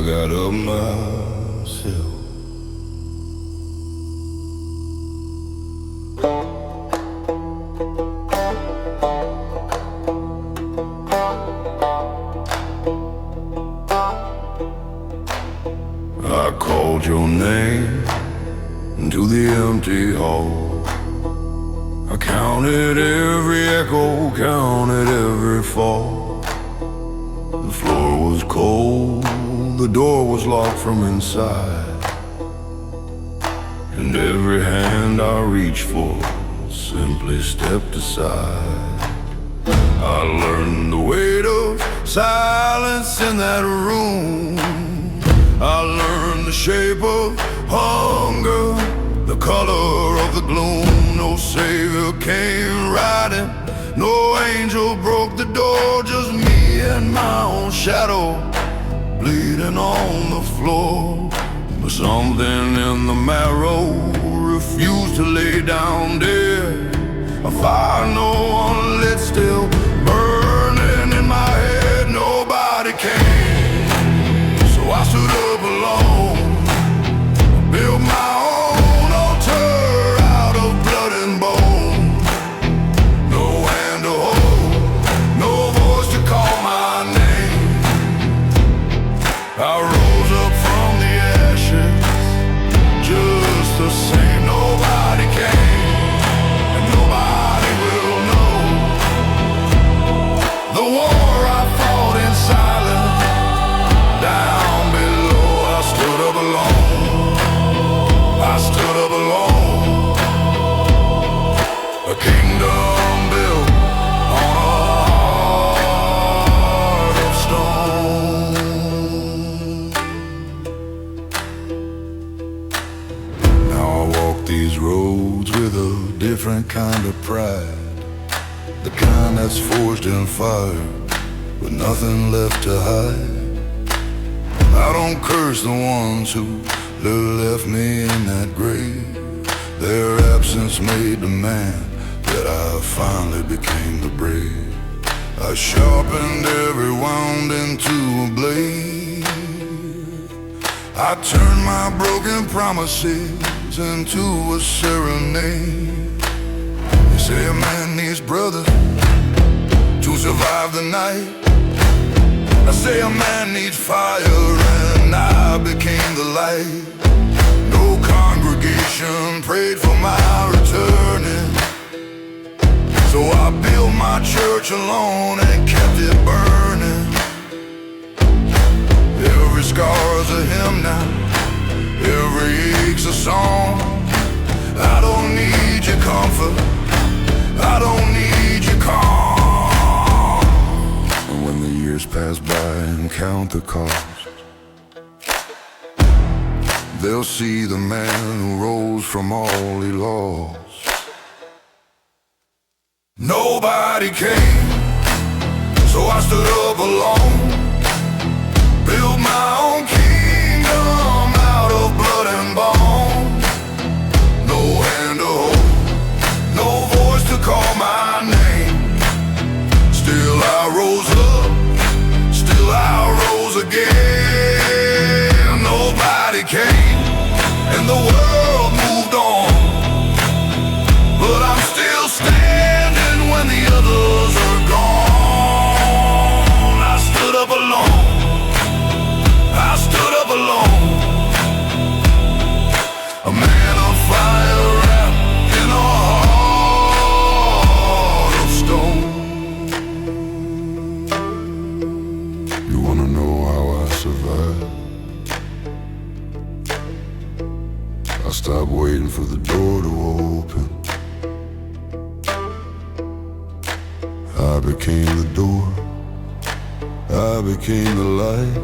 I got up myself. I called your name into the empty hall. I counted every echo, counted every fall. The floor was cold, the door was locked from inside, and every hand I reached for simply stepped aside. I learned the weight of silence in that room. I learned the shape of hunger, the color of the gloom. No savior came riding, no angel broke the door. Just me and my own shadow bleeding on the floor. But something in the marrow refused to lay down dead. A fire no one lit, still burning in my head. Nobody came, so I stood up alone. Built my own altar out of blood and bone. No hand to hold, no voice to call my name. I rose up from the ashes, just the same. Nobody came, and nobody will know the war I fought in silence. Down below, I stood up alone. I stood up alone. A kingdom built on a heart of stone. Now I walk these roads with a different kind of pride, the kind that's forged in fire with nothing left to hide. I don't curse the ones who left me in that grave. Their absence made the man that I finally became the brave. I sharpened every wound into a blade. I turned my broken promises into a serenade. They say a man needs brothers to survive the night. I say a man needs fire, and I became the light. No congregation prayed for my returning, so I built my church alone and kept it burning. Every scar's a hymn now, every ache's a song. I don't need your comfort, I don't need your calm. And when the years pass by and count the cost, they'll see the man who rose from all he lost. Nobody came, so I stood up alone. Built my own kingdom out of blood and bone. No hand to hold, no voice to call my name. Still I rose up, still I rose again. Nobody came, and the world moved on, but I'm still standing when the others are gone. I stood up alone, I stood up alone. A man of fire wrapped in a heart of stone. You wanna know how I survived? I stopped waiting for the door to open. I became the door, I became the light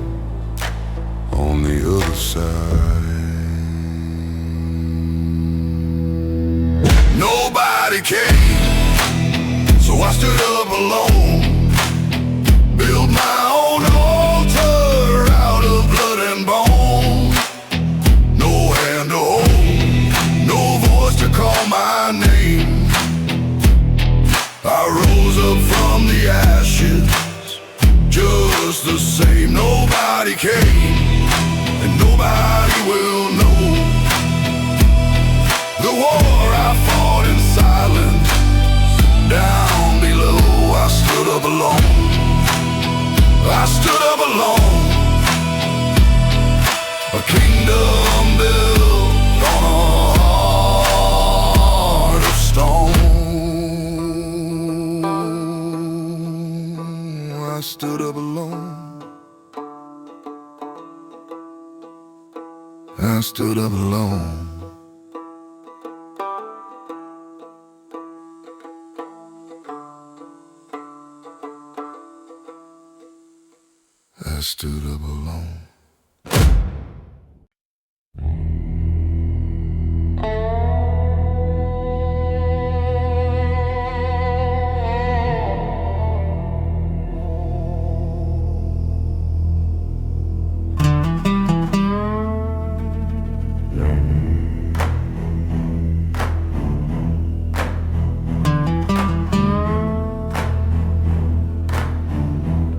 on the other side. Nobody came, so I stood up alone. Built my own altar out of blood and bone. No hand to hold, no voice to call my name. I rose up from the ashes, just the same. Nobody came, stood up alone. I stood up alone. I stood up alone.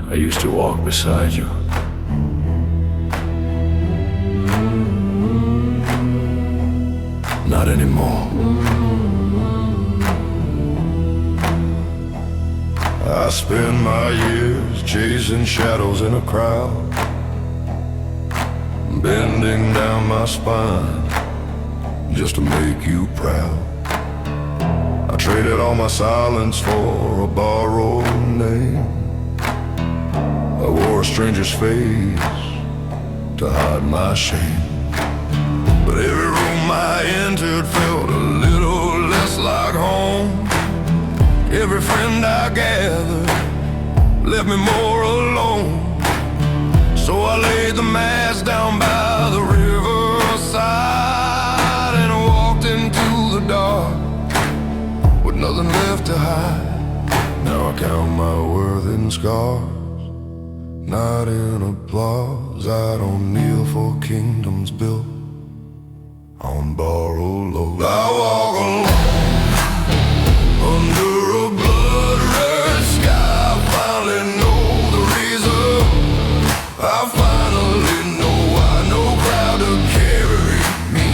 I used to walk beside you. Not anymore. I spend my years chasing shadows in a crowd, bending down my spine just to make you proud. I traded all my silence for a borrowed name. I wore a stranger's face to hide my shame. But every room I entered felt a little less like home. Every friend I gathered left me more alone. So I laid the mask down by the riverside and I walked into the dark with nothing left to hide. Now I count my worth in scars, not in applause. I don't kneel for kingdoms built on borrowed load. I walk alone under a blood-red sky. I finally know the reason. I finally know why. No crowd to carry me,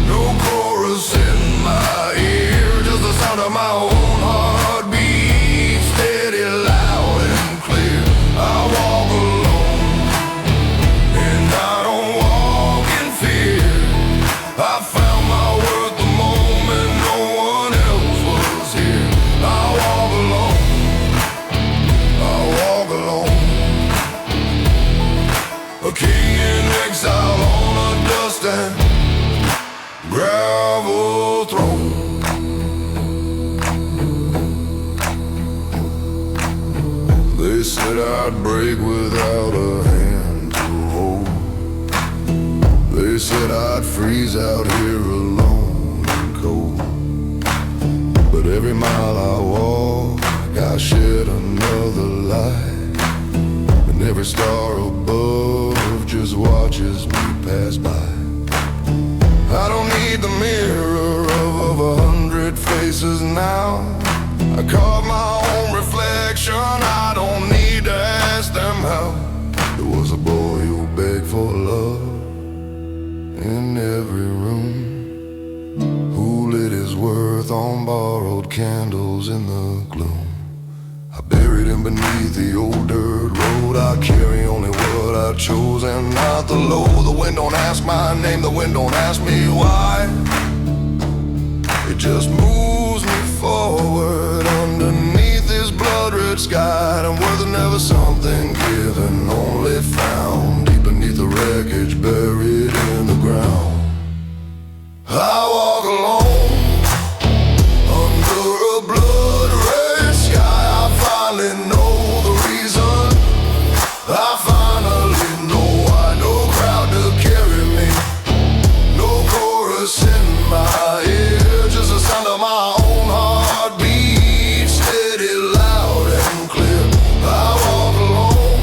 no chorus in my ear, just the sound of my own heartbeat, steady, loud and clear. I walk alone and I don't walk in fear. I found my worth the moment no one else was here. I walk alone, I walk alone. A king in exile on a dust and gravel throne. They said I'd break without a hand to hold. They said I'd freeze out here alone and cold. But every mile I walk, I shed another light, and every star above just watches me pass by. I don't need the mirror of 100 faces now. I carve my own reflection. I don't need to ask them how. There was a boy who begged for love in every room, who lit his worth on borrowed candles in the gloom. I buried him beneath the old dirt road. I carry only what I chose and not the load. The wind don't ask my name, the wind don't ask me why. It just moves me forward underneath this blood-red sky. And worth is never something given, only found deep beneath the wreckage, buried in the ground. I walk alone under a blood-red sky. I finally know the reason. I finally know why. No crowd to carry me, no chorus in my ear, just the sound of my own heartbeat, steady, loud and clear. I walk alone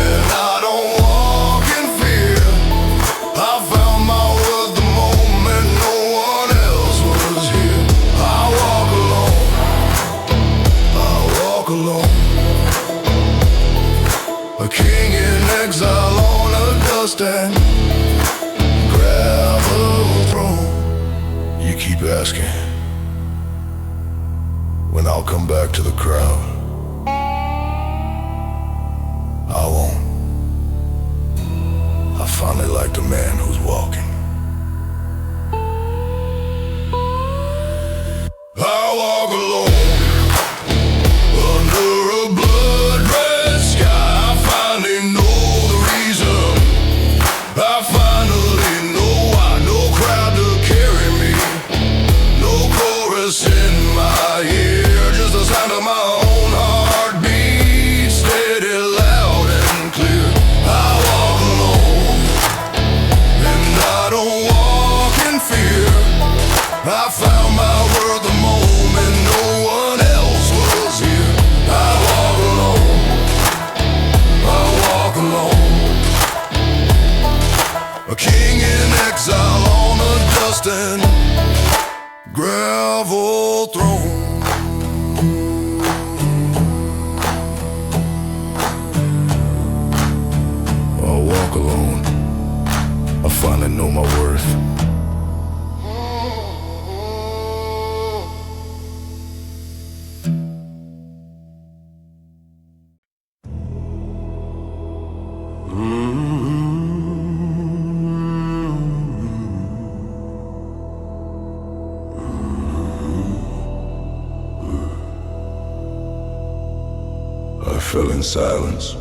and I don't walk in fear. I found my worth the moment no one else was here. I walk alone, I walk alone. A king in exile on a dust and gravel throne. You keep asking when I'll come back to the crowd. I won't. I finally liked a man who's walking. I walk alone under a blood-red know my worth. I fell in silence.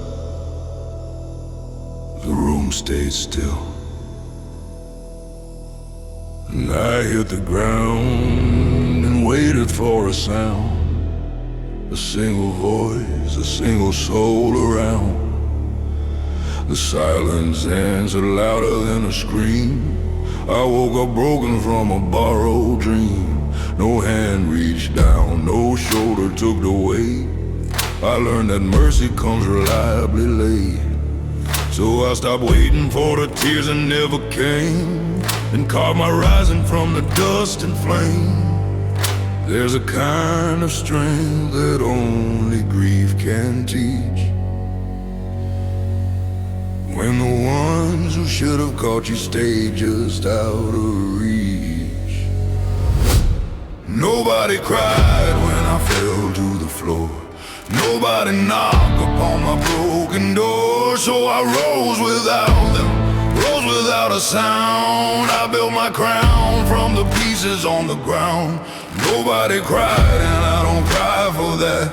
The room stayed still. And I hit the ground and waited for a sound. A single voice, a single soul around. The silence answered louder than a scream. I woke up broken from a borrowed dream. No hand reached down, no shoulder took the weight. I learned that mercy comes reliably late. So I stopped waiting for the tears that never came, and caught my rising from the dust and flame. There's a kind of strength that only grief can teach. When the ones who should have caught you stay just out of reach. Nobody cried when I fell to the floor. Nobody knocked upon my broken door. So I rose without them, rose without a sound. I built my crown from the pieces on the ground. Nobody cried and I don't cry for that.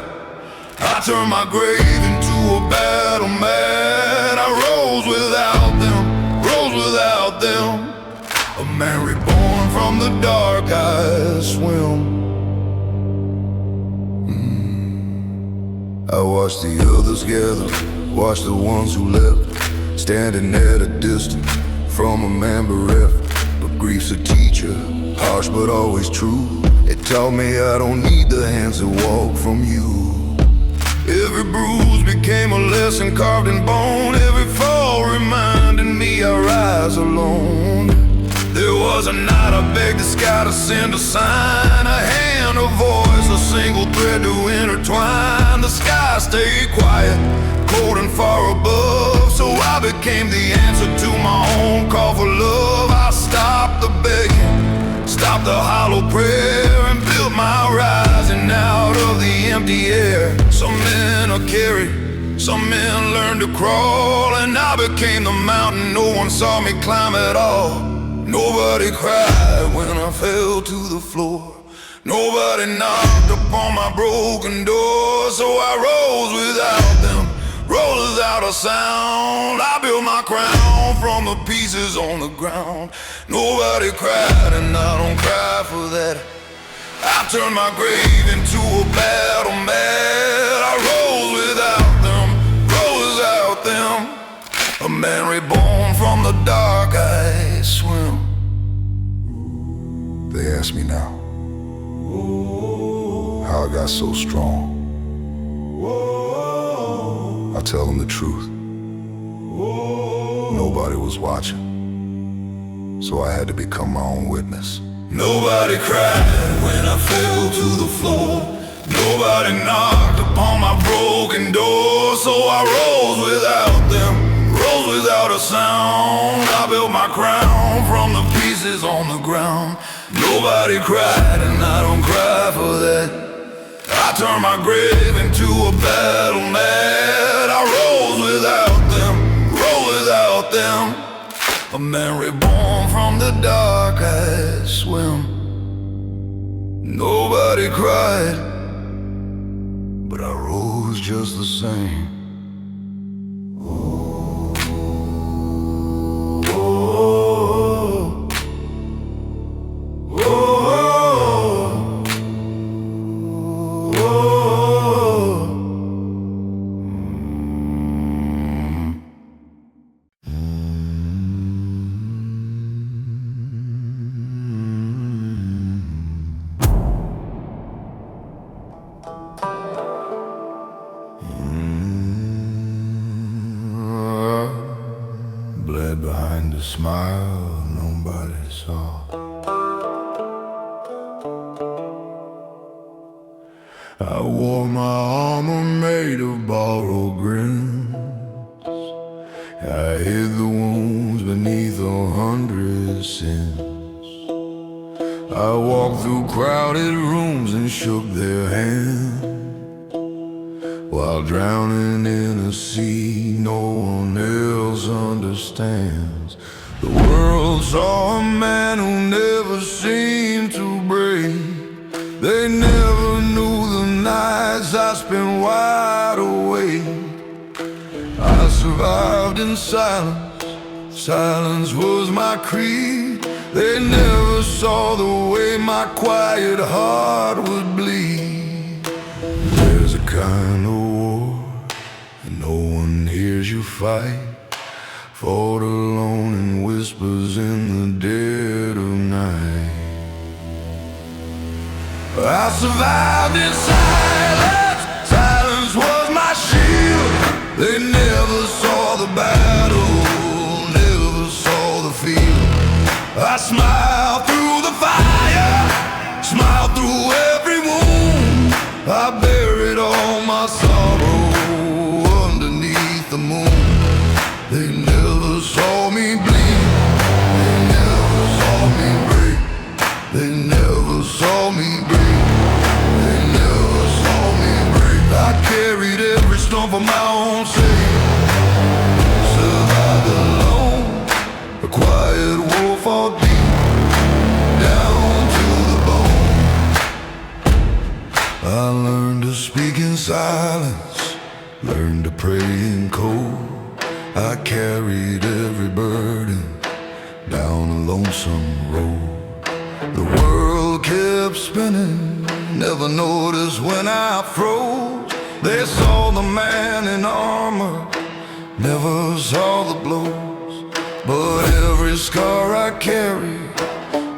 I turned my grave into a battle mat. I rose without them, rose without them. A man reborn from the dark, I swim. I watched the others gather, watched the ones who left, standing at a distance from a man bereft. But grief's a teacher, harsh but always true. It taught me I don't need the hands that walk from you. Every bruise became a lesson carved in bone. Every fall reminded me I rise alone. There was a night I begged the sky to send a sign, a hand, a voice, a single thread to intertwine. The sky stayed quiet, cold and far above. So I became the answer to my own call for love. I stopped the begging, stopped the hollow prayer, and built my rising out of the empty air. Some men are carried, some men learned to crawl, and I became the mountain no one saw me climb at all. Nobody cried when I fell to the floor. Nobody knocked upon my broken door. So I rose without them, rose without a sound. I built my crown from the pieces on the ground. Nobody cried and I don't cry for that. I turned my grave into a battle mat. I rose without them, rose without them. A man reborn from the dark, I swim. They ask me now how I got so strong. I tell them the truth. Nobody was watching, so I had to become my own witness. Nobody cried when I fell to the floor. Nobody knocked upon my broken door. So I rose without them, rose without a sound. I built my crown from the pieces on the ground. Nobody cried and I don't cry for that. I turned my grave into a battle mat. I rose without them, rose without them. A man reborn from the dark, I swim. Nobody cried, but I rose just the same. Bled behind a smile nobody saw. I wore my armor made of borrowed grins. I hid the wounds beneath 100 innocence. I walked through crowded rooms and shook their hand, while drowning in a sea no one else understands. The world saw a man who never seemed to break. They never knew the nights I spent wide awake. I survived in silence, silence was my creed. They never saw the way my quiet heart would bleed. There's a kind of war and no one hears you fight, fought alone in whispers in the dead of night. I survived in silence, silence was my shield. They never saw the battle, never saw the field. I smiled through the fire, smiled through every wound. I buried all my sorrow underneath the moon. They never saw me bleed, they never saw me break. They never saw me break, they never saw me break. I carried every stone for my own sake, survived alone, a quiet war fought deep, down to the bone. I learned to speak in silence, learned to pray in cold. I carried every burden down a lonesome road. The world kept spinning, never noticed when I froze. They saw the man in armor, never saw the blows. But every scar I carry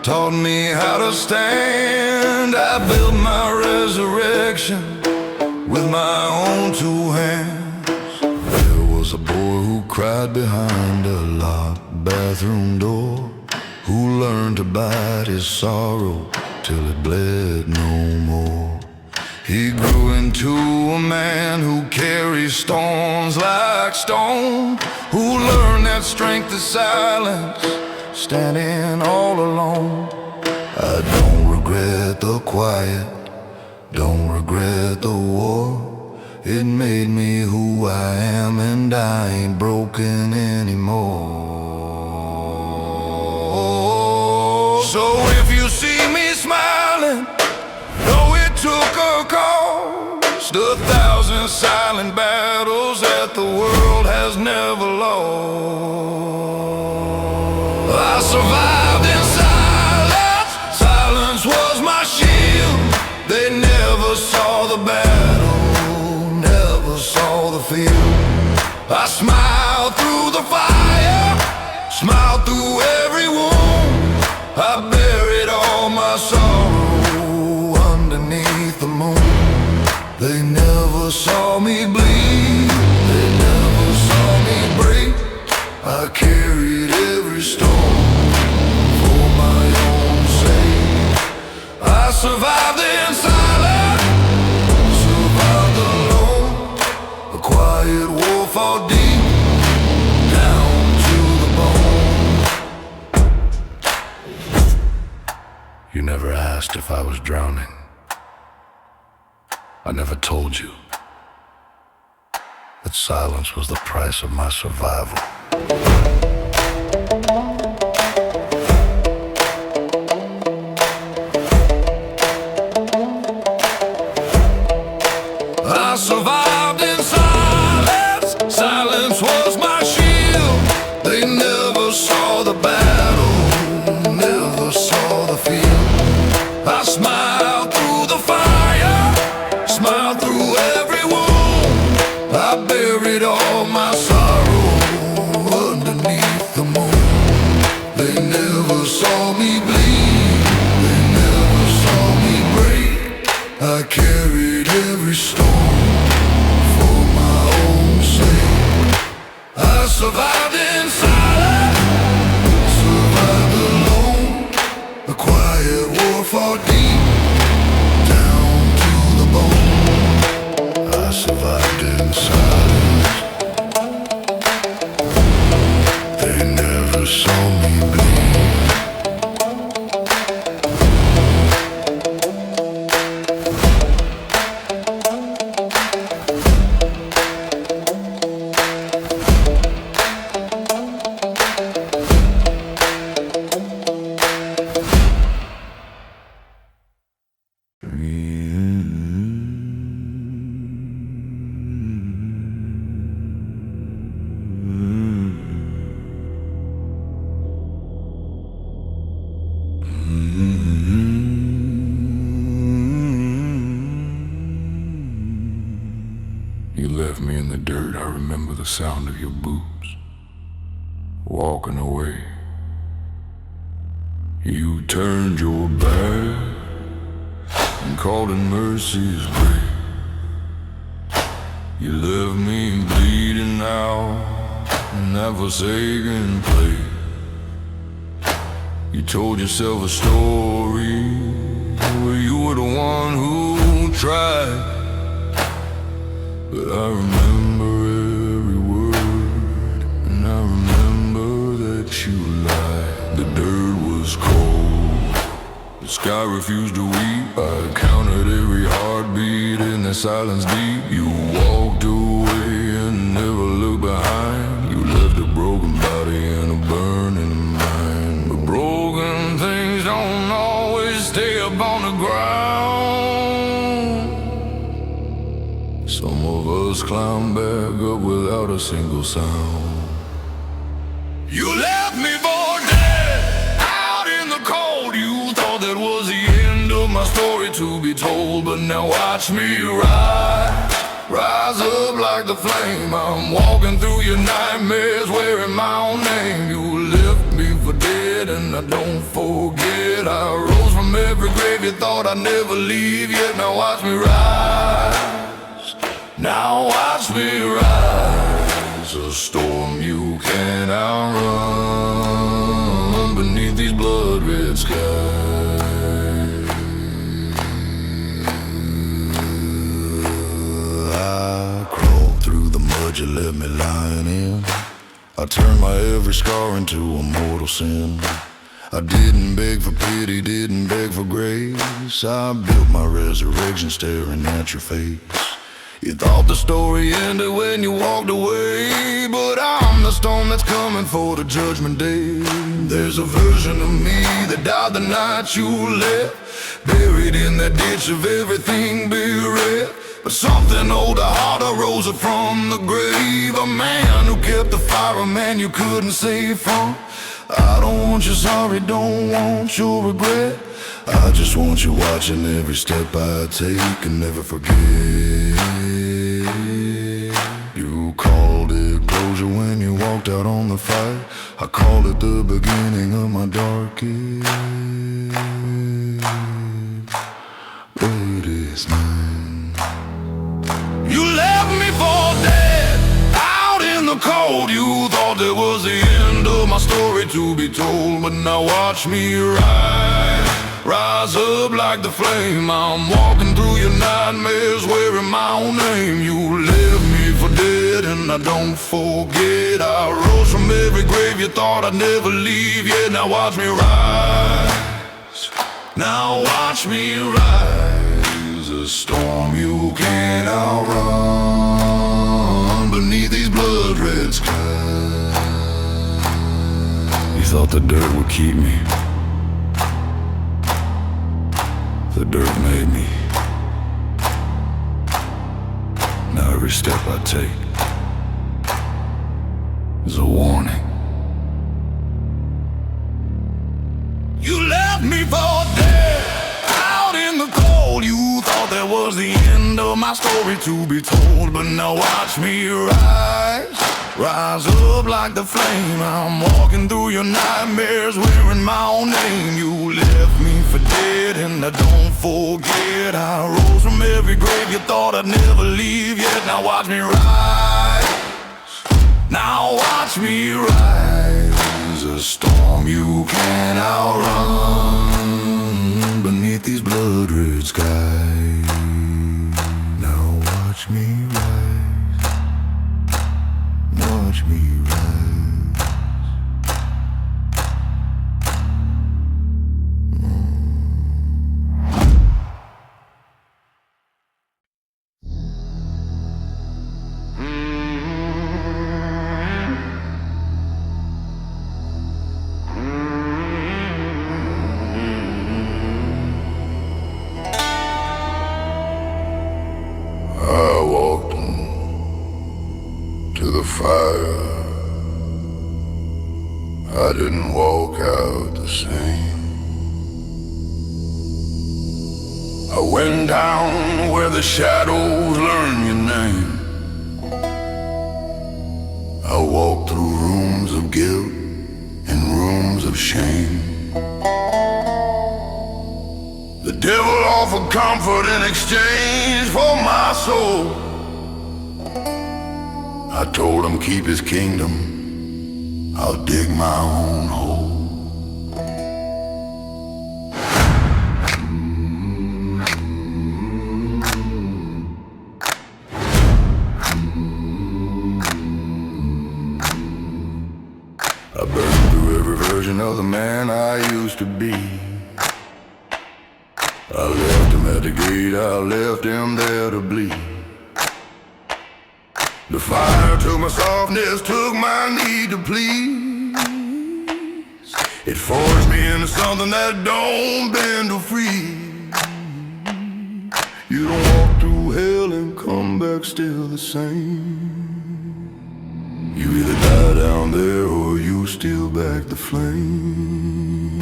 taught me how to stand. I built my resurrection with my own two hands. There was a boy who cried behind a locked bathroom door, who learned to bite his sorrow till it bled no more. He grew into a man who carries storms like stone, who learned that strength is silence, standing all alone. I don't regret the quiet, don't regret the war. It made me who I am, and I ain't broken anymore. So if you see me smiling, though it took a cost, 1,000 silent battles that the world has never lost. I survived in silence, silence was my shield. They never saw the battle, never saw the field. I smiled through the fire, smiled through every wound. I buried all my sorrow underneath the moon. They never saw me bleed, they never saw me break. I carried every stone for my own sake. I survived in silence, survived alone, a quiet war fought deep, down to the bone. You never asked if I was drowning. I never told you that silence was the price of my survival. I survived in silence, silence was my shield. They never saw the battle, never saw the field. I smiled through the fire, smiled through every wound. I buried all my sorrow underneath dirt, I remember the sound of your boots walking away. You turned your back and called it mercy's grace. You left me bleeding out in that forsaken place. You told yourself a story where you were the one who tried. But I remember every word, and I remember that you lied. The dirt was cold, the sky refused to weep. I counted every heartbeat in the silence deep. You walked away and never looked behind. You left a broken body and a burning mind. But broken things don't always stay up on the ground. Some of us climb back up without a single sound. You left me for dead out in the cold. You thought that was the end of my story to be told. But now watch me rise up like the flame. I'm walking through your nightmares wearing my own name. You left me for dead and I don't forget. I rose from every grave you thought I'd never leave yet. Now watch me rise. Now watch me rise, a storm you can't outrun beneath these blood-red skies. I crawled through the mud you left me lying in. I turned my every scar into a mortal sin. I didn't beg for pity, didn't beg for grace. I built my resurrection staring at your face. You thought the story ended when you walked away, but I'm the storm that's coming for the judgment day. There's a version of me that died the night you left, buried in that ditch of everything bereft. But something older, harder rose up from the grave. A man who kept the fire, a man you couldn't save from. I don't want you sorry, don't want your regret. I just want you watching every step I take and never forget. You called it closure when you walked out on the fight. I called it the beginning of my darkest, latest night. You left me for dead out in the cold. You thought that was the end of my story to be told. But now watch me rise up like the flame. I'm walking through your nightmares wearing my own name. You left me for dead and I don't forget. I rose from every grave you thought I'd never leave yet. Now watch me rise. Now watch me rise, a storm you can't outrun beneath these blood-red skies. You thought the dirt would keep me. The dirt made me. Now every step I take is a warning. You left me for dead out in the cold. You thought that was the end of my story to be told. But now watch me rise up like the flame. I'm walking through your nightmares wearing my own name. You left me for dead and I don't forget. I rose from every grave you thought I'd never leave yet. Now watch me rise. Now watch me rise, a storm you can't outrun beneath these blood-red skies. Now watch me rise. Watch me rise. I walked into the fire. I didn't walk out the same. I went down where the shadows learn your name. guilt and rooms of shame. The devil offered comfort in exchange for my soul. I told him keep his kingdom, I'll dig my own hole. I burned through every version of the man I used to be. I left him at the gate, I left him there to bleed. The fire took my softness, took my need to please. It forged me into something that don't bend or freeze. You don't walk through hell and come back still the same. You either die down there or you steal back the flame.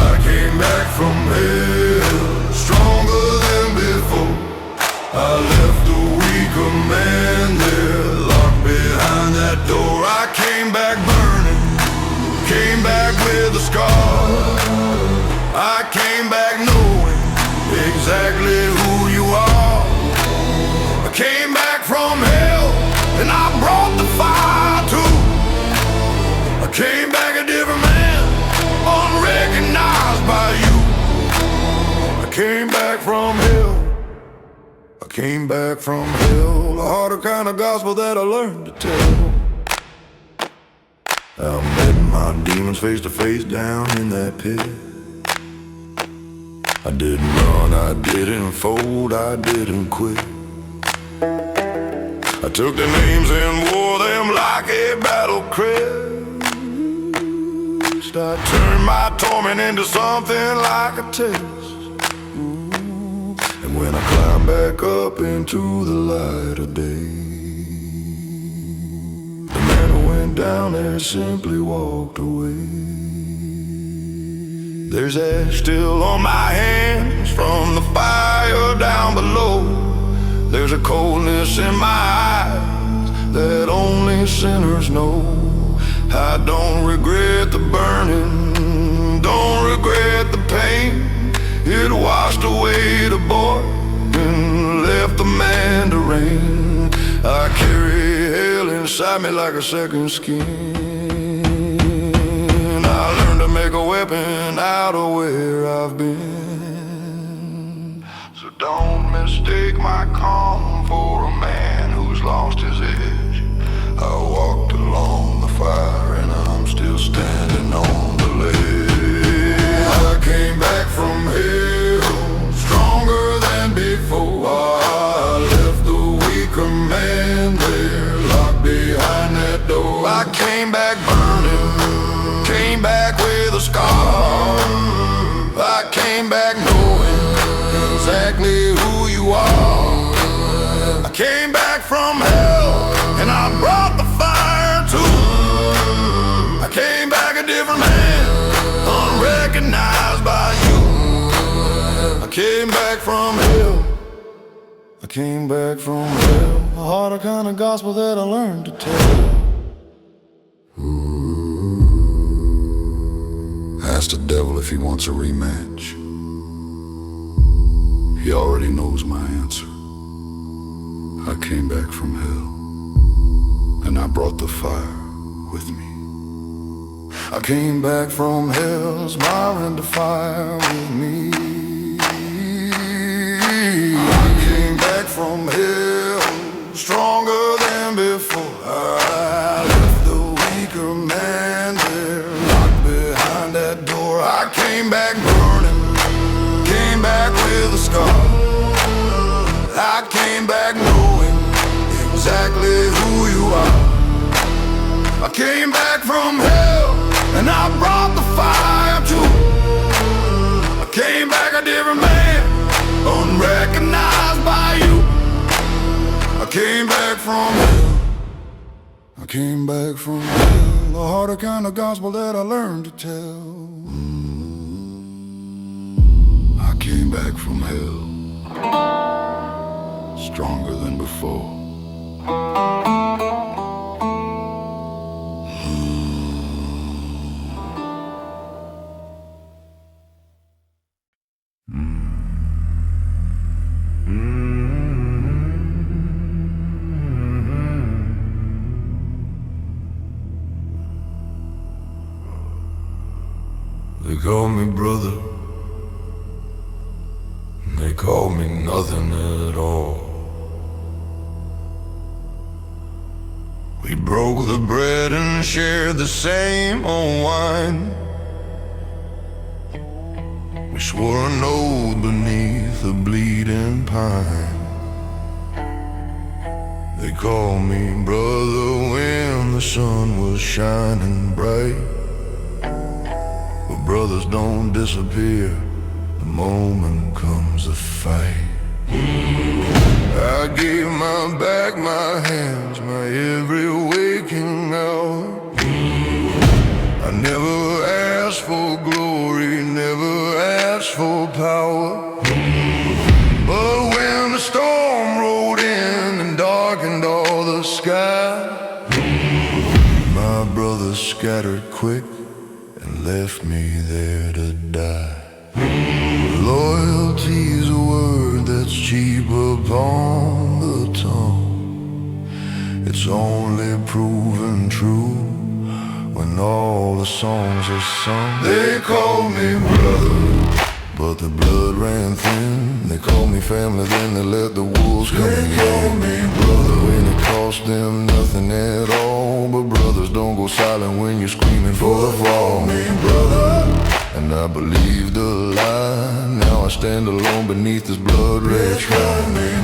I came back from hell, stronger than before. I left a weaker man there, locked behind that door. I came back burning, came back with a scar. I came back knowing exactly who you are. I came back from hell and I brought the fire too. I came back a different man, unrecognized by you. I came back from hell. I came back from hell, the harder kind of gospel that I learned to tell. I met my demons face to face down in that pit. I didn't run, I didn't fold, I didn't quit. I took their names and wore them like a battle crest. I turned my torment into something like a test. And when I climbed back up into the light of day, the man who went down there simply walked away. There's ash still on my hands from the fire down below. There's a coldness in my eyes that only sinners know. I don't regret the burning, don't regret the pain. It washed away the boy and left the man to reign. I carry hell inside me like a second skin. I learned to make a weapon out of where I've been. So don't mistake my calm for a man who's lost his edge. I walked along the fire and I'm still standing on the ledge. I came back from hell, stronger than before. I left the weaker man there, locked behind that door. I came back burning, came back with a scar. I came back knowing exactly who you are. I came back from hell and I brought the fire too. I came back a different man, unrecognized by you. I came back from hell. I came back from hell, a harder kind of gospel that I learned to tell. Ask the devil if he wants a rematch. He already knows my answer. I came back from hell and I brought the fire with me. I came back from hell, smiling the fire with me. I came back from hell, stronger than before. I left the weaker man there, locked behind that door. I came back burning, came back with a scar. I came back knowing exactly who you are. I came back from hell and I brought the fire too. I came back a different man, unrecognized by you. I came back from hell. I came back from hell, the harder kind of gospel that I learned to tell. I came back from hell, stronger than before. call me brother, they call me nothing at all. We broke the bread and shared the same old wine. We swore an oath beneath the bleeding pine. They called me brother when the sun was shining bright. But brothers don't disappear the moment comes a fight. I gave my back, my hands, my every waking hour. I never asked for glory, never asked for power. But when the storm rolled in and darkened all the sky, my brothers scattered quick and left me there to die. Loyalty's a word that's cheap upon the tongue. It's only proven true when all the songs are sung. They call me brother, but the blood ran thin. They call me family, then they let the wolves come in. They call me brother when it cost them nothing at all. But brothers don't go silent when you're screaming for the fall. Me brother, and I believed a lie. Now I stand alone beneath this blood-red sky. They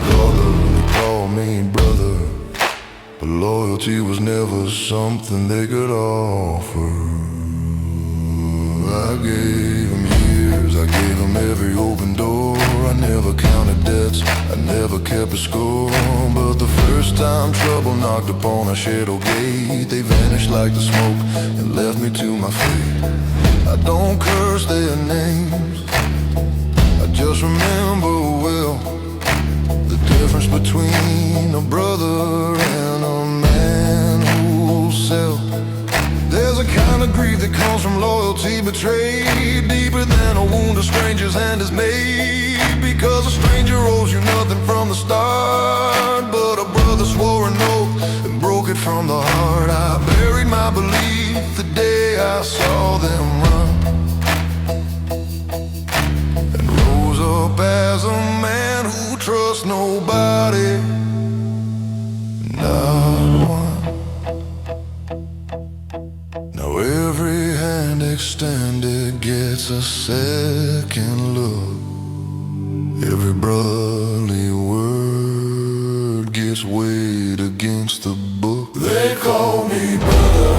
call me brother, but loyalty was never something they could offer. I gave them years, I gave them every open door. I never counted debts, I never kept a score. But the first time trouble knocked upon a shadow gate, they vanished like the smoke and left me to my fate. I don't curse their names, I just remember well the difference between a brother and a man who'll sell. There's a kind of grief that comes from loyalty betrayed, deeper than a wound a stranger's hand has made. Because a stranger owes you nothing from the start, but a brother swore an oath and broke it from the heart. I buried my belief the day I saw them run, and rose up as a man who trusts nobody, not one. Now every hand extended gets a second look. Every brotherly word gets weighed against the book. They call me brother,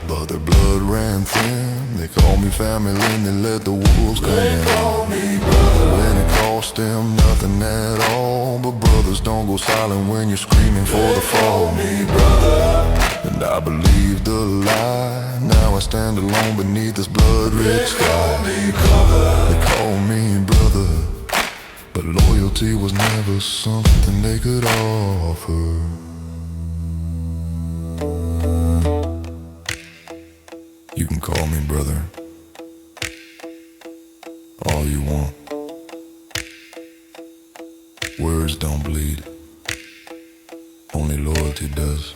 but their blood ran thin. They call me family and they let the wolves come in. They call me brother when it cost them nothing at all. But brothers don't go silent when you're screaming for the fall. They call me brother, and I believed a lie. Now I stand alone beneath this blood-red sky. They call me brother, but loyalty was never something they could offer. You can call me brother all you want. Words don't bleed, only loyalty does.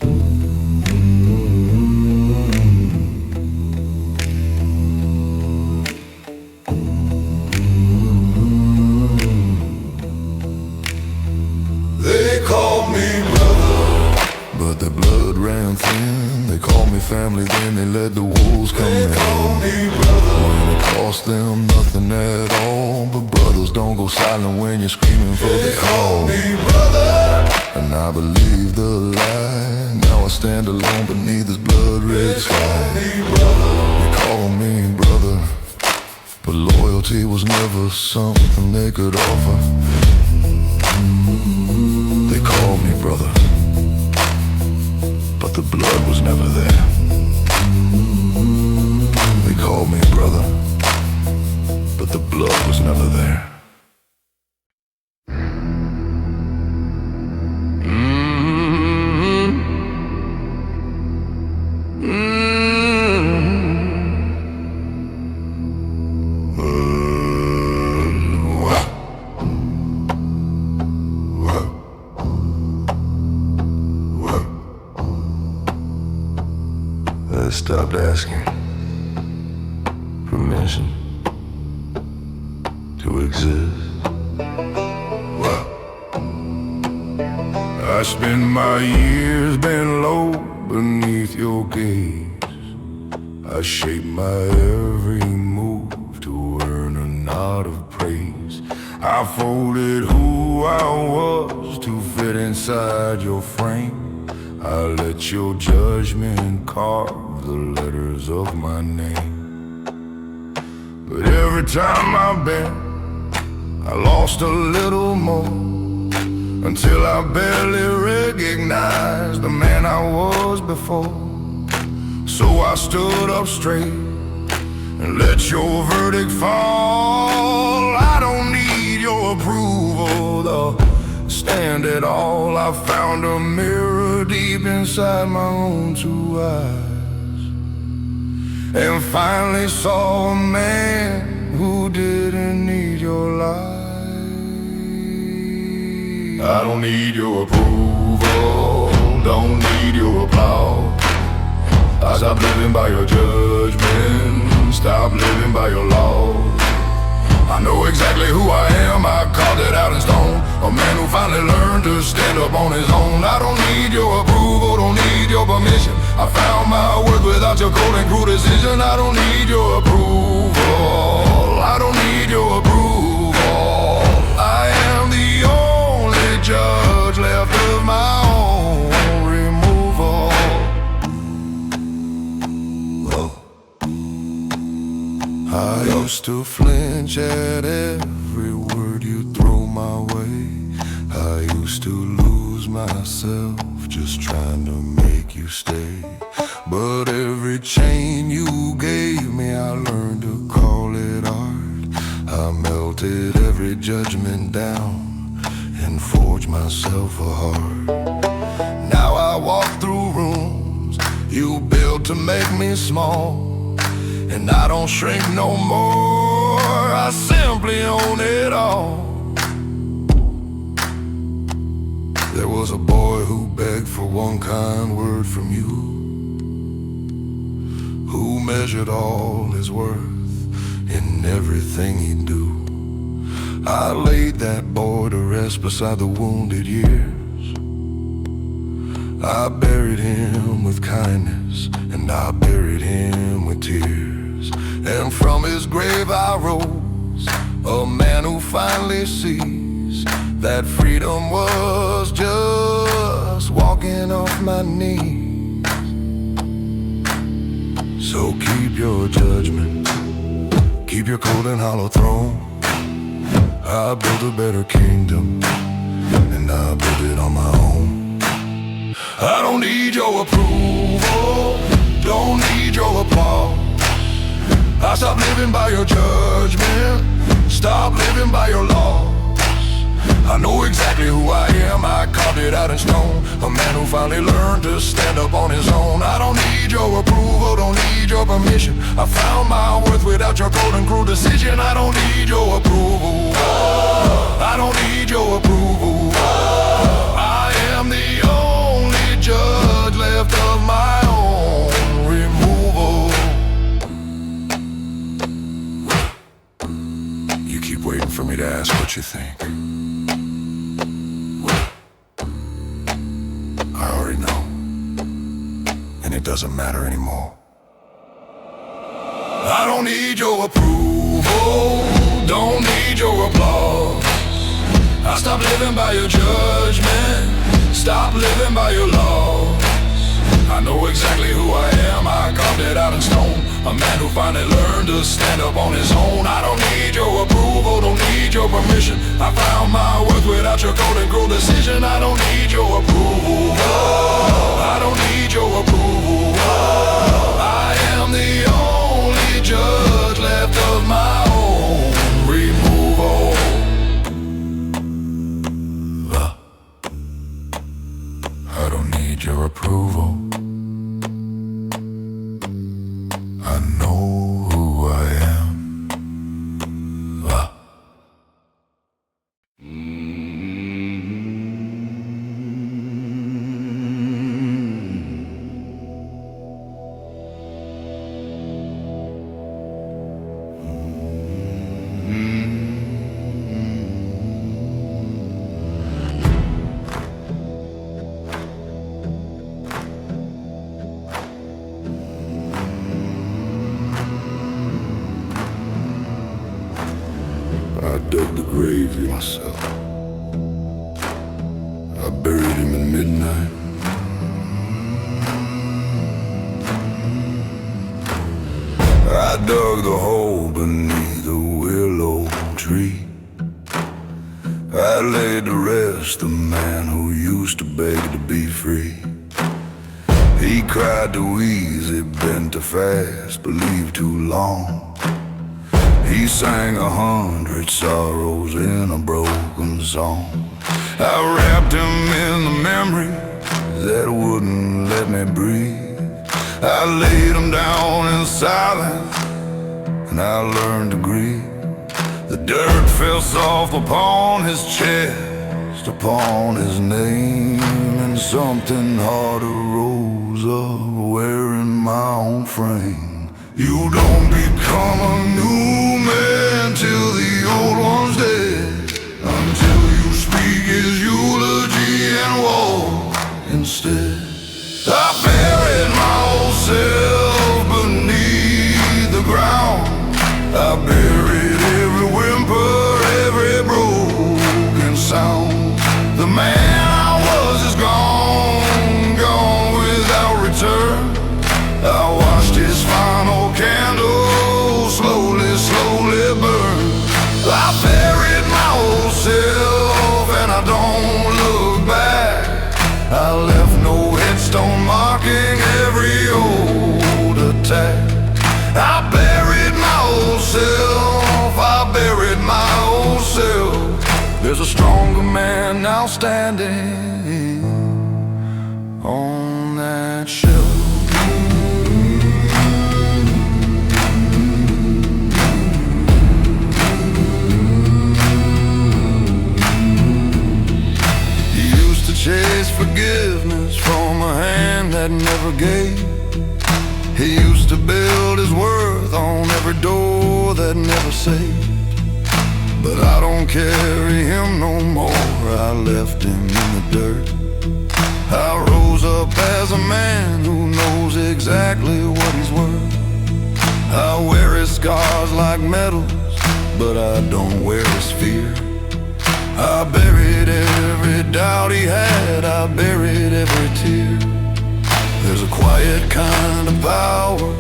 But their blood ran thin. They called me family, then they let the wolves come in. They call me brother when it cost them nothing at all. But brothers don't go silent when you're screaming for the call. They call me brother, and I believed the lie. Now I stand alone beneath this blood-red sky. They call me brother, but loyalty was never something they could offer. They call me brother, but the blood was never there. They called me brother, but the blood was never there. I stopped asking permission. to exist. Well, I spend my years bent low beneath your gaze. I shape my every move to earn a nod of praise. I folded who I was to fit inside your frame. I let your judgment carve the letters of my name. But every time I bent, I lost a little more, until I barely recognized the man I was before. So I stood up straight and let your verdict fall. I don't need your approval to stand at all. I found a mirror deep inside my own two eyes, and finally saw a man who didn't need your light. I don't need your approval, don't need your applause. I stop living by your judgment, stop living by your laws. I know exactly who I am, I carved it out in stone. A man who finally learned to stand up on his own. I don't need your approval, don't need your permission. I found my worth without your cold and cruel decision. I don't need your approval, I don't need your approval. I am the only judge left of my own removal. I used to flinch at every word you throw my way. I used to lose myself just trying to make you stay. But every chain you gave me, I learned to call it art. I melted every judgment down and forged myself a heart. Now I walk through rooms you built to make me small, and I don't shrink no more, I simply own it all. There was a boy who begged for one kind word from you, who measured all his worth in everything he'd do. I laid that boy to rest beside the wounded years. I buried him with kindness, and I buried him with tears. And from his grave I rose, a man who finally sees that freedom was just walking off my knees. So keep your judgment, keep your cold and hollow throne. I built a better kingdom, and I built it on my own. I don't need your approval, don't need your applause. I stop living by your judgment, stop living by your laws. I know exactly who I am, I carved it out in stone. A man who finally learned to stand up on his own. I don't need your approval, don't need your permission. I found my worth without your cold and cruel decision. I don't need your approval, I don't need your approval. I am the only judge left of my own removal. You keep waiting for me to ask what you think. I already know, and it doesn't matter anymore. I don't need your approval, don't need your applause. I stop living by your judgment, stop living by your laws. I know exactly who I am, I carved it out in stone. A man who finally learned to stand up on his own. I don't need your approval, don't need your permission. I found my worth without your cold and cruel decision. I don't need your approval, I don't need your approval. I am the only judge left of my own removal. I don't need your approval, I know who I am. I dug the grave myself. I buried him at midnight. I dug the hole beneath the willow tree. I laid to rest the man who used to beg to be free. He cried too easy, bent too fast, believed too long. He sang 100 sorrows in a broken song. I wrapped him in the memory that wouldn't let me breathe. I laid him down in silence, and I learned to grieve. The dirt fell soft upon his chest, upon his name, and something harder rose up wearing my own frame. You don't become a new man till the old one's dead, until you speak his eulogy and walk instead. I buried my old self beneath the ground. I buried every whimper, every broken sound. The man I was is gone, gone without return. I watched his final candle slowly, slowly burn. I buried my old self and I don't look back. I left no headstone marking every old attack. I buried my old self, I buried my old self. There's a stronger man now standing on that shelf. Chase forgiveness from a hand that never gave. He used to build his worth on every door that never saved. But I don't carry him no more, I left him in the dirt. I rose up as a man who knows exactly what he's worth. I wear his scars like medals, but I don't wear his fear. I buried every doubt he had, I buried every tear. There's a quiet kind of power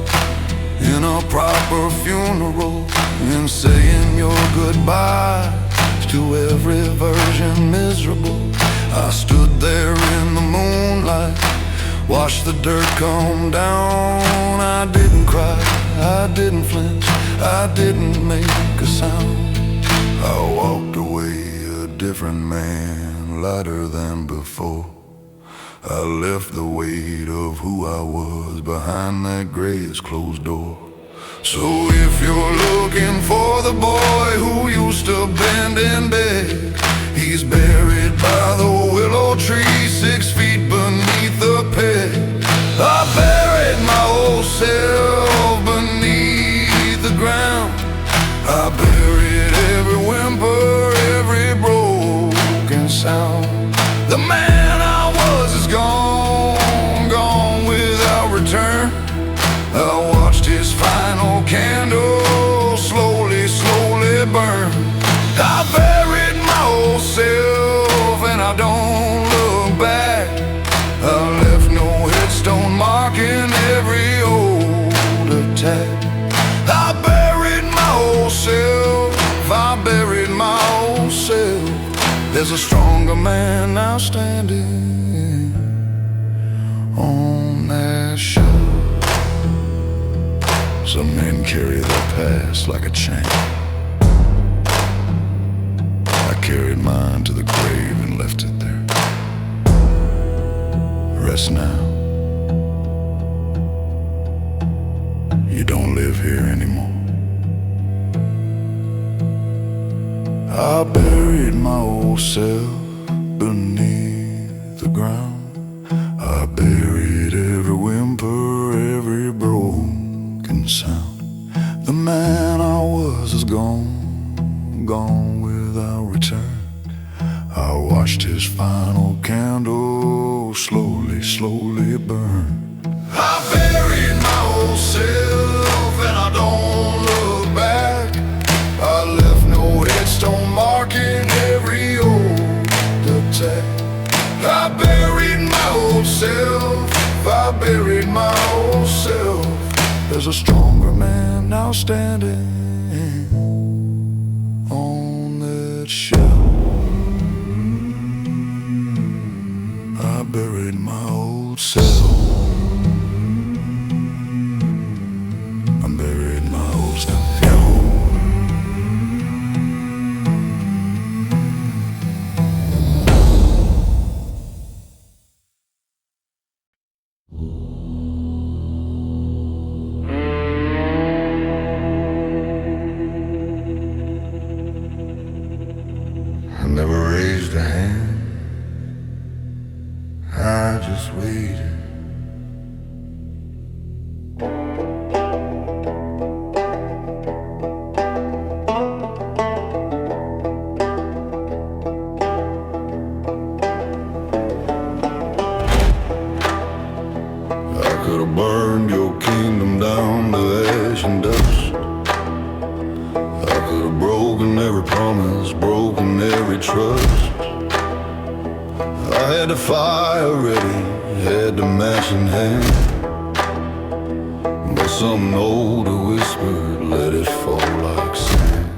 in a proper funeral, in saying your goodbyes to every version miserable. I stood there in the moonlight, watched the dirt come down. I didn't cry, I didn't flinch, I didn't make a sound. I walked away a different man, lighter than before. I left the weight of who I was behind that grave's closed door. So if you're looking for the boy who used to bend and beg, he's buried by the willow tree 6 feet beneath the peg. I buried my old self beneath the ground. I buried every whimper, every broken sound. The man I was is gone, gone without return. I watched his final candle slowly, slowly burn. I buried my old self and I don't look back. I left no headstone marking every old attack. I buried my old self, I buried my old self. There's a stronger man now standing on that shelf. Some men carry their past like a chain. I carried mine to the grave and left it there. Rest now. You don't live here anymore. I buried my old self beneath the ground. I buried every whimper, every broken sound. The man I was is gone, gone without return. I watched his final candle slowly, slowly burn. I buried my old self and I don't look back. I left no headstone buried my old self. There's a stronger man now standing on that shelf. I buried my old self. I buried my old self. I never raised a hand, I just waited. I could have burned your kingdom down to ash and dust. I could have broken every promise, broken every trust. I had the fire ready, had the match in hand, but something older whispered, let it fall like sand.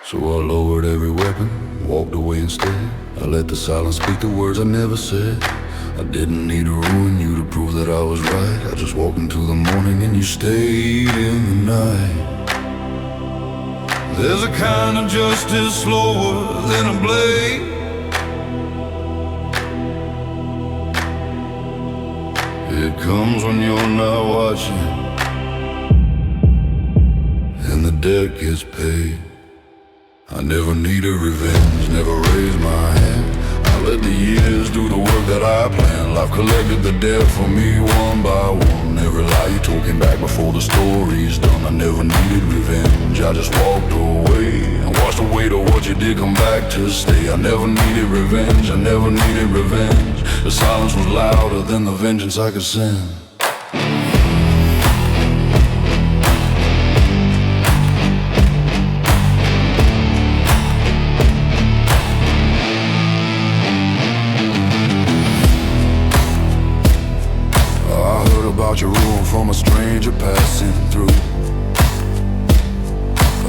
So I lowered every weapon, walked away instead. I let the silence speak the words I never said. I didn't need to ruin you to prove that I was right. I just walked into the morning and you stayed in the night. There's a kind of justice slower than a blade. It comes when you're not watching and the debt gets paid. I never needed revenge, never raised my hand. I let the years do the work that I planned. Life collected the debt for me one by one. Every lie you told came back before the story's done. I never needed revenge, I just walked away and watched the weight of what you did come back to stay. I never needed revenge, I never needed revenge. The silence was louder than the vengeance I could send. About your ruin from a stranger passing through.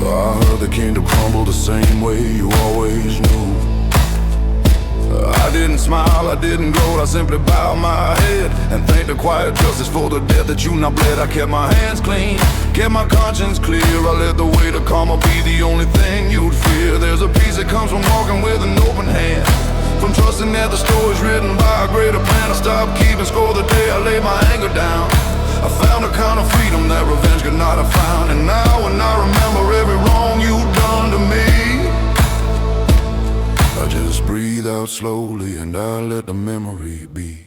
I heard the kingdom crumble the same way you always knew. I didn't smile, I didn't gloat, I simply bowed my head and thanked the quiet justice for the death that you now bled. I kept my hands clean, kept my conscience clear. I let the weight of karma be the only thing you'd fear. There's a peace that comes from walking with an open hand, from trusting that the story's written by a greater plan. I stopped keeping score the day I laid my anger down. I found a kind of freedom that revenge could not have found. And now when I remember every wrong you've done to me, I just breathe out slowly and I let the memory be.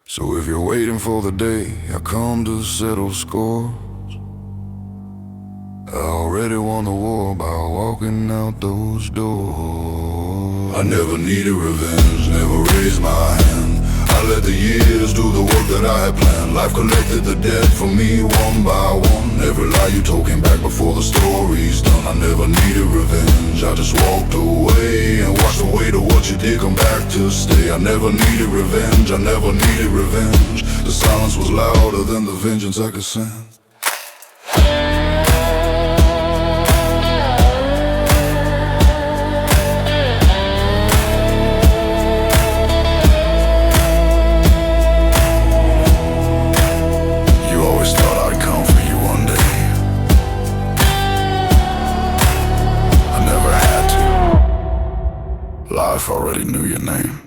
So if you're waiting for the day I come to settle scores, I already won the war by walking out those doors. I never needed revenge, never raised my hand. I let the years do the work that I had planned. Life collected the debt for me one by one. Every lie you told came back before the story's done. I never needed revenge, I just walked away and watched the weight of what you did come back to stay. I never needed revenge, I never needed revenge. The silence was louder than the vengeance I could send. Life already knew your name.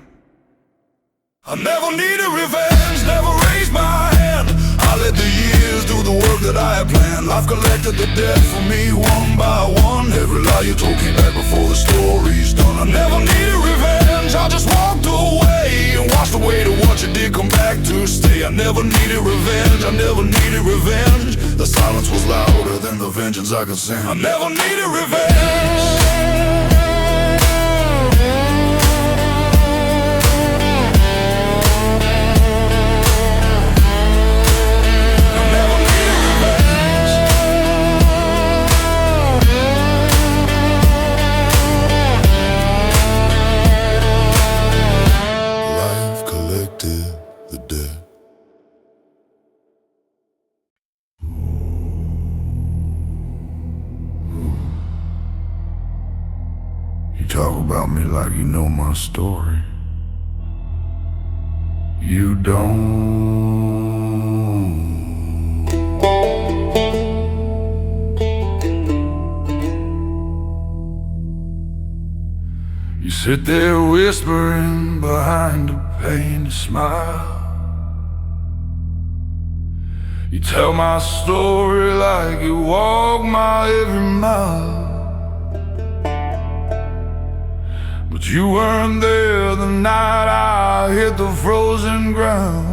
I never needed revenge, never raised my hand. I let the years do the work that I had planned. Life collected the debt for me one by one. Every lie you told came back before the story's done. I never needed revenge, I just walked away and watched the weight of what you did come back to stay. I never needed revenge, I never needed revenge. The silence was louder than the vengeance I could send. I never needed revenge. Collected the dead. You talk about me like you know my story. You don't. You sit there whispering behind a painted smile. You tell my story like you walk my every mile. But you weren't there the night I hit the frozen ground.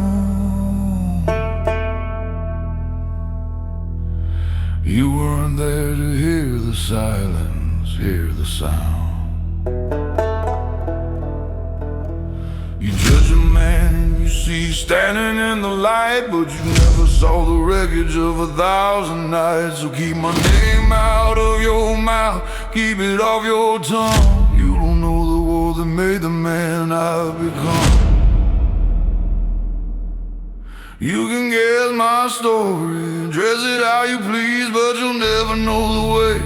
You weren't there to hear the silence, hear the sound. You judge a man you see standing in the light, but you never saw the wreckage of 1,000 nights. So keep my name out of your mouth, keep it off your tongue. You don't know the war that made the man I've become. You can guess my story, dress it how you please, but you'll never know the way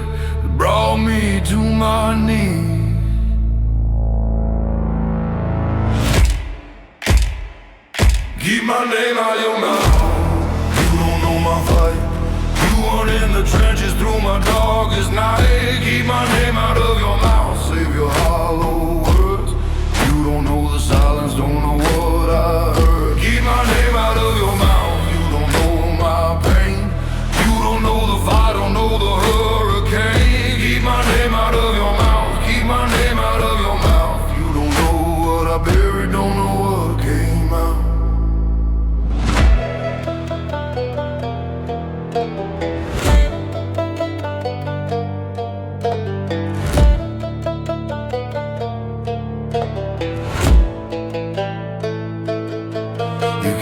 that brought me to my knees. Keep my name out your mouth, you don't know my fight. You weren't in the trenches through my darkest night. Keep my name out of your mouth, save your hollow words. You don't know the silence, don't know what I heard. Keep my name out of your mouth, you don't know my pain. You don't know the fire, don't know the hurricane. Keep my name out of your mouth, keep my name out of your mouth. You don't know what I buried, don't know what came out.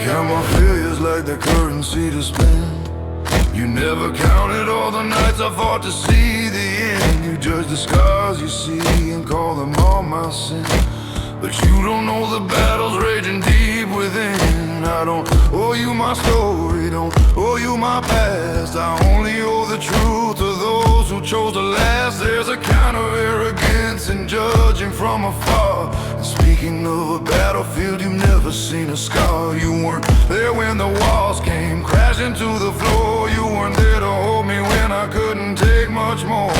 Count my failures like the currency to spend. You never counted all the nights I fought to see the end. You judge the scars you see and call them all my sin. But you don't know the battles raging deep within. I don't owe you my story, don't owe you my past. I only owe the truth to those who chose to last. There's a kind of arrogance in judging from afar. And speaking of a battlefield, you've never seen a scar. You weren't there when the walls came crashing to the floor. You weren't there to hold me when I couldn't take much more.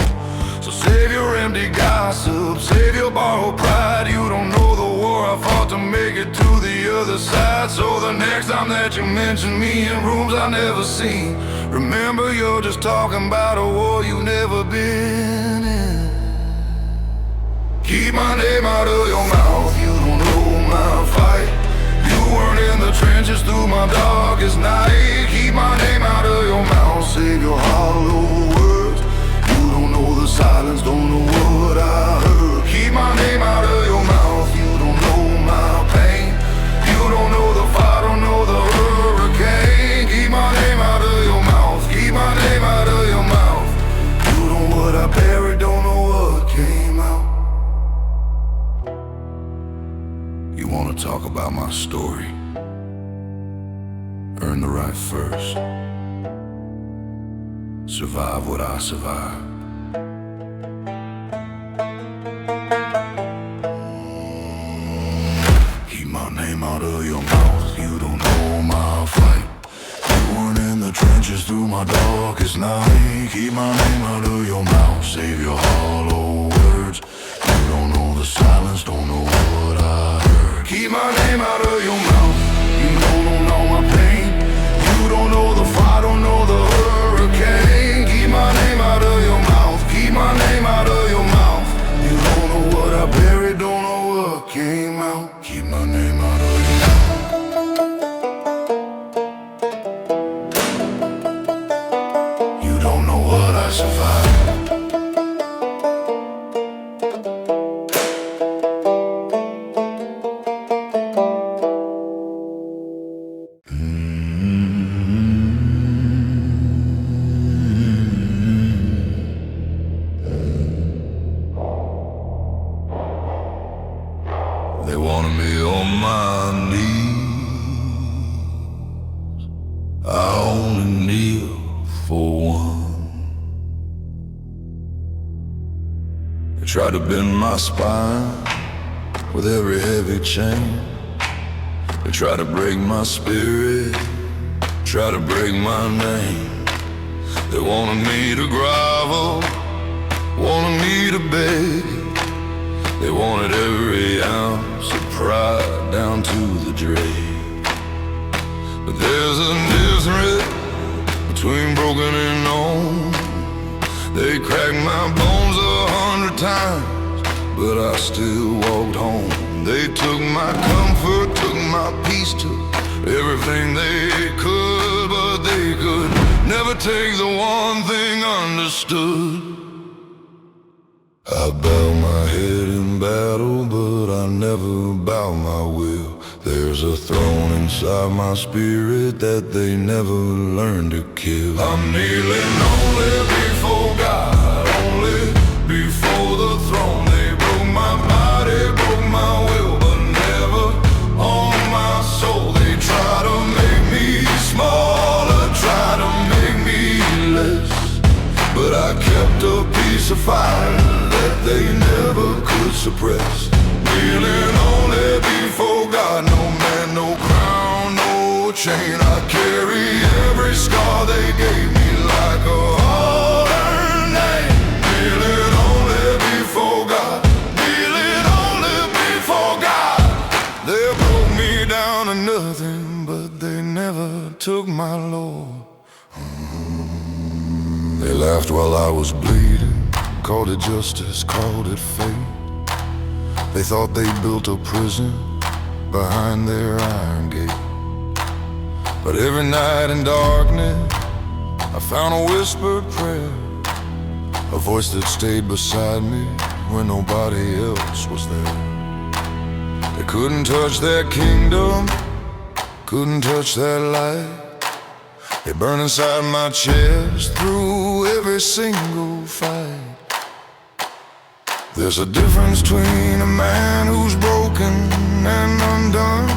So save your empty gossip, save your borrowed pride. You don't know the war I fought to make it to the other side. So the next time that you mention me in rooms I've never seen, remember you're just talking about a war you've never been in. Keep my name out of your mouth, you don't know my fight. You weren't in the trenches through my darkest night. Keep my name out of your mouth, save your hollow words. You don't know the silence, don't know what I heard. Keep my name out of your mouth, you don't know my pain. You don't know the fire, don't know the hurricane. Keep my name out of your mouth, keep my name out of your mouth. You don't know what I buried, don't know what came out. You wanna talk about my story? Earn the right first. Survive what I survived. Keep my name out of your mouth, you don't know my fight. You weren't in the trenches through my darkest night. Keep my name out of your mouth, save your hollow words. You don't know the silence, don't know what I heard. Keep my name out of your mouth, you don't know my pain. You don't know the fire, don't know the hurricane. Keep my name out of your mouth, keep my name out of your mouth. You don't know what I buried, don't know what came out. Keep my name out of your mouth. You don't know what I survived. only kneel for one. They try to bend my spine with every heavy chain. They try to break my spirit, try to break my name. They wanted me to grovel, wanted me to beg. They wanted every ounce of pride down to the drain. But there's a difference between broken and known. They cracked my bones 100 times, but I still walked home. They took my comfort, took my peace, took everything they could, but they could never take the one thing understood. I bow my head in battle, but I never bow my will. There's a throne inside my spirit that they never learned to kill. I'm kneeling only before God, only before the throne. They broke my body, broke my will, but never on my soul. They try to make me smaller, try to make me less, but I kept a piece of fire that they never could suppress. Kneeling only before God, no man, no crown, no chain. I carry every scar they gave me like a hard-earned name. Kneeling only before God, kneeling only before God. They broke me down to nothing, but they never took my Lord. They laughed while I was bleeding, called it justice, called it fate. They thought they built a prison behind their iron gate. But every night in darkness, I found a whispered prayer, a voice that stayed beside me when nobody else was there. They couldn't touch their kingdom, couldn't touch their light. They burn inside my chest through every single fight. There's a difference between a man who's broken and undone,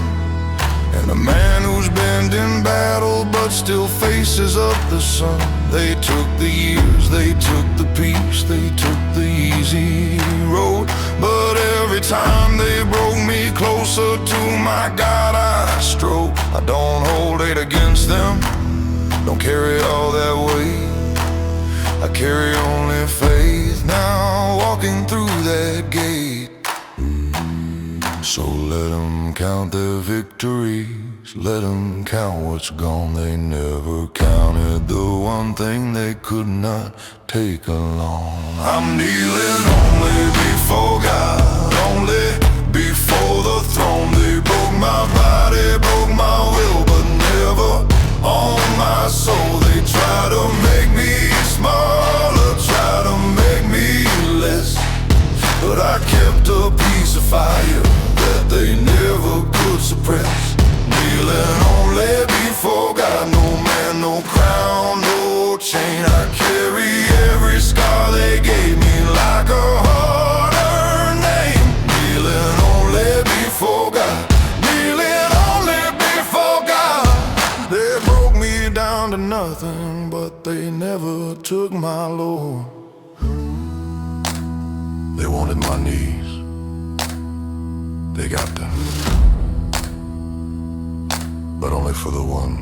and a man who's been in battle but still faces up the sun. They took the years, they took the peace, they took the easy road, but every time they broke me closer to my God I strove. I don't hold hate against them, don't carry all that weight. I carry only faith now, walking through that gate. So let them count their victories, let them count what's gone. They never counted the one thing they could not take along. I'm kneeling only before God, only before the throne. They broke my body, broke my will, but never on my soul. They try to make me smaller, try to make me less, but I kept a piece of fire that they never could suppress. Kneeling only before God, no man, no crown, no chain. I carry every scar they gave me like a hard-earned name. Kneeling only before God, kneeling only before God. They broke me down to nothing, but they never took my Lord. They wanted my knees, they got them, but only for the one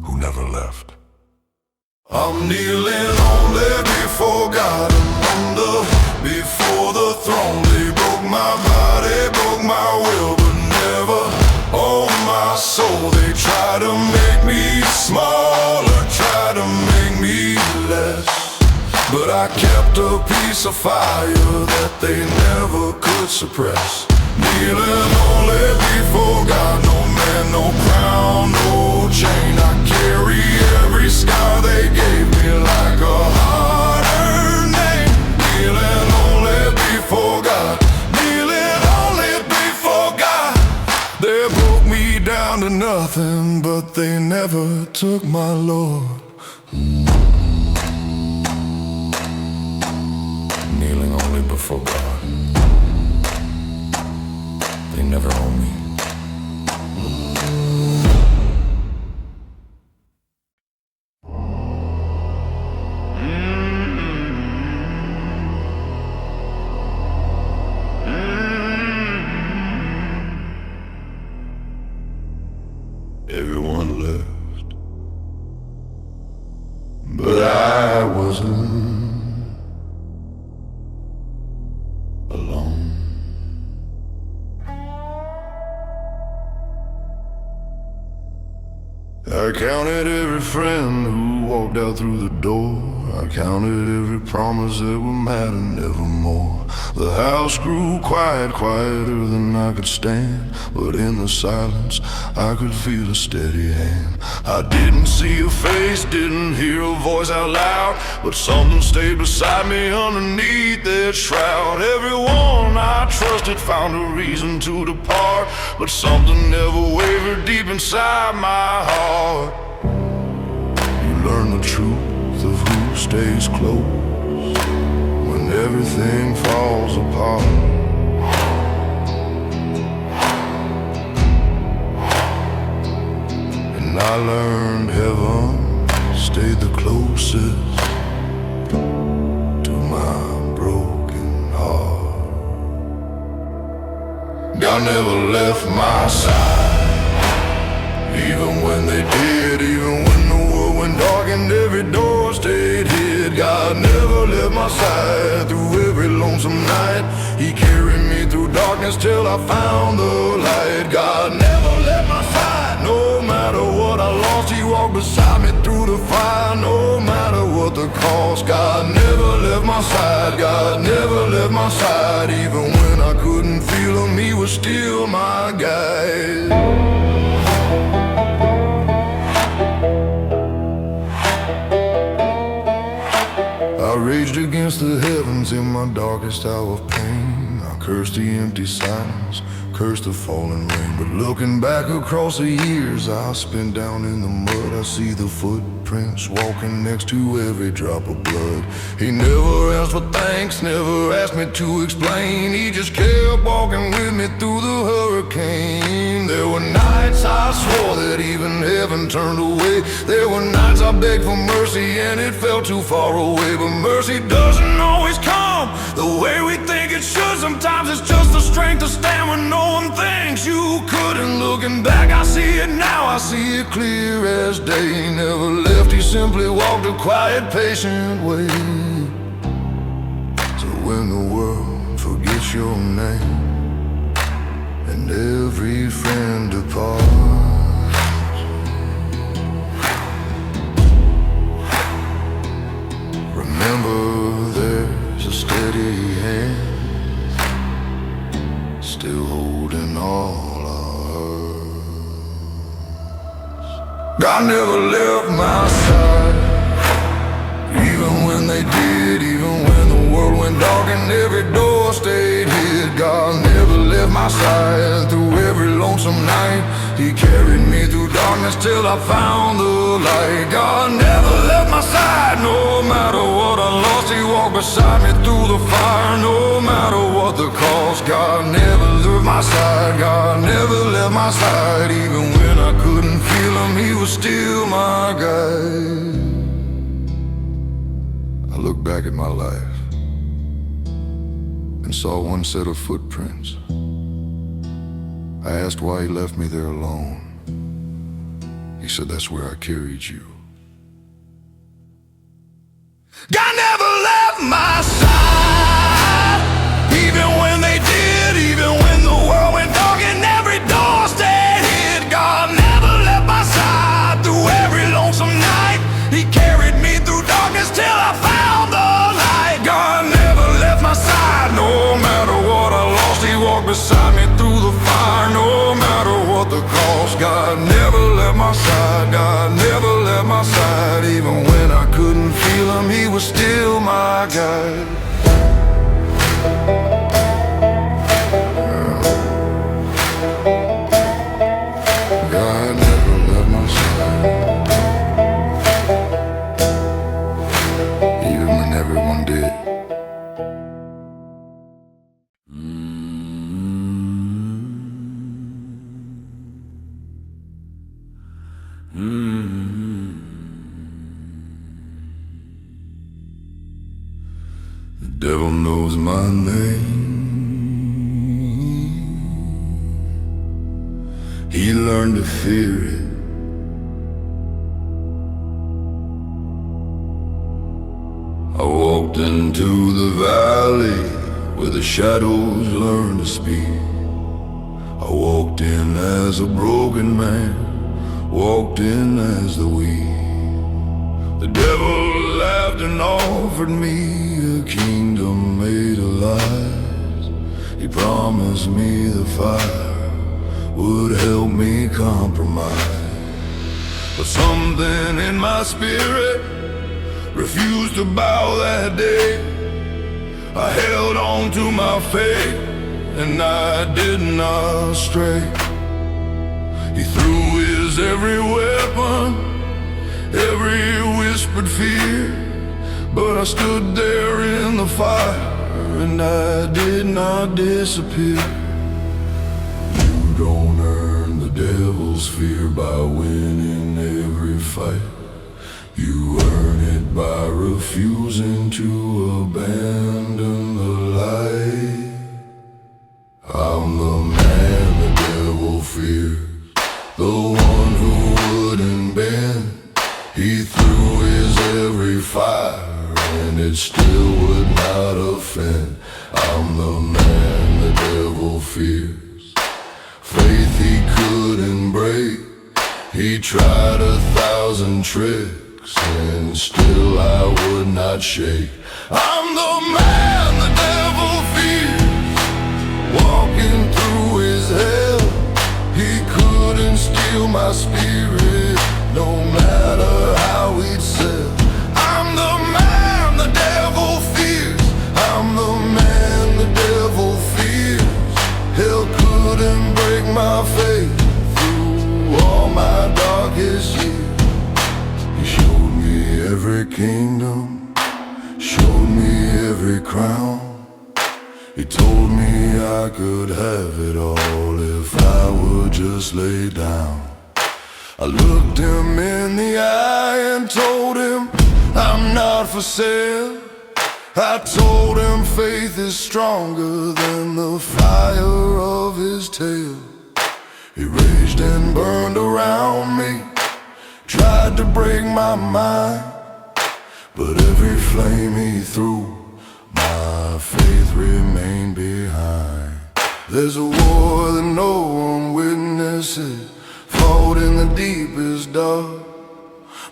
who never left. I'm kneeling only before God, under before the throne. They broke my body, broke my will, but never on my soul. They try to make me smaller, try to make me less, but I kept a piece of fire that they never could suppress. Kneeling only before God, no man, no crown, no chain. I carry every scar they gave me like a hard-earned name. Kneeling only before God, kneeling only before God. They broke me down to nothing, but they never took my Lord. Kneeling only before God, they never own me. everyone left, but I wasn't alone. I counted every friend who walked out through the door. I counted every promise that would matter nevermore. The house grew quiet, quieter than I could stand, but in the silence I could feel a steady hand. I didn't see a face, didn't hear a voice out loud, but something stayed beside me underneath that shroud. Everyone I trusted found a reason to depart, but something never wavered deep inside my heart. You learn the truth of who stays close when everything falls apart. And I learned heaven stayed the closest to my broken heart. God never left my side, even when they did, even when the world went dark and every door stayed hid. God never left my side through every lonesome night. He carried me through darkness till I found the light. God never left my side, no matter what I lost. He walked beside me through the fire, no matter what the cost. God never left my side, God never left my side. Even when I couldn't feel him, he was still my guide. I raged against the heavens in my darkest hour of pain. I cursed the empty silence, cursed the falling rain. But looking back across the years I spent down in the mud, I see the footprints walking next to every drop of blood. He never asked for thanks, never asked me to explain. He just kept walking with me through the hurricane. There were nights I swore that even heaven turned away. There were nights I begged for mercy and it felt too far away. But mercy doesn't always come the way we think it should. Sometimes it's just the strength to stand when no one thinks you could. And looking back I see it now, I see it clear as day. He never left, he simply walked a quiet, patient way. So when the world forgets your name and every friend departs, remember there's a steady hand still holding all our hearts. God never left my side, even when they did, even when the world went dark and every door stayed hid. God never left my side through every lonesome night. He carried me through darkness till I found the light. God never left my side, no matter what I lost. He walked beside me through the fire, no matter what the cost. God never left my side, God never left my side. Even when I couldn't feel him, he was still my guide. I look back at my life and saw one set of footprints. I asked why he left me there alone. He said, that's where I carried you. God never left my side, even when they did, even when the world went dark and every door stayed hid. God never left my side through every lonesome night. He carried me through darkness till I found the light. God never left my side, no matter what I lost. He walked beside me through the fire, no matter what the cost. God never left my side, God never left my side. Even when I couldn't feel him, he was still my guide. God never left my side, even when everyone did. The devil knows my name. he learned to fear it. I walked into the valley where the shadows learn to speak. I walked in as a broken man, walked in as the weak. The devil laughed and offered me a kingdom made of lies. He promised me the fire would help me compromise. But something in my spirit refused to bow that day. I held on to my faith and I did not stray. He threw his every weapon, every whispered fear, but I stood there in the fire and I did not disappear. You don't earn the devil's fear by winning every fight. You earn it by refusing to abandon the light. I'm the man the devil fears, the one who wouldn't bend. He threw his every fire and it still would not offend. I'm the man the devil fears, faith he couldn't break. He tried 1,000 tricks and still I would not shake. I'm the man the devil fears, walking through his hell. He couldn't steal my spirit, no matter how he'd sell. I'm the man the devil fears, I'm the man the devil fears. Hell couldn't break my faith through all my darkest years. He showed me every kingdom, showed me every crown. He told me I could have it all if I would just lay down. I looked him in the eye and told him I'm not for sale. I told him faith is stronger than the fire of his tail. He raged and burned around me, tried to break my mind, but every flame he threw, my faith remained behind. There's a war that no one witnesses, fought in the deepest dark,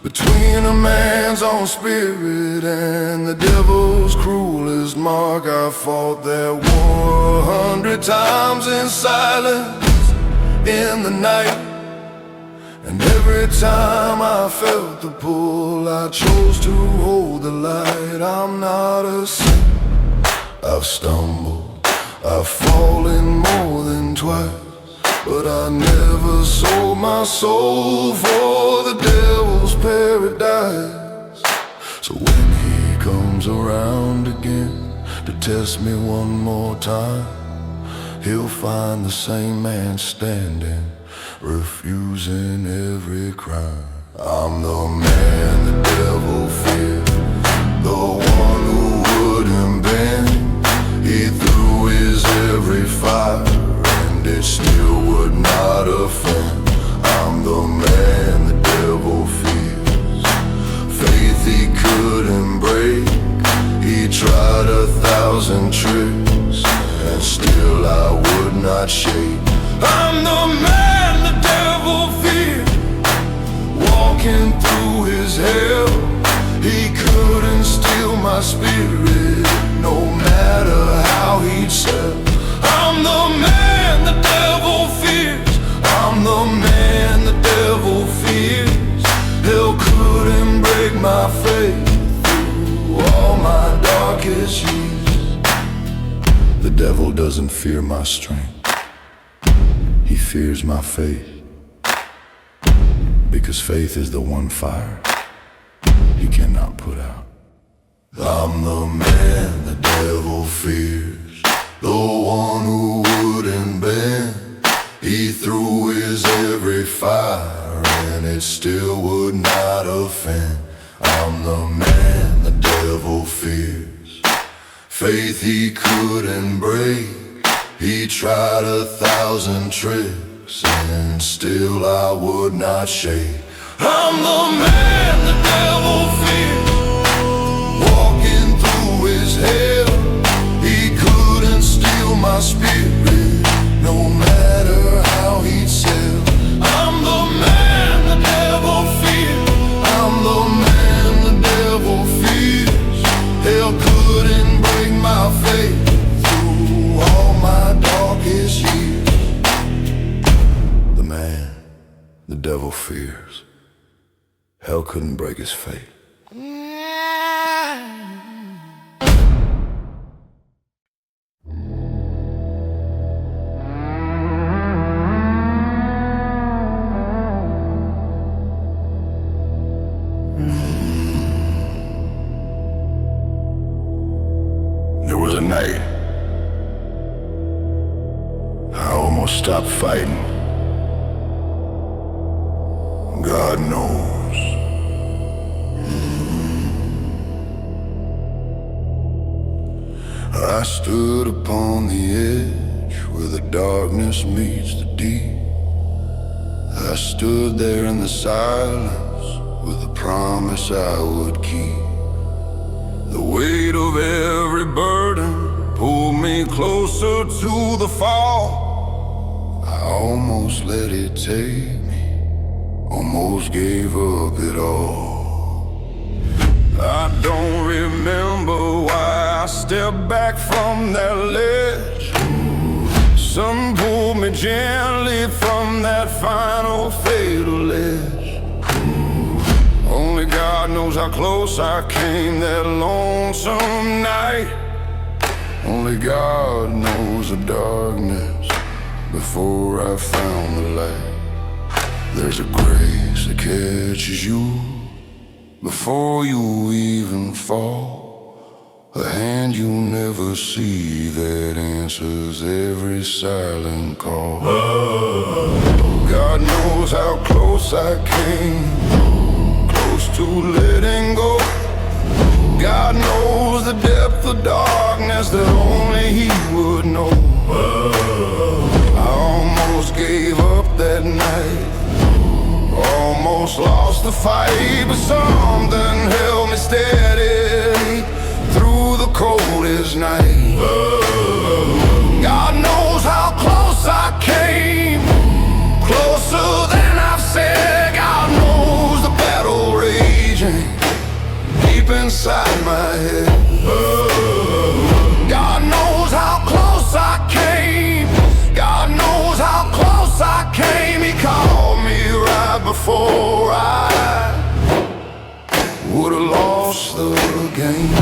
between a man's own spirit and the devil's cruelest mark. I fought that war 100 times in silence in the night, and every time I felt the pull, I chose to hold the light. I'm not a saint, I've stumbled, I've fallen more than twice, but I never sold my soul for the devil's paradise. So when he comes around again to test me one more time, he'll find the same man standing, refusing every crime. I'm the man the devil feared, the one who wouldn't bend. He threw his every fire and it still would not offend. I'm the man the devil fears, faith he couldn't break. He tried 1,000 tricks and still I would not shake. I'm the man the devil feared, walking through his hell. He couldn't steal my spirit, no matter how he'd sell. I'm the man the devil fears, I'm the man the devil fears. Hell couldn't break my faith through all my darkest years. The devil doesn't fear my strength, he fears my faith, because faith is the one fire he cannot put out. I'm the man the devil fears, the one who wouldn't bend. He threw his every fire and it still would not offend. I'm the man the devil fears, faith he couldn't break. He tried 1,000 tricks and still I would not shake. I'm the man the devil fears, walking through his hell. He couldn't steal my spirit, no matter how he'd sell. I'm the man the devil fears, I'm the man the devil fears. Hell couldn't break my faith through all my darkest years. The man the devil fears, hell couldn't break his faith. There was a night I almost stopped fighting. God knows. I stood upon the edge where the darkness meets the deep. I stood there in the silence with a promise I would keep. The weight of every burden pulled me closer to the fall. I almost let it take me, almost gave up it all. I don't remember why I stepped back from that ledge. Sun pulled me gently from that final fatal edge. Only God knows how close I came that lonesome night. Only God knows the darkness before I found the light. There's a grace that catches you before you even fall. A hand you never see that answers every silent call. God knows how close I came, close to letting go. God knows the depth of darkness that only He would know. I almost gave up that night, almost lost the fight, but something held me steady through the coldest night. God knows how close I came, closer than I've said. God knows the battle raging deep inside my head. God knows how close I came, God knows how close I came. He called me right before I would've lost the game.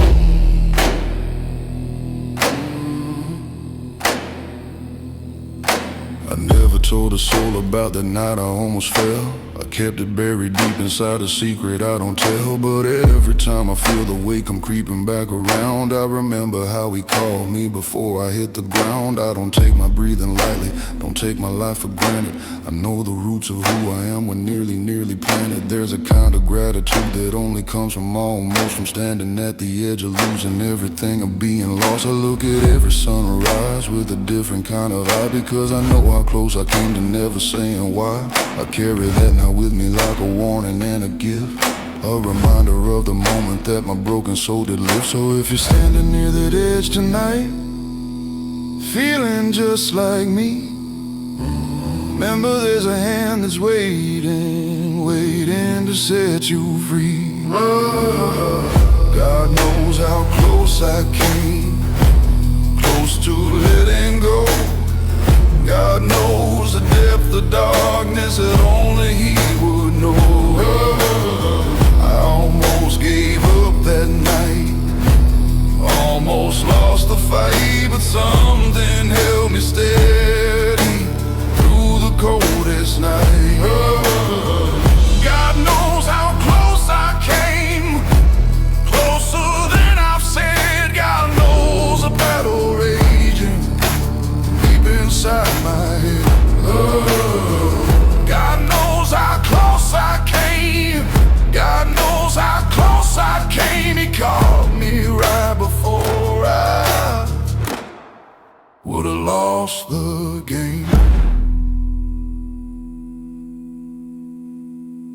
I never told a soul about the night I almost fell. I kept it buried deep inside, a secret I don't tell. But every time I feel the weight come creeping back around, I remember how He called me before I hit the ground. I don't take my breathing lightly, don't take my life for granted. I know the roots of who I am were nearly planted. There's a kind of gratitude that only comes from almost, from standing at the edge of losing everything, of being lost. I look at every sunrise with a different kind of eye, because I know how close I came to never saying why. I carry that now with me like a warning and a gift, a reminder of the moment that my broken soul did live. So if you're standing near that edge tonight, feeling just like me, remember there's a hand that's waiting, waiting to set you free. God knows how close I came, close to letting go. God knows the depth of darkness that only He would know. I almost gave up that night, almost lost the fight, but something held me steady through the coldest night. God knows how close I came, closer than I've said. God knows the battle raging deep inside my head. God knows how close I came, God knows how close I came. He called me right before I would've lost the game.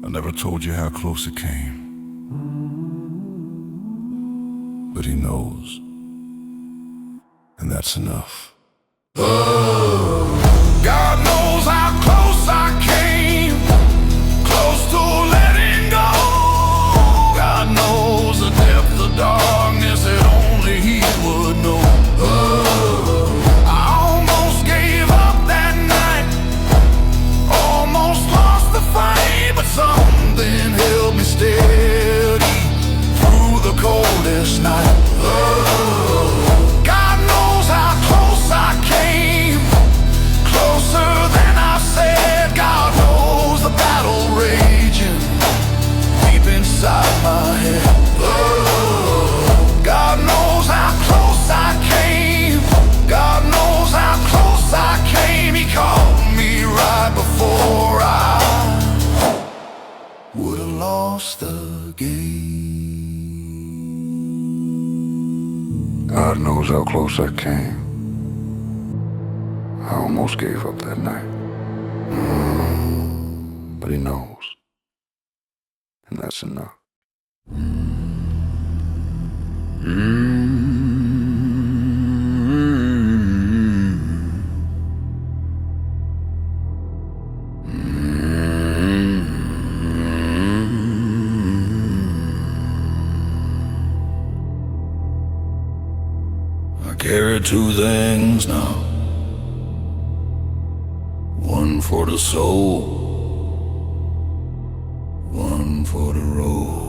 I never told you how close it came, but he knows, and that's enough. God knows how close I came, close to letting go. God knows the depth of darkness that only He would know. I almost gave up that night, almost lost the fight, but something held me steady through the coldest night. God knows how close I came, closer than I said. God knows the battle raging deep inside my head. God knows how close I came. God knows how close I came. He called me right before I would have lost the game. God knows how close I came. I almost gave up that night. But He knows, and that's enough. I carry two things now, one for the soul, one for the road.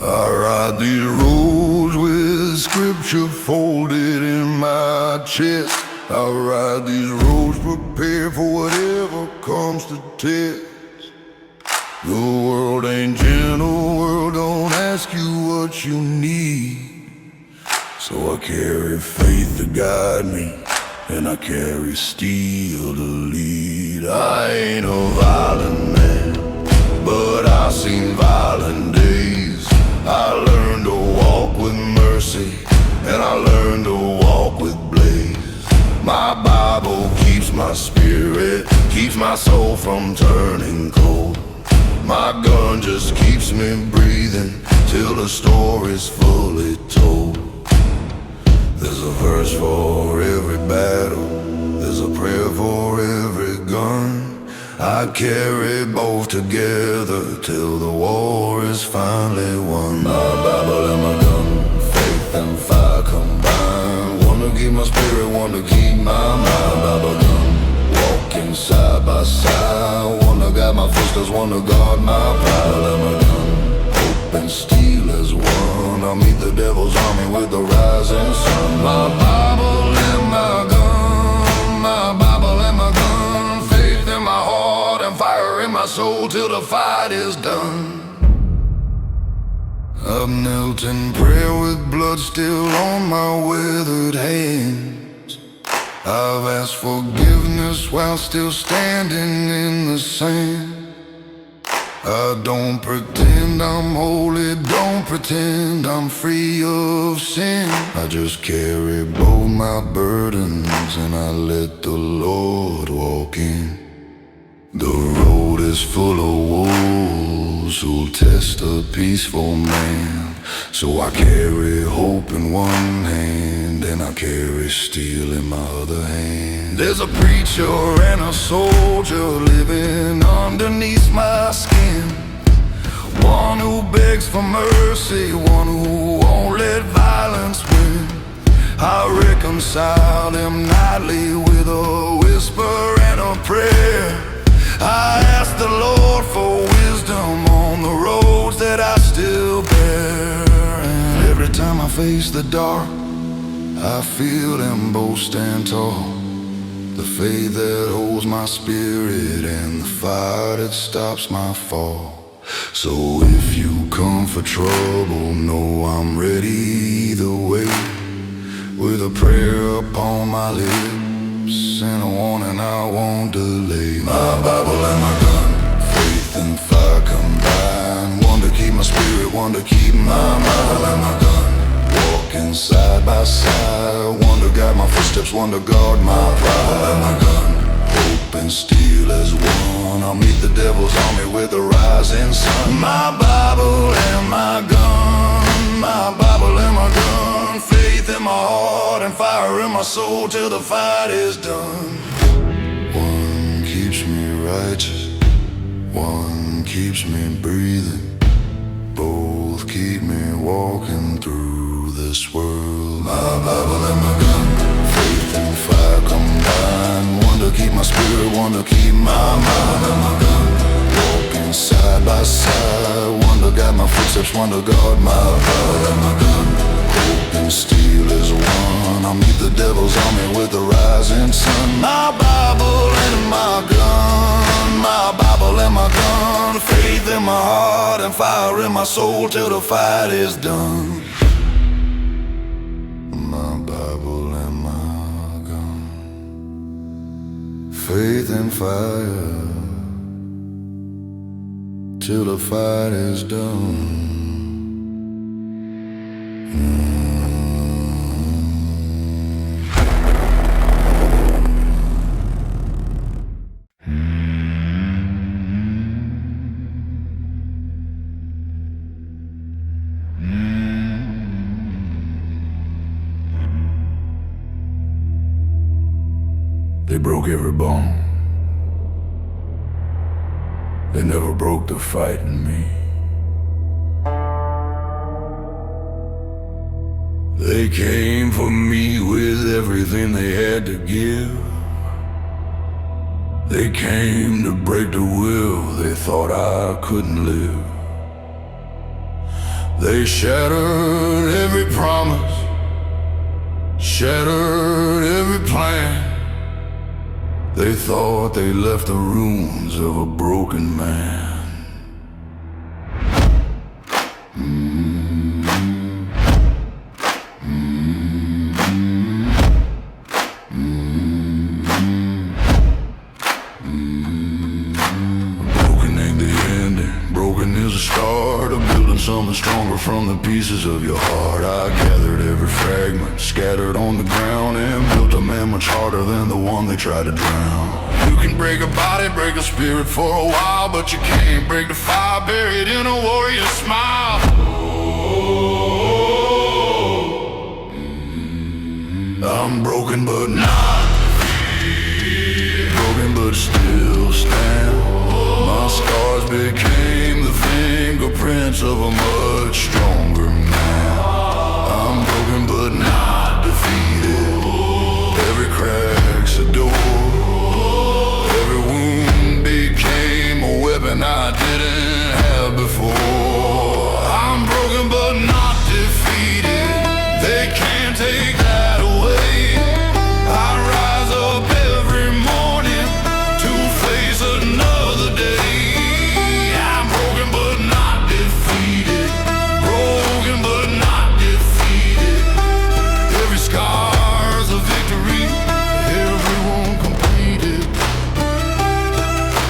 I ride these roads with scripture folded in my chest. I ride these roads prepared for whatever comes to test. The world ain't gentle, world don't ask you what you need. So I carry faith to guide me, and I carry steel to lead. I ain't a violent man, but I've seen violent days. I learned to walk with mercy, and I learned to walk with blaze. My Bible keeps my spirit, keeps my soul from turning cold. My gun just keeps me breathing till the story's fully told. There's a verse for every battle, there's a prayer for every gun. I carry both together till the war is finally won. My Bible and my gun, faith and fire combined. One to keep my spirit, one to keep my mind. Bible gun, walking side by side. One to guide my footsteps, one to guard my pride. Bible and my gun, hope and steel as one. I'll meet the devil's army with the rising sun. My Bible and my gun, my Bible and my gun. Faith in my heart and fire in my soul till the fight is done. I've knelt in prayer with blood still on my withered hands. I've asked forgiveness while still standing in the sand. I don't pretend I'm holy, don't pretend I'm free of sin. I just carry both my burdens and I let the Lord walk in. The road is full of wolves who'll test a peaceful man. So I carry hope in one hand and I carry steel in my other hand. There's a preacher and a soldier living underneath my skin. One who begs for mercy, one who won't let violence win. I reconcile them nightly with a whisper and a prayer. I ask the Lord for wisdom on the roads that I still bear. And every time I face the dark, I feel them both stand tall. The faith that holds my spirit and the fire that stops my fall. So if you come for trouble, know I'm ready either way. With a prayer upon my lips and a warning I won't delay. My Bible and my gun, faith and fire combined. One to keep my spirit, one to keep my Bible and my gun, walking side by side. One to guide my footsteps, one to guard my pride. Bible and my gun, hope and rising sun. My Bible and my gun, my Bible and my gun. Faith in my heart and fire in my soul till the fight is done. One keeps me righteous, one keeps me breathing. Both keep me walking through this world. My Bible and my gun, faith and fire combined. One to keep my spirit, one to keep my mind. And my gun, walking side by side. One to guide my footsteps, one to guard my heart. And my gun, hope and steel is one. I'll meet the devil's army with the rising sun. My Bible and my gun, my Bible and my gun. Faith in my heart and fire in my soul till the fight is done. My Bible and my gun, faith and fire till the fight is done. They broke every bone. They never broke the fight in me. They came for me with everything they had to give. They came to break the will they thought I couldn't live. They shattered every promise, shattered every plan. They thought they left the ruins of a broken man. Broken ain't the ending, broken is the start of building something stronger from the pieces of your heart. I gathered every fragment, scattered on the ground, and built a man much harder than the one they tried to drown. You can break a body, break a spirit for a while, but you can't break the fire buried in a warrior's smile. I'm broken but not defeated, broken but still stand. My scars became the fingerprints of a much stronger man. I'm broken but not defeated, every crack's a door. I didn't have before. I'm broken but not defeated. They can't take that away. I rise up every morning to face another day. I'm broken but not defeated, broken but not defeated. Every scar's a victory, everyone completed.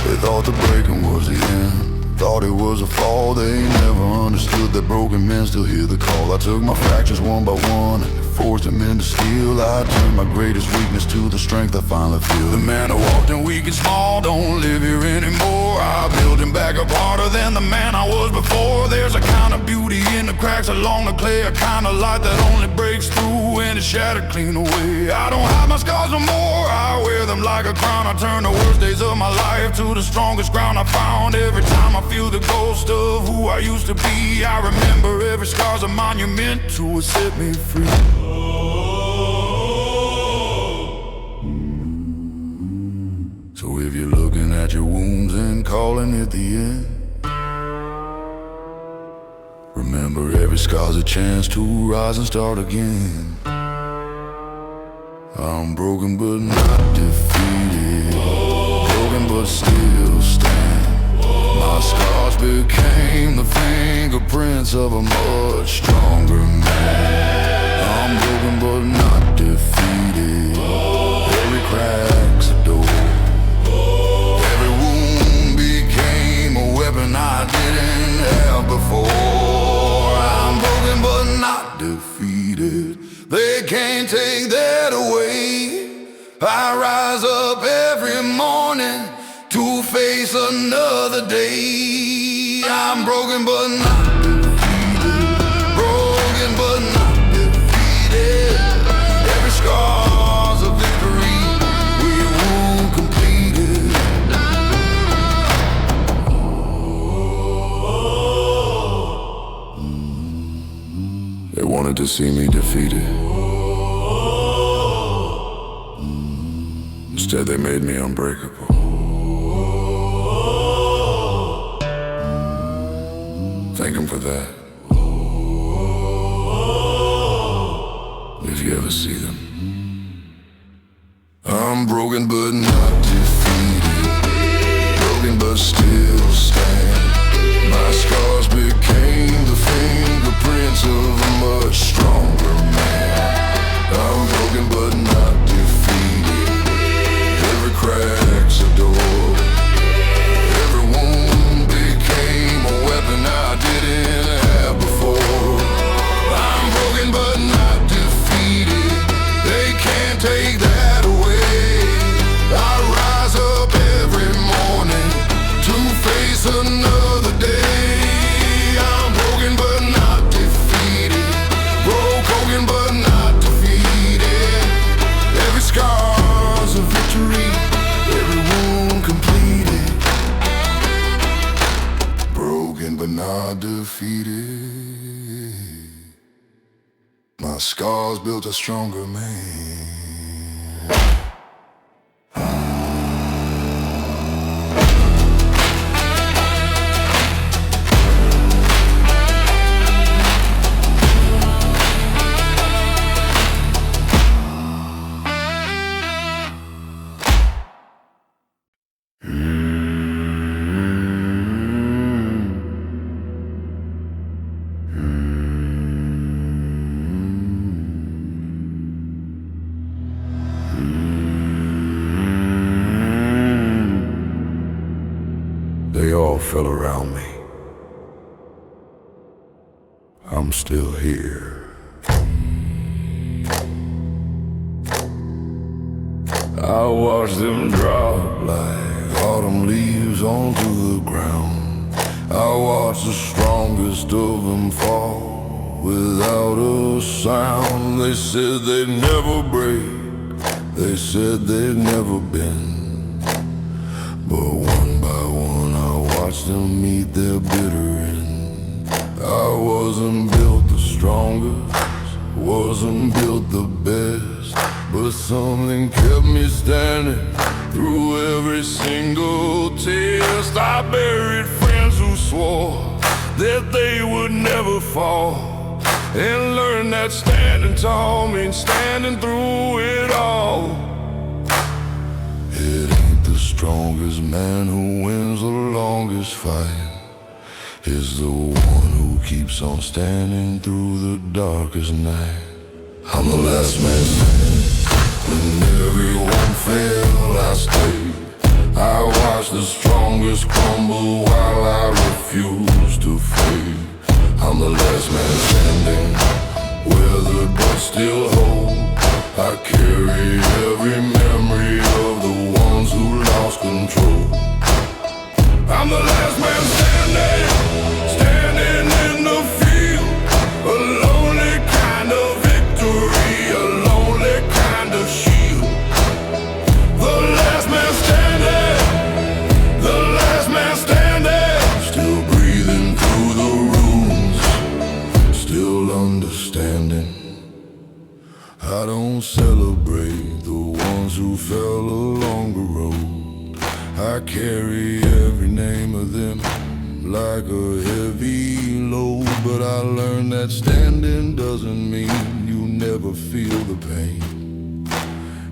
They thought the breaking was the end, thought it was a fall. They never understood that broken men still hear the call. I took my fractures one by one and forged them into steel. I turned my greatest weakness to the strength I finally feel. The man who walked in weak and small don't live here anymore. I built him back up harder than the man I was before. There's a kind of beauty in the cracks along the clay, a kind of light that only breaks through when it's shattered clean away. I don't hide my scars no more, I wear them like a crown. I turn the worst days of my life to the strongest ground I found. Every time I feel the ghost of who I used to be, I remember every scar's a monument to what set me free. So if you're looking at your wounds and calling it the end, remember every scar's a chance to rise and start again. I'm broken but not defeated, broken but still stand. My scars became the fingerprints of a much stronger man. I'm broken but not defeated, every crack's a door. Every wound became a weapon I didn't have before. I'm broken but not defeated, they can't take that away. I rise up every morning to face another day. I'm broken but not defeated. Broken but not defeated. Every scar's a victory we won't complete it. They wanted to see me defeated. Instead they made me unbreakable. Thank him for that. If you ever see them. I'm broken but not defeated. Broken but still stand. My scars became the fingerprints of a much stronger man. I'm broken but not defeated. Every crack's a door. Every wound became a weapon I didn't have before. I'm broken but not defeated. They can't take that away. I rise up every morning to face another day. I'm broken but not defeated. Broken but not defeated. Every scar's a victory, every wound completed. Broken but not defeated. My scars built a stronger man. They all fell around me. I'm still here. I watch them drop like autumn leaves onto the ground. I watch the strongest of them fall without a sound. They said they'd never break. They said they'd never bend. But one by one I watched them meet their bitter end. I wasn't built the strongest, wasn't built the best, but something kept me standing through every single test. I buried friends who swore that they would never fall, and learned that standing tall means standing through it all. It ain't the strongest man who wins the longest fight. It's the one who keeps on standing through the darkest night. I'm the last man standing. When everyone fell, I stayed. I watched the strongest crumble while I refused to fade. I'm the last man standing, weathered but still whole. I carry every memory of the ones who lost control. I'm the last man standing, standing in the field. A lonely kind of victory, a lonely kind of shield. The last man standing, the last man standing. Still breathing through the ruins, still understanding. I don't celebrate the ones who fell along the road. I carry every name of them like a heavy load. But I learned that standing doesn't mean you never feel the pain.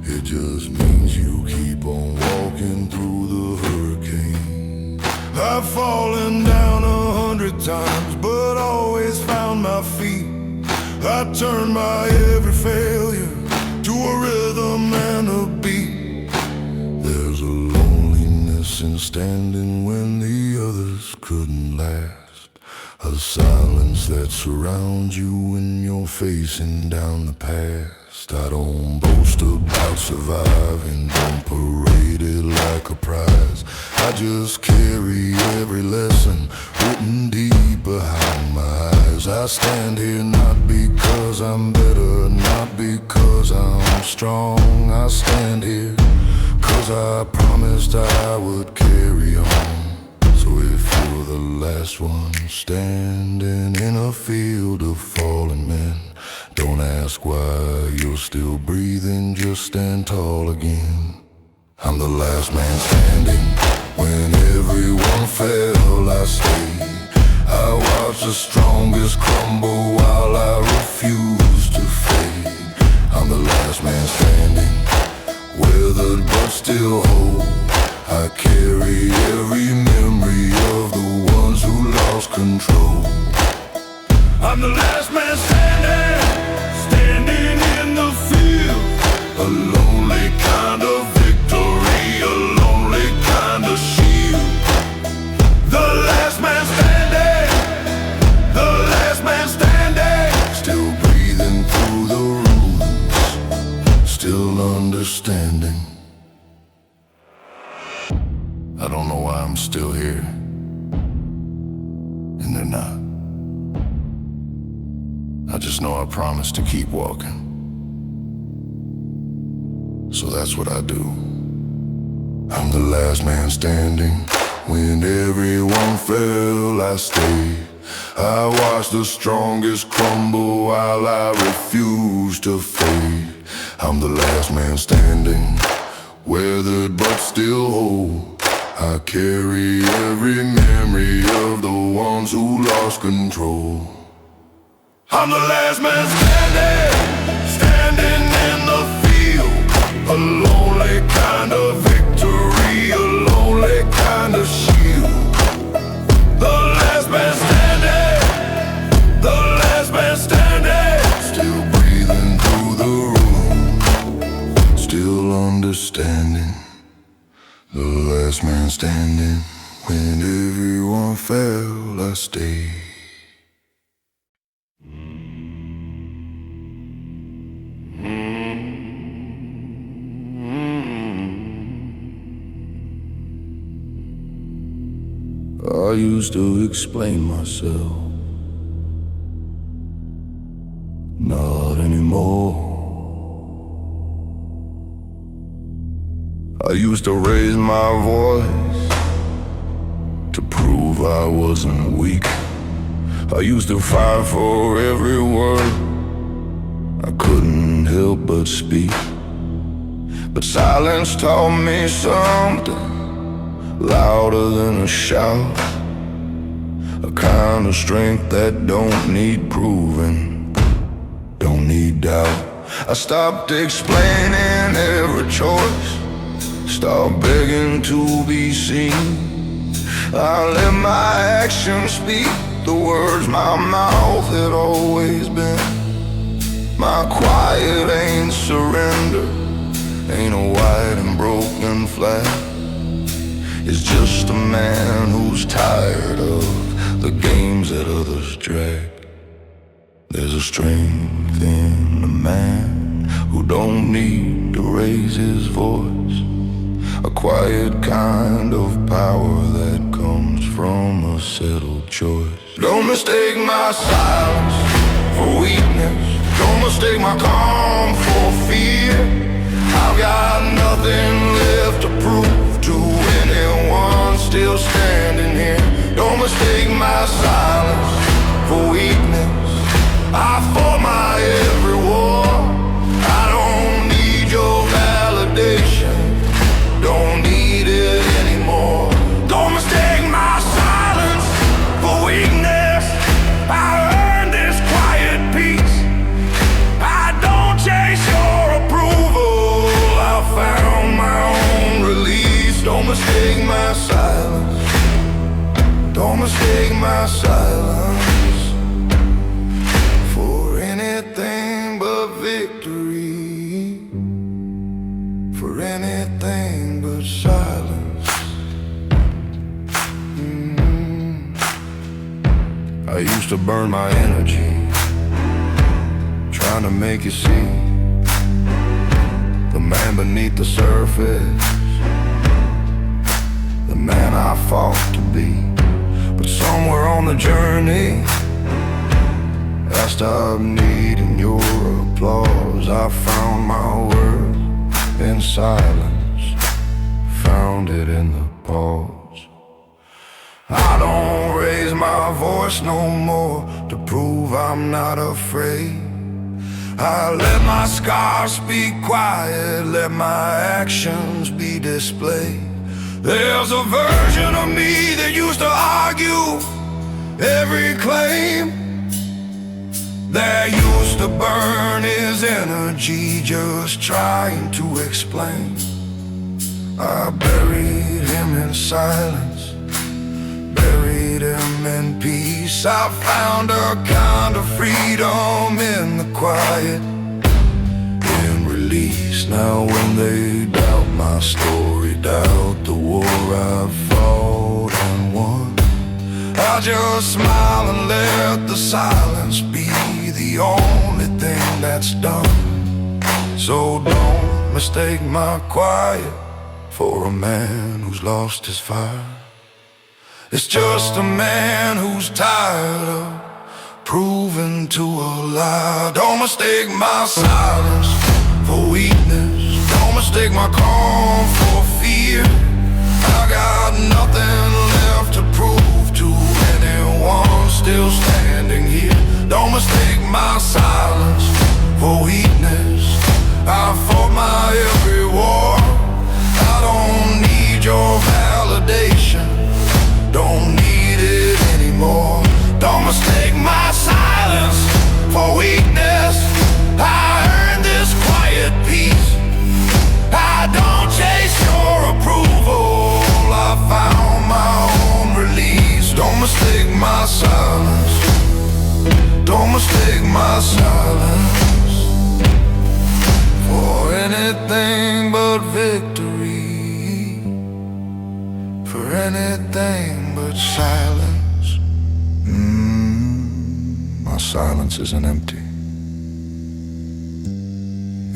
It just means you keep on walking through the hurricane. I've fallen down 100 times, but always found my feet. I turn my every failure to a rhythm and a beat. There's a loneliness in standing when the others couldn't last. A silence that surrounds you when you're facing down the past. I don't boast about surviving, don't parade it like a prize. I just carry every lesson written deep behind my eyes. I stand here not because I'm better, not because I'm strong. I stand here 'cause I promised I would carry on. So if you're the last one standing in a field of fallen men, don't ask why you're still breathing, just stand tall again. I'm the last man standing. When everyone fell, I stayed. I watched the strongest crumble while I refused to fade. I'm the last man standing, weathered but still whole. I carry every memory of the ones who lost control. I'm the last man standing, standing in the field. A lonely kind of victory, a lonely kind of shield. The last man standing, the last man standing. Still breathing through the ruins, still understanding. I don't know why I'm still here, and they're not. I just know I promised to keep walking. So that's what I do. I'm the last man standing. When everyone fell, I stayed. I watched the strongest crumble while I refused to fade. I'm the last man standing, weathered but still whole. I carry every memory of the ones who lost control. I'm the last man standing, standing in the field. A lonely kind of victory, a lonely kind of shield. The last man standing, the last man standing. Still breathing through the room, still understanding. The last man standing. When everyone fell, I stayed. I used to explain myself, not anymore. I used to raise my voice to prove I wasn't weak. I used to fight for every word I couldn't help but speak. But silence taught me something louder than a shout, a kind of strength that don't need proving, don't need doubt. I stopped explaining every choice, stopped begging to be seen. I let my actions speak the words my mouth had always been. My quiet ain't surrender, ain't a white and broken flag. It's just a man who's tired of the games that others drag. There's a strength in a man who don't need to raise his voice, a quiet kind of power that comes from a settled choice. Don't mistake my silence for weakness, don't mistake my calm for fear. I've got nothing left to prove to anyone still standing here. Don't mistake my silence for weakness, I fought my every war. I don't need your validation, don't need it anymore. Don't mistake my silence for weakness, I earned this quiet peace. I don't chase your approval, I found my own release. Don't mistake my silence, don't mistake my silence for anything but victory, for anything but silence. I used to burn my energy trying to make you see the man beneath the surface, the man fought to be. But somewhere on the journey, I stopped needing your applause. I found my worth in silence, found it in the pause. I don't raise my voice no more to prove I'm not afraid. I let my scars speak quiet, let my actions be displayed. There's a version of me that used to argue every claim, that used to burn his energy just trying to explain. I buried him in silence, buried him in peace. I found a kind of freedom in the quiet, in release. Now when they doubt my story, doubt the war I've fought and won, I just smile and let the silence be the only thing that's done. So don't mistake my quiet for a man who's lost his fire. It's just a man who's tired of proving to a lie. Don't mistake my silence for weakness, don't mistake my calm for fear. I got nothing left to prove to anyone still standing here. Don't mistake my silence for weakness, I fought my every war. I don't need your validation, don't need it anymore. Don't mistake my silence for weakness, I earned this quiet peace. I don't chase your approval, I found my own release. Don't mistake my silence, don't mistake my silence for anything but victory, for anything but silence. My silence isn't empty,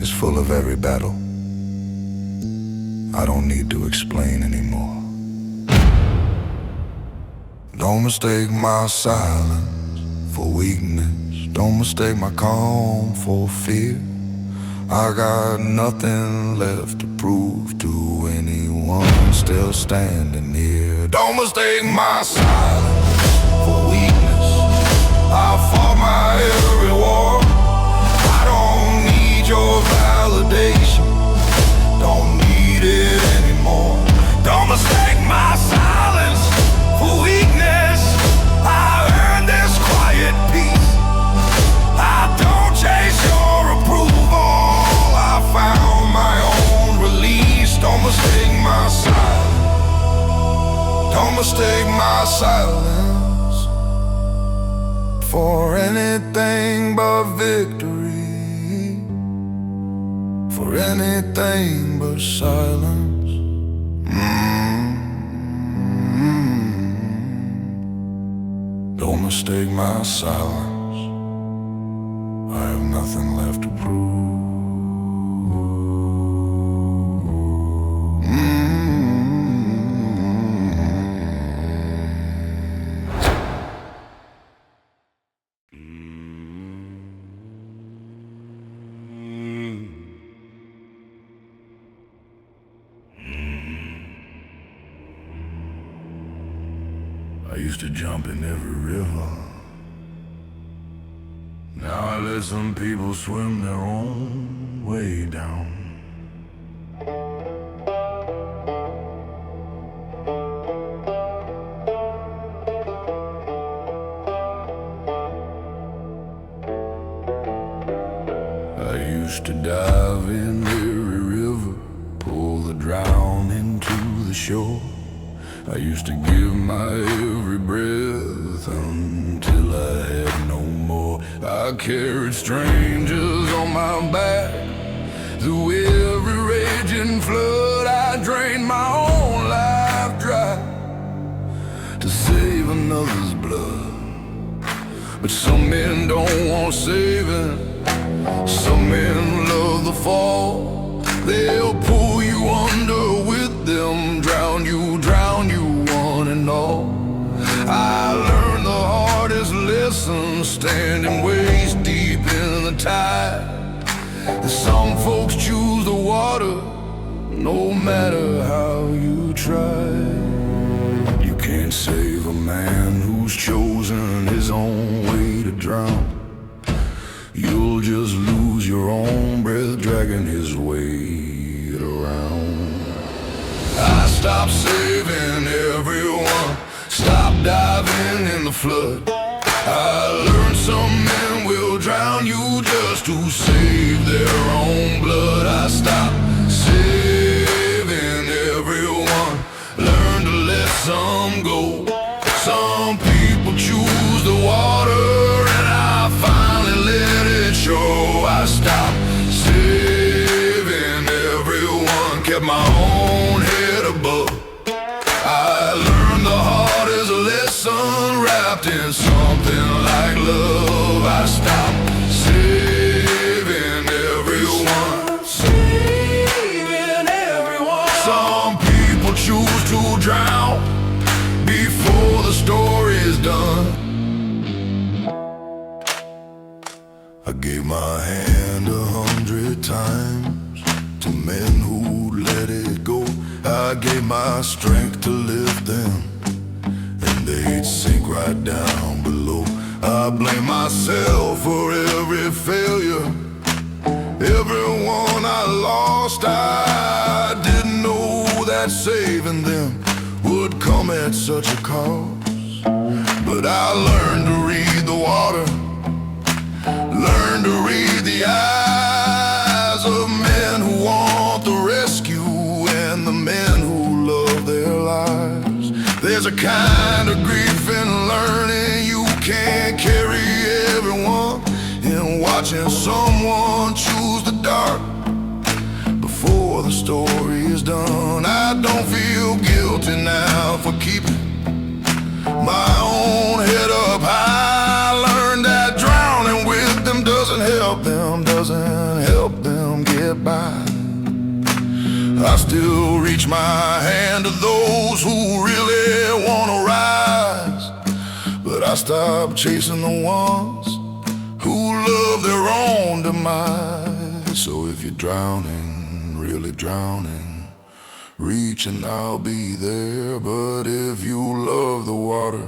it's full of every battle I don't need to explain anymore. Don't mistake my silence for weakness, don't mistake my calm for fear. I got nothing left to prove to anyone still standing here. Don't mistake my silence for weakness, I fought my every war. I don't need your validation, don't need it anymore. Don't mistake my silence for weakness, I earned this quiet peace. I don't chase your approval, I found my own release. Don't mistake my silence, don't mistake my silence for anything but victory, for anything but silence. Don't mistake my silence, I have nothing left to prove. I used to jump in every river, now I let some people swim their own way down. I used to dive in every river, pull the drowning to the shore. I used to give my every breath until I had no more. I carried strangers on my back through every raging flood. I drained my own life dry to save another's blood. But some men don't want saving, some men love the fall. They'll pull you under with them, drown you one standing waist deep in the tide. Some folks choose the water, no matter how you try. You can't save a man who's chosen his own way to drown. You'll just lose your own breath dragging his weight around. I stopped saving everyone, stopped diving in the flood. I learned some men will drown you just to save their own blood. I stopped saving everyone, learned to let some go. Some people choose the water, and I finally let it show. I stopped saving everyone, kept my own head above. I learned the heart is a lesson wrapped in something like love. I stopped saving everyone, saving everyone. Some people choose to drown before the story is done. I gave my hand 100 times to men who let it go. I gave my strength to lift them, and they'd sink right down below. I blame myself for every failure, everyone I lost. I didn't know that saving them would come at such a cost. But I learned to read the water, learned to read the eyes of men who want the rescue and the men who love their lives. There's a kind of grief in learning you can't carry everyone, in watching someone choose the dark before the story is done. I don't feel guilty now for keeping my own head up high. I learned that drowning with them doesn't help them get by. I still reach my hand to those who really wanna rise, but I stopped chasing the ones who love their own demise. So if you're drowning, really drowning, reach and I'll be there. But if you love the water,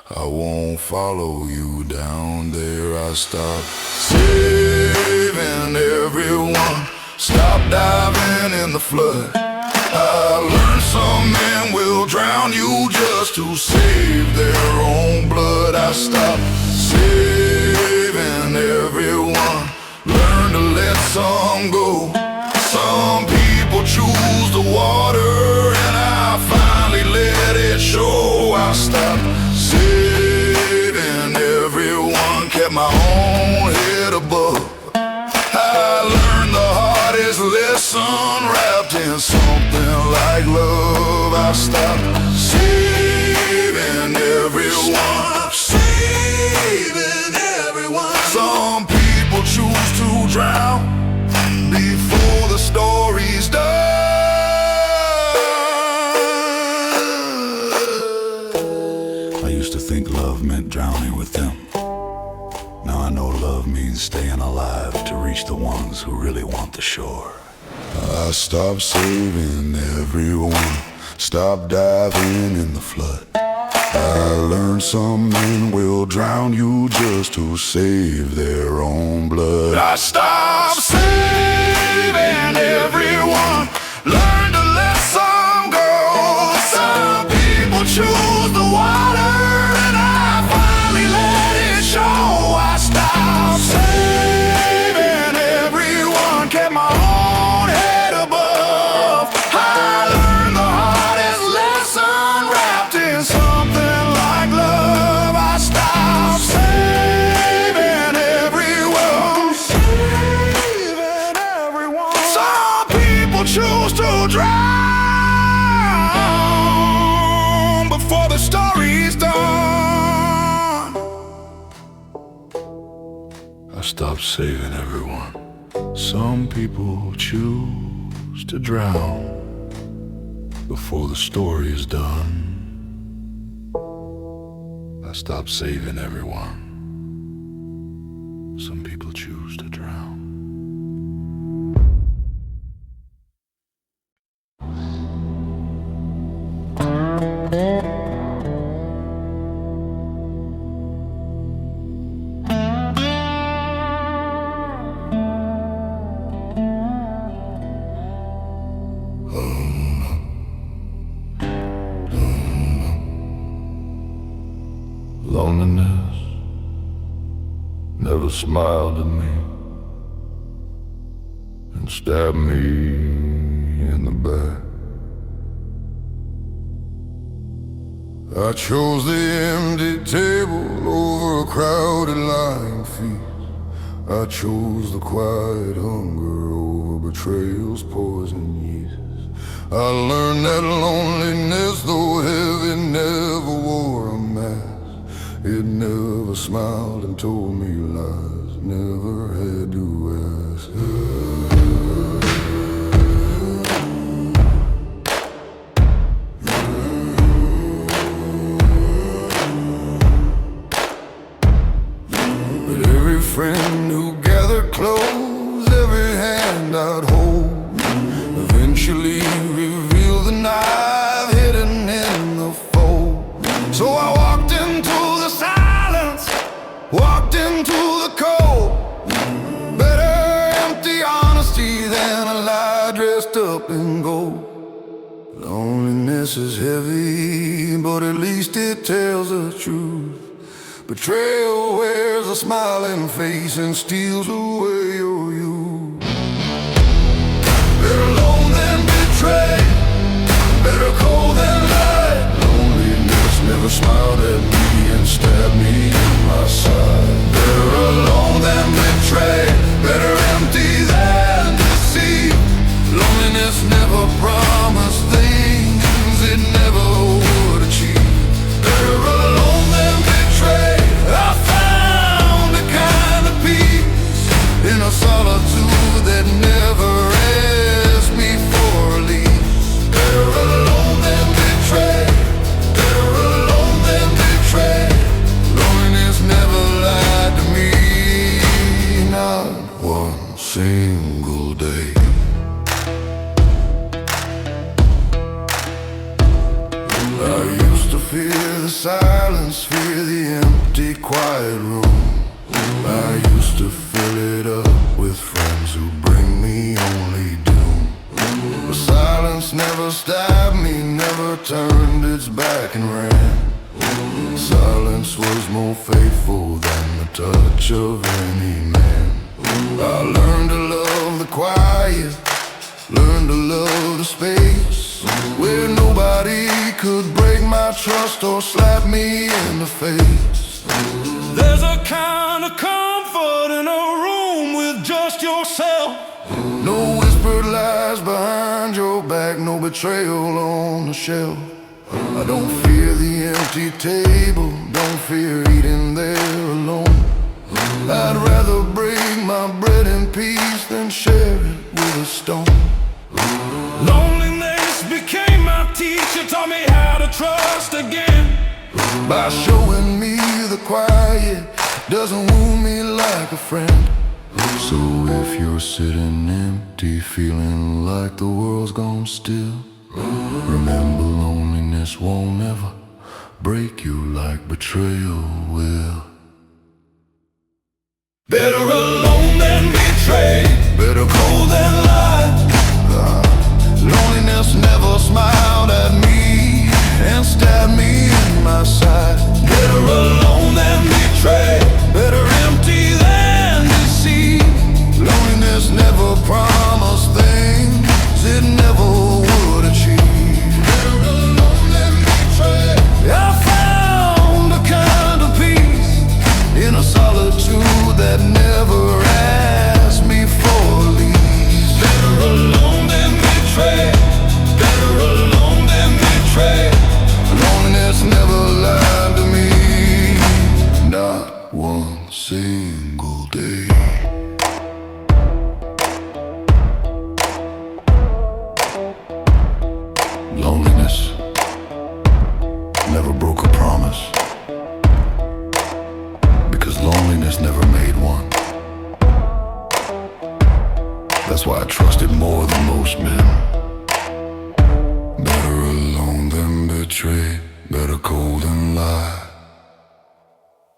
I won't follow you down there. I stop saving everyone, stop diving in the flood. I learned some men will drown you just to save their own blood. I stop saving everyone, learn to let some go. Some people choose the water, and I finally let it show. I stopped saving everyone, kept my own head above. I learned the hardest lesson wrapped in something like love. I stopped saving everyone, saving everyone. Some people choose to drown before the story's done. I used to think love meant drowning with them. Now I know love means staying alive to reach the ones who really want the shore. I stopped saving everyone, stopped diving in the flood. I learned some men will drown you just to save their own blood. I stopped saving everyone, learned to let some go. Some people choose the water, and I finally let it show. I stopped saving everyone, kept my own head above. I learned the hardest lesson wrapped in something like love. I stopped saving everyone, saving everyone. Some people choose to drown before the story's done. I stopped saving everyone. Some people choose to drown before the story is done. I stopped saving everyone. Some people choose to drown. Loneliness never smiled at me and stabbed me in the back. I chose the empty table over a crowded lying feast. I chose the quiet hunger over betrayal's poison yeast. I learned that loneliness, though heavy, never wore a mask. It never smiled and told me lies, never had to ask. But every friend who gathered close, every hand I'd hold, eventually revealed the knife hidden in the fold. So I walked into the silence, walked into the cold. Better empty honesty than a lie dressed up in gold. Loneliness is heavy, but at least it tells the truth. Betrayal wears a smiling face and steals away your youth. Better alone than betrayed, better cold than light. Loneliness never smiled at me and stabbed me in my side. Better alone than betrayed, better empty than deceived. Loneliness never promised things it never would achieve. Better alone than betrayed. I found a kind of peace in a solitude that never asked me for a lease. Better alone than betrayed, better alone than betrayed. Loneliness never lied to me, not one single day. I used to fear the silence, fear the empty, quiet room. I used to fill it up with friends who bring me only doom. But silence never stabbed me, never turned its back and ran. Silence was more faithful than the touch of any man. I learned to love the quiet, learned to love the space where nobody could break my trust or slap me in the face. There's a kind of comfort in a room with just yourself. No whispered lies behind your back, no betrayal on the shelf. I don't fear the empty table, don't fear eating there alone. I'd rather break my bread in peace than share it with a stone. Loneliness became my teacher, taught me how to trust again. By showing me the quiet doesn't wound me like a friend. So if you're sitting empty, feeling like the world's gone still, remember loneliness won't ever break you like betrayal will. Better alone than betrayed, better cold than lied. Loneliness never smiled at me and stabbed me in my side. Better alone than betrayed, better empty than deceived. Loneliness never promised things it never would achieve. Better alone than betrayed. I found a kind of peace in a solitude that never asked me for a lease. Better alone than betrayed, better alone than betrayed. Loneliness never lied to me, not one single day. Loneliness never broke a promise, because loneliness never made one. That's why I trust it more than most men. Better alone than betrayed, better cold than lie.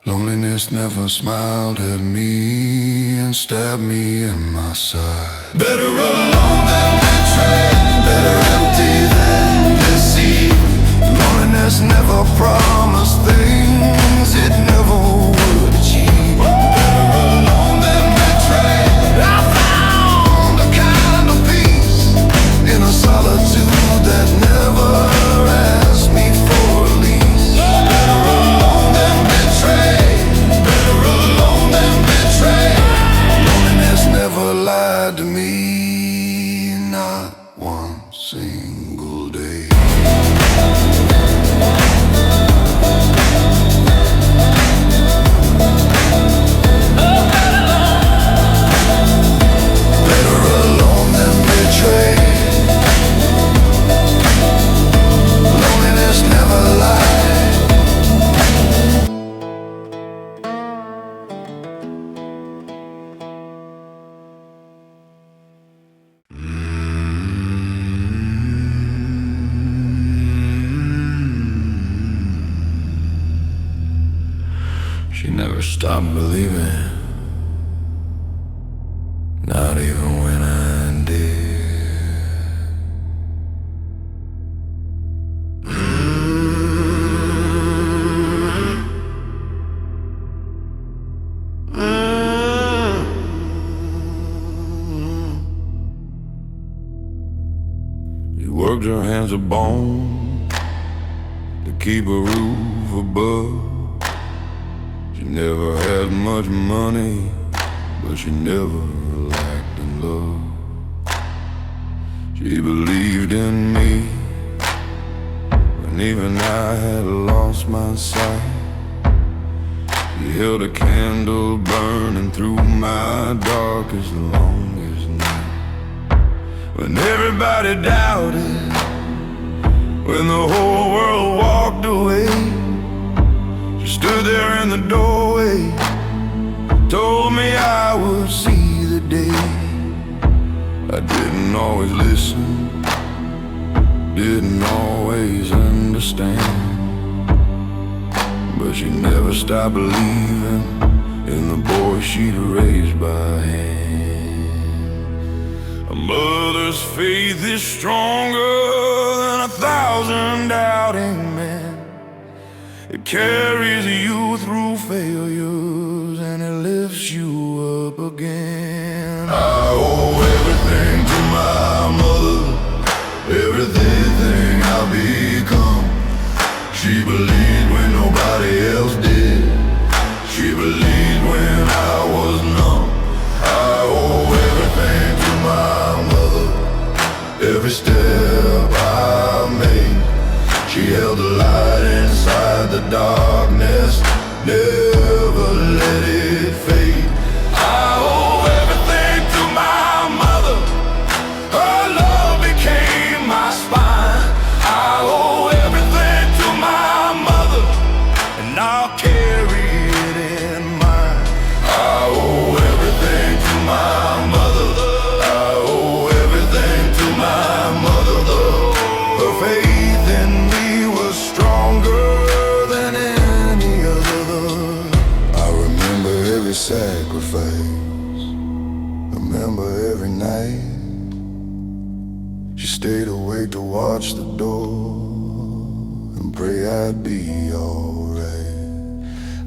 Loneliness never smiled at me and stabbed me in my side. Better alone than betrayed, better empty than deceived. Loneliness never promised things it never would achieve. Better alone than betrayed. I found a kind of peace in a solitude that never asked me for a lease. Better alone than betrayed. Better alone than betrayed. Loneliness never lied to me, not one single day. She never stopped believing, not even when I did. You worked her hands of bone to keep a roof above. She never had much money, but she never lacked in love. She believed in me when even I had lost my sight. She held a candle burning through my darkest, longest night. When everybody doubted, when the whole world walked away, she stood there in the doorway, told me I would see the day. I didn't always listen, didn't always understand, but she never stopped believing in the boy she'd raised by hand. A mother's faith is stronger than 1,000 doubting men. It carries you through failures and it lifts you up again. I owe everything to my mother, everything I've become. She believed when nobody else did. She believed when I was numb. I owe everything to my mother, every step I made. She held the light inside the darkness, never let it fade. I owe everything to my mother. Her love became my spine. I owe everything to my mother, and I'll carry it in mine. I owe everything to my mother. I owe everything to my mother. Her faith in me was stronger than any other. I remember every sacrifice, remember every night. She stayed awake to watch the door and pray I'd be alright.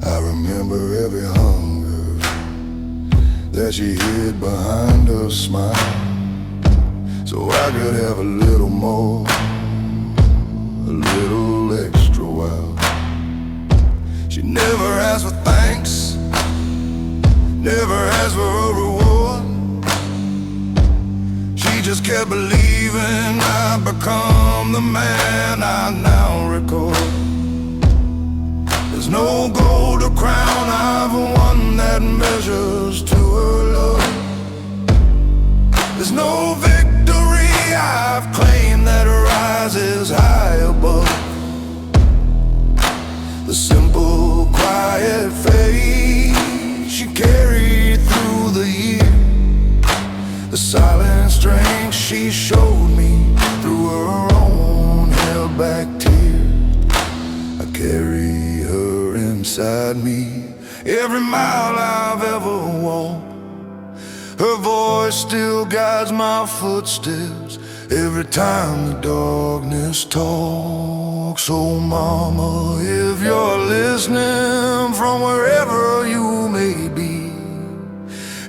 I remember every hunger that she hid behind her smile, so I could have a little more, a little extra while. She never asked for thanks, never asked for a reward. She just kept believing I'd become the man I now record. There's no gold or crown I've won that measures to her love. There's no victory I've claimed that rises high above. The simple, quiet faith she carried through the year, the silent beside me. Every mile I've ever walked, her voice still guides my footsteps. Every time the darkness talks. Oh mama, if you're listening from wherever you may be,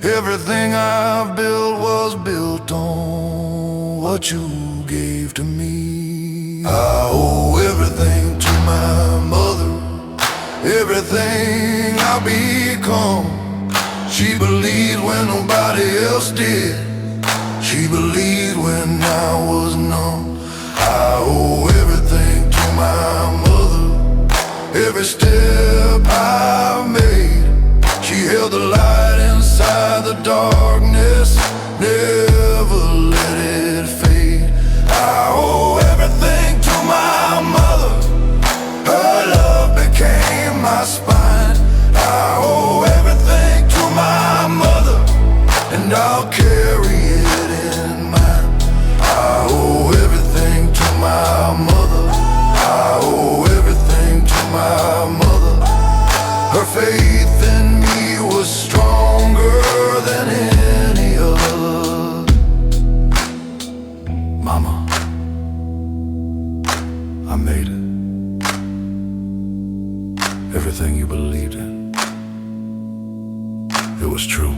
everything I've built was built on what you gave to me. I owe everything to my mother, everything I become. She believed when nobody else did. She believed when I was numb. I owe everything to my mother, every step I made. She held the light inside the darkness, never let it fade. I owe everything to my mother, her love became my spine. I owe everything to my mother, and I'll carry it in mine. I owe everything to my mother, I owe everything to my mother. Her faith in me was stronger than any other. Mama, I made it. Everything you believed in, it was true.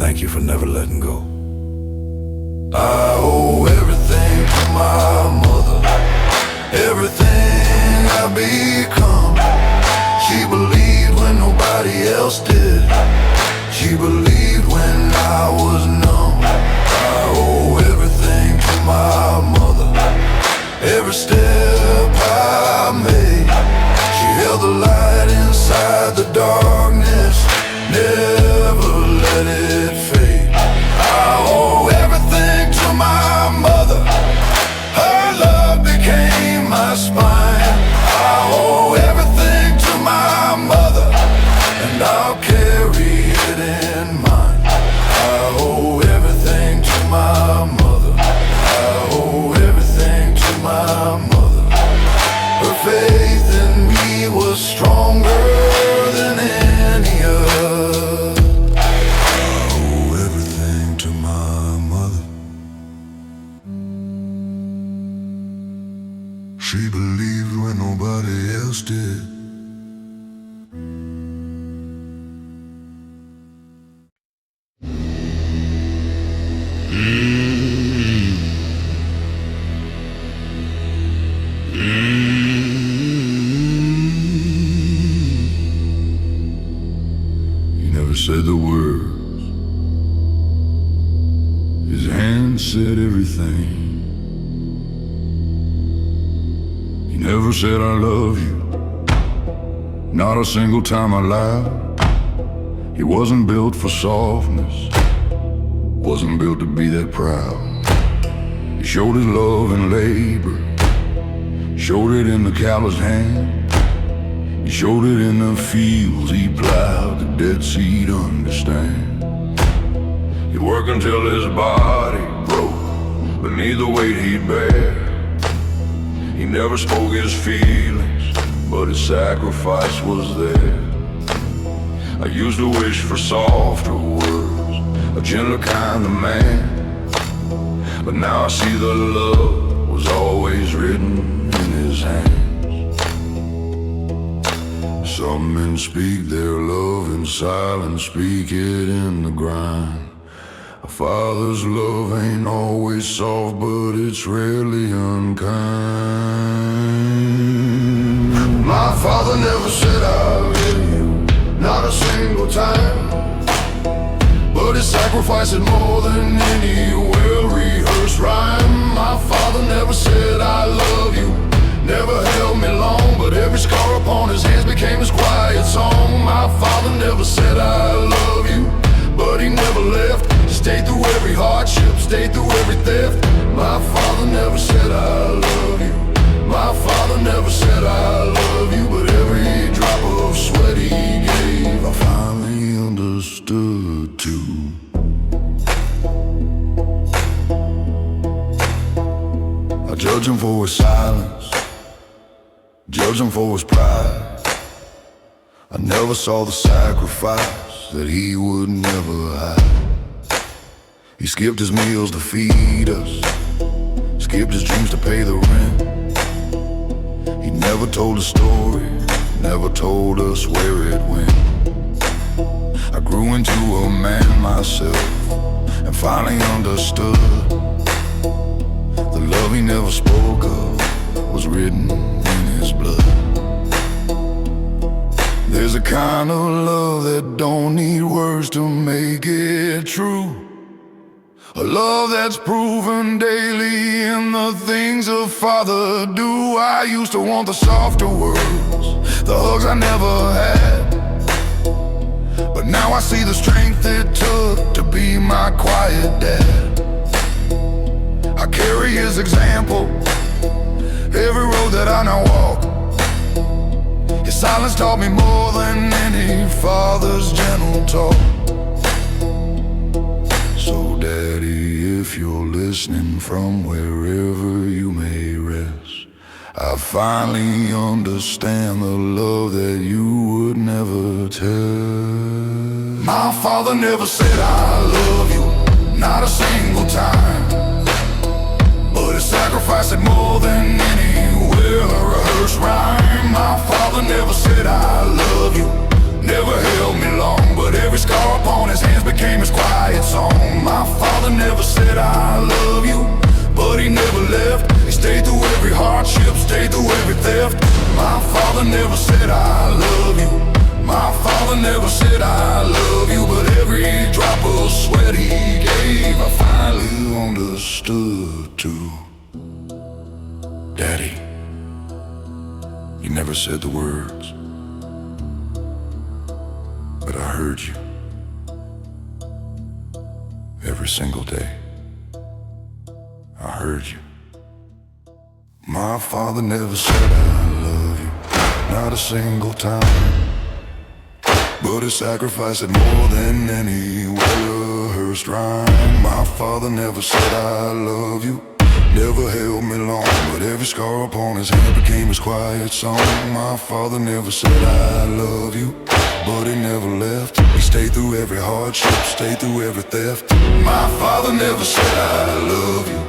Thank you for never letting go. I owe everything to my mother, everything I become. She believed when nobody else did. She believed when I was numb. I owe everything to my mother, every step I made. She held the light inside the darkness, never let it fade. I owe everything to my mother, her love became my spine. I owe everything to my mother, and I'll carry it in mine. I owe everything to my mother, I owe everything to my mother. Her faith in me was stronger than any other. I owe everything to my mother. She believed when nobody else did. He never said the words, his hand said everything. He never said I love you, not a single time aloud. He wasn't built for softness, wasn't built to be that proud. He showed his love in labor, showed it in the calloused hand. He showed it in the fields he plowed, the Dead Sea to understand. He'd work until his body broke beneath the weight he'd bear. He never spoke his feelings, but his sacrifice was there. I used to wish for softer words, a gentler kind of man, but now I see the love was always written in his hands. Some men speak their love in silence, speak it in the grind. A father's love ain't always soft, but it's rarely unkind. My father never said I love you, not a single time, but his sacrifice is more than any well-rehearsed rhyme. My father never said I love you, never held me long, but every scar upon his hands became his quiet song. My father never said I love you, but he never left. He stayed through every hardship, stayed through every theft. My father never said I love you, my father never said I love you, but every drop of sweat he gave, I finally understood too. I judge him for his silence, judge him for his pride. I never saw the sacrifice that he would never hide. He skipped his meals to feed us, skipped his dreams to pay the rent. He never told a story, never told us where it went. I grew into a man myself and finally understood the love he never spoke of was written in his blood. There's a kind of love that don't need words to make it true. A love that's proven daily in the things a father do. I used to want the softer words, the hugs I never had, but now I see the strength it took to be my quiet dad. I carry his example every road that I now walk. His silence taught me more than any father's gentle talk. So Daddy, if you're listening from wherever you may rest, I finally understand the love that you would never tell. My father never said I love you, not a single time, but he sacrificed it more than anywhere a rehearsed rhyme. My father never said I love you, never held me long, but every scar upon his hands became his quiet song. My father never said I love you, but he never left. He stayed through every hardship, stayed through every theft. My father never said I love you, my father never said I love you, but every drop of sweat he gave I finally understood too. Daddy, you never said the words, but I heard you every single day. I heard you. My father never said I love you, not a single time, but he sacrificed it more than any well-rehearsed rhyme. My father never said I love you, never held me long, but every scar upon his hand became his quiet song. My father never said I love you, but he never left. He stayed through every hardship, stayed through every theft. My father never said I love you,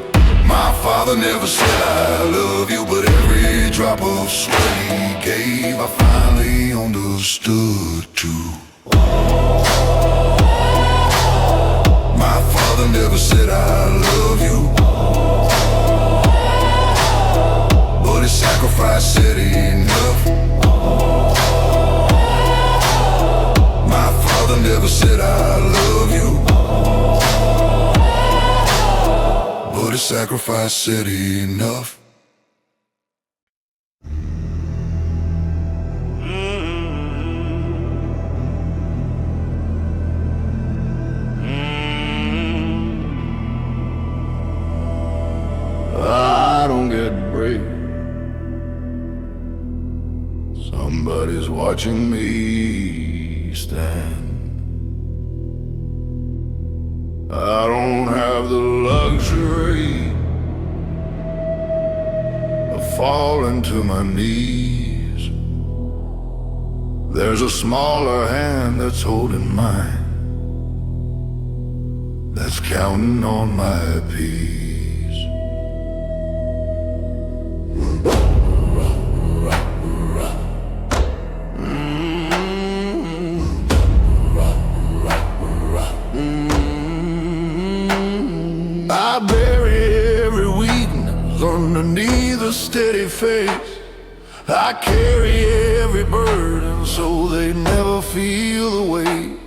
my father never said I love you, but every drop of sweat he gave I finally understood too. My father never said I love you, but his sacrifice said enough. My father never said I love you, but his sacrifice said enough. I don't get brave, somebody's watching me stand. I don't have the luxury of falling to my knees. There's a smaller hand that's holding mine, that's counting on my peace. I bury every weakness underneath a steady face. I carry every burden so they never feel the weight.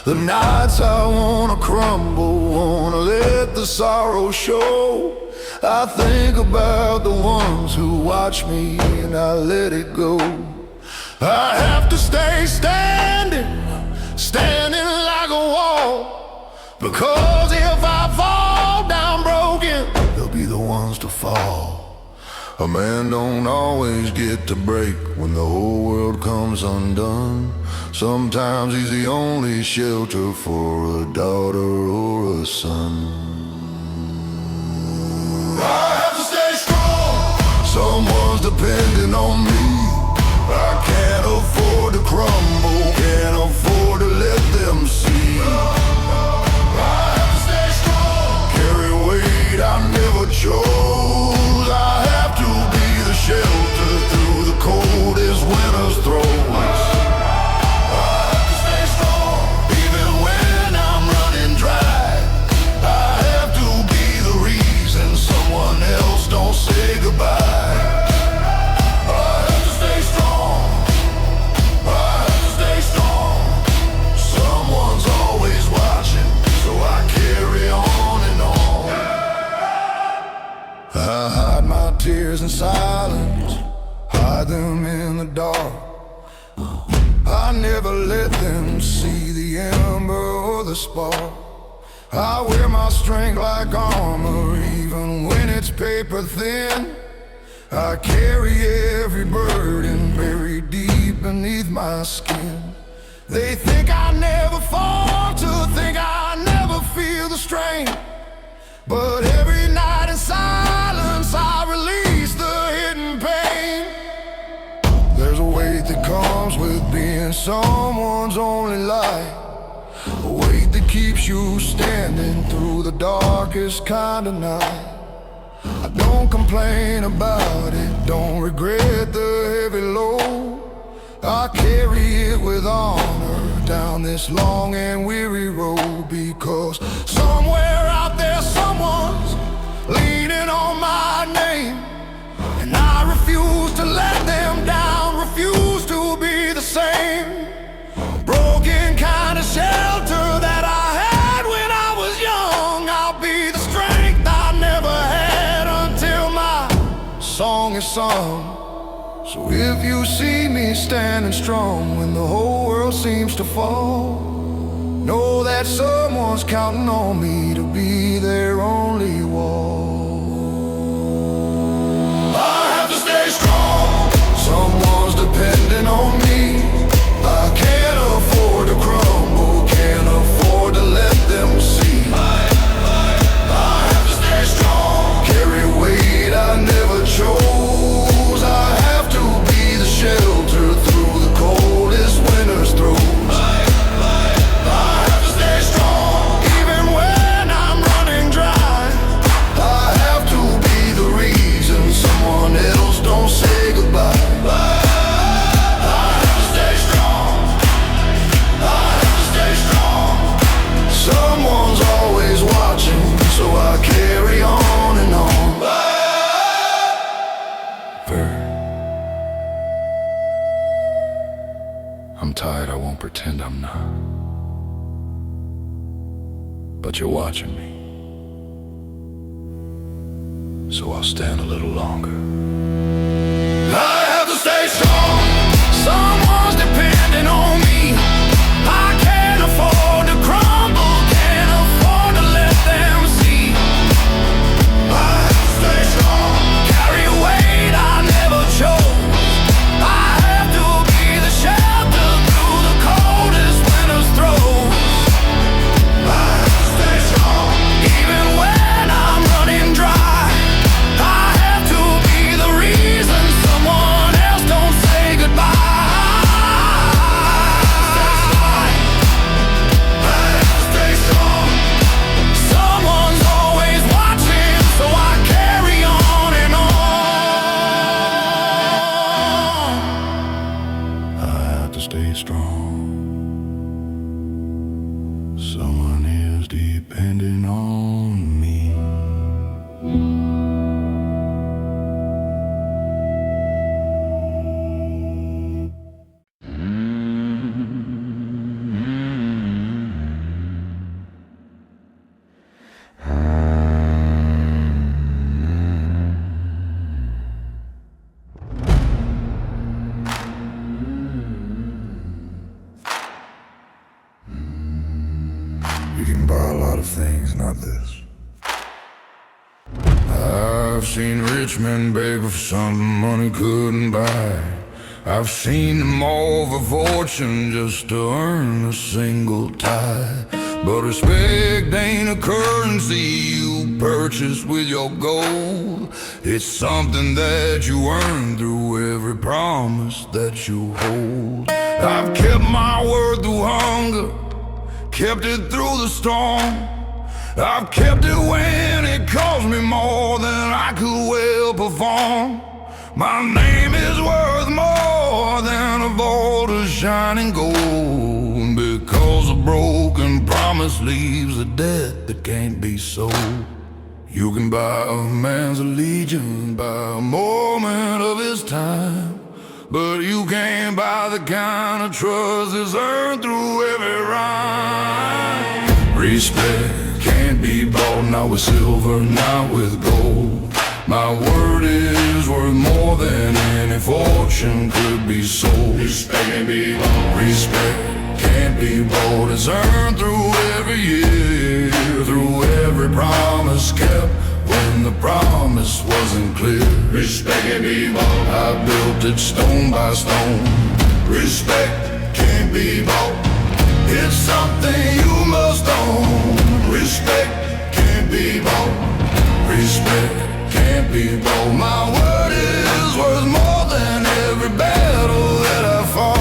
The nights I wanna crumble, wanna let the sorrow show. I think about the ones who watch me and I let it go. I have to stay standing, standing like a wall, because if I fall down broken, they'll be the ones to fall. A man don't always get to break when the whole world comes undone. Sometimes he's the only shelter for a daughter or a son. I have to stay strong, someone's depending on me. I can't afford to crumble. tears in silence, hide them in the dark. I never let them see the ember or the spark. I wear my strength like armor, even when it's paper thin. I carry every burden buried deep beneath my skin. They think I never fall, to think I never feel the strain. But every night in silence I release the hidden pain. There's a weight that comes with being someone's only light, a weight that keeps you standing through the darkest kind of night. I don't complain about it, don't regret the heavy load. I carry it with honor down this long and weary road, because somewhere out there someone's leaning on my name, and I refuse to let them down, refuse to be the same. Broken kind of shelter that I had when I was young, I'll be the strength I never had until my song is sung. So if you see me standing strong when the whole world seems to fall, know that someone's counting on me to be their only wall. I have to stay strong, someone's depending on me. I can't afford to crumble, can't afford to let them see. I have to stay strong, carry weight I never chose. I have to be the shelter through the coldest winter's throes. I have to stay strong, even when I'm running dry. I have to be the reason someone else don't say goodbye. Someone's always watching, so I carry on and on. I'm tired, I won't pretend I'm not. But you're watching me, so I'll stand a little longer. I have to stay strong, someone's depending on me. I can't afford to crumble, can't afford to let them see. I have to stay strong, carry a weight I never chose. I have to be the shelter through the coldest winter's throes. I have to stay strong, even when I'm running dry. I have to be the reason someone else don't say goodbye. Stay strong, someone is depending on me. You can buy a lot of things, not this. I've seen rich men beg for something money couldn't buy. I've seen them all for fortune just to earn a single tie. But respect ain't a currency you purchase with your gold. It's something that you earn through every promise that you hold. I've kept my word through hunger, kept it through the storm. I've kept it when it cost me more than I could well perform. My name is worth more than a vault of shining gold, because a broken promise leaves a debt that can't be sold. You can buy a man's allegiance by a moment of his time, but you can't buy the kind of trust that's earned through every rhyme. Respect can't be bought, not with silver, not with gold. My word is worth more than any fortune could be sold. Respect can't be bought. Respect can't be bought. It's earned through every year, through every promise kept when the promise wasn't clear. Respect can't be bought. I built it stone by stone. Respect can't be bought. It's something you must own. Respect can't be bought. Respect can't be bought. My word is worth more than every battle that I fought.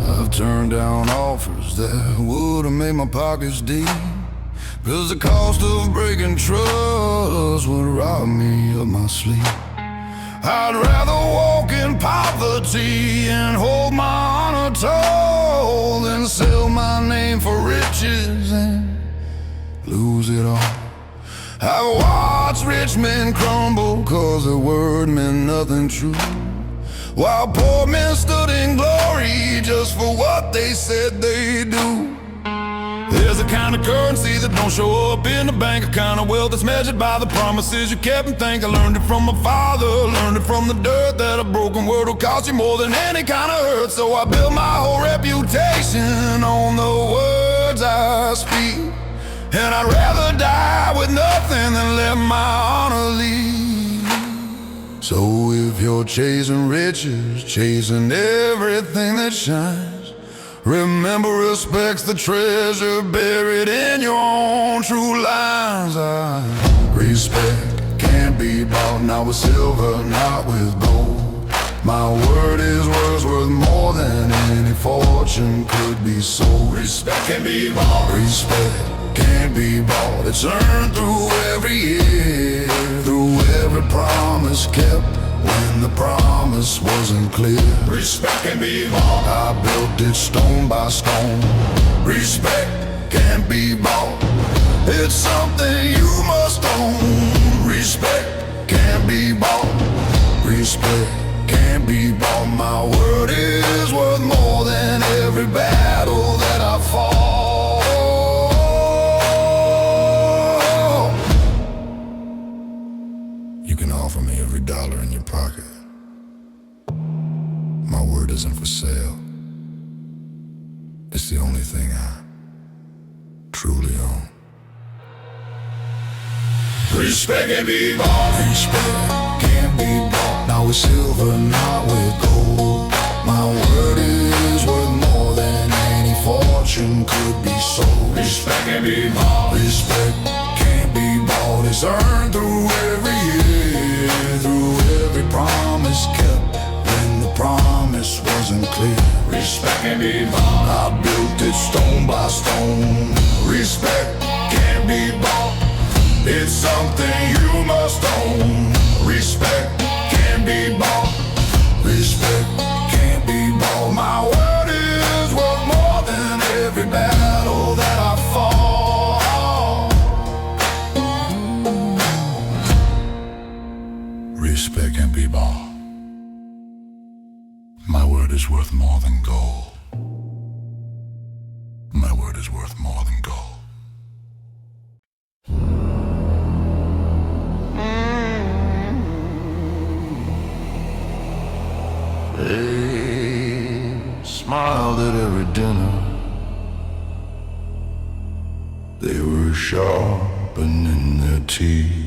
I've turned down offers that would've made my pockets deep, 'cause the cost of breaking trust would rob me of my sleep. I'd rather walk in poverty and hold my honor tall than sell my name for riches and lose it all. I've watched rich men crumble 'cause their word meant nothing true, while poor men stood in glory just for what they said they'd do. There's a kind of currency that don't show up in the bank, a kind of wealth that's measured by the promises you kept and think. I learned it from my father, learned it from the dirt, that a broken word will cost you more than any kind of hurt. So I built my whole reputation on the words I speak, and I'd rather die with nothing than let my honor leave. So if you're chasing riches, chasing everything that shines, remember, respect's the treasure buried in your own true lines. Respect can't be bought, not with silver, not with gold. My word is worth more than any fortune could be sold. Respect can't be bought. Respect can't be bought. It's earned through every year, through every promise kept when the promise wasn't clear. Respect can be bought. I built it stone by stone. Respect can't be bought. It's something you must own. Respect can't be bought. Respect can't be bought. My word is worth more than every battle that I fought. You can offer me every dollar in your pocket. My word isn't for sale. It's the only thing I truly own. Respect can't be bought. Respect can't be bought. Not with silver, not with gold. My word is worth more than any fortune could be sold. Respect can't be bought. Respect can't be bought. It's earned through every year, through every promise kept when the promise wasn't clear. Respect can't be bought. I built it stone by stone. Respect can't be bought. It's something you must own. Respect can't be bought. Respect can't be bought. My word is worth more than every battle that I fought. Respect can't be bought. My word is worth more than gold. My word is worth more than gold. They smiled at every dinner. They were sharpening their teeth.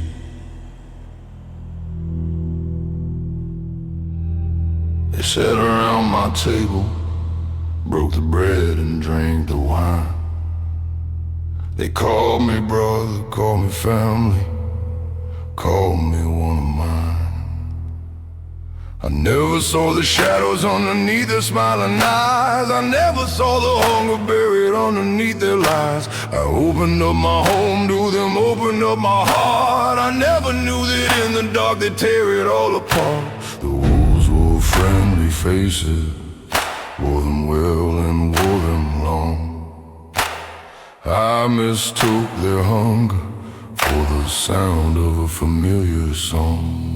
They sat around my table, broke the bread and drank the wine. They called me brother, called me family, called me one of mine. I never saw the shadows underneath their smiling eyes. I never saw the hunger buried underneath their lies. I opened up my home to them, opened up my heart. I never knew that in the dark they'd tear it all apart. The wolves wore friendly faces, wore them well and wore them long. I mistook their hunger for the sound of a familiar song.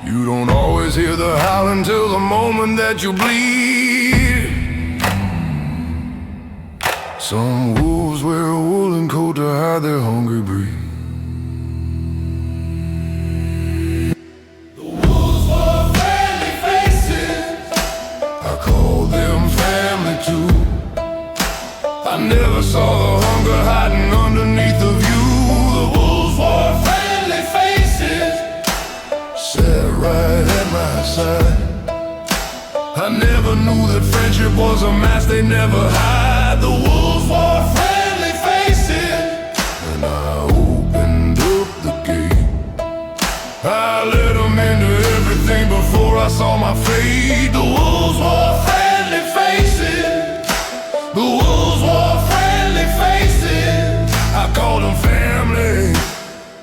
You don't always hear the howling till the moment that you bleed. Some wolves wear a woolen coat to hide their hungry breed. The wolves wore friendly faces, I call them family too. I never saw the hunger hiding underneath the view. The wolves wore friendly faces, sat right at my side. I never knew that friendship was a mask they never hide. The wolves wore friendly faces, and I opened up the gate. I let them into everything before I saw my fate. The wolves wore friendly faces, the wolves wore friendly faces. I called them family,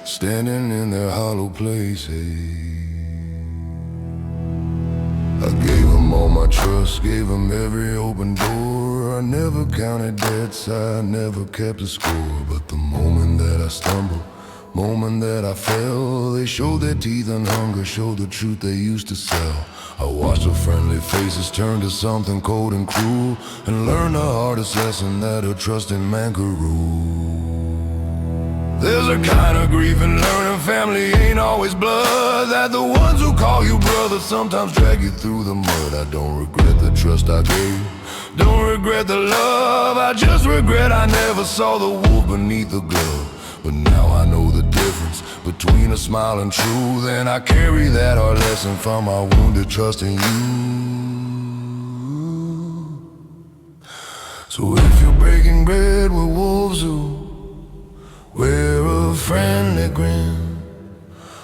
standing in their hollow places. I gave them all my trust, gave them every open door. I never counted debts, I never kept a score. But the moment that I stumbled, moment that I fell, they showed their teeth and hunger, showed the truth they used to sell. I watched the friendly faces turn to something cold and cruel, and learned the hardest lesson that a trusting man could rule. There's a kind of grief in learning family ain't always blood, that the ones who call you brother sometimes drag you through the mud. I don't regret the trust I gave, don't regret the love, I just regret I never saw the wolf beneath the glove. But now I know the difference between a smile and truth, and I carry that hard lesson from my wounded trust in you. So if you're breaking bread with wolves who wear a friendly grin,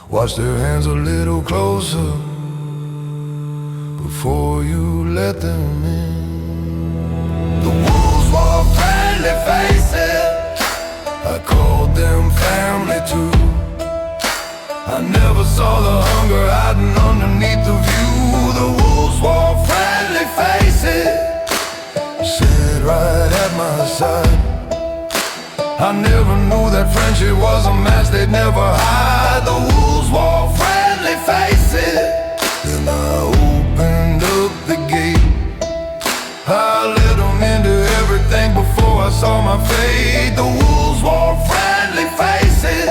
watch their hands a little closer before you let them in. The wolves wore friendly faces, I called them family too. I never saw the hunger hiding underneath the view. The wolves wore friendly faces, sat right at my side. I never knew that friendship was a mask they'd never hide. The wolves wore friendly faces, and I opened up the gate. I let them into everything before I saw my fate. The wolves wore friendly faces,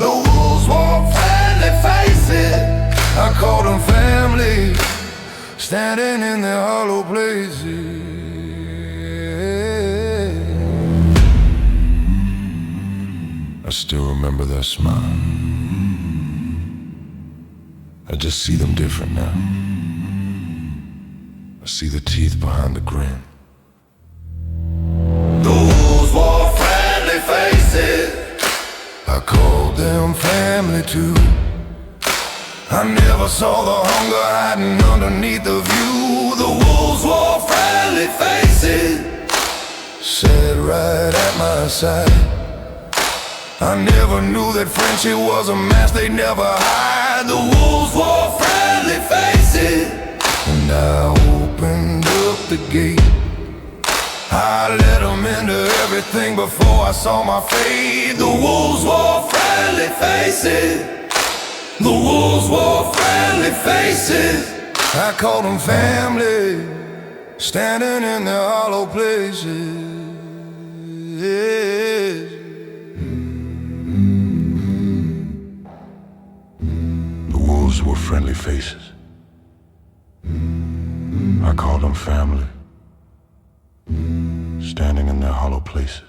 the wolves wore friendly faces. I called them family, standing in their hollow places. I still remember their smile, I just see them different now. I see the teeth behind the grin. The wolves wore friendly faces, I called them family too. I never saw the hunger hiding underneath the view. The wolves wore friendly faces, sat right at my side. I never knew that friendship was a mask they'd never hide. The wolves wore friendly faces, and I opened up the gate. I let them into everything before I saw my fate. The wolves wore friendly faces, the wolves wore friendly faces. I called them family, standing in their hollow places. The wolves were friendly faces, I called them family, standing in their hollow places.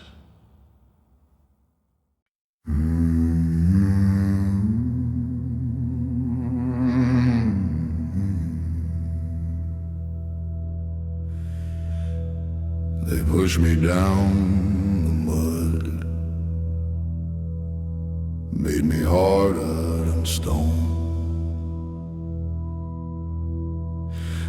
They pushed me down the mud, made me harder than stone.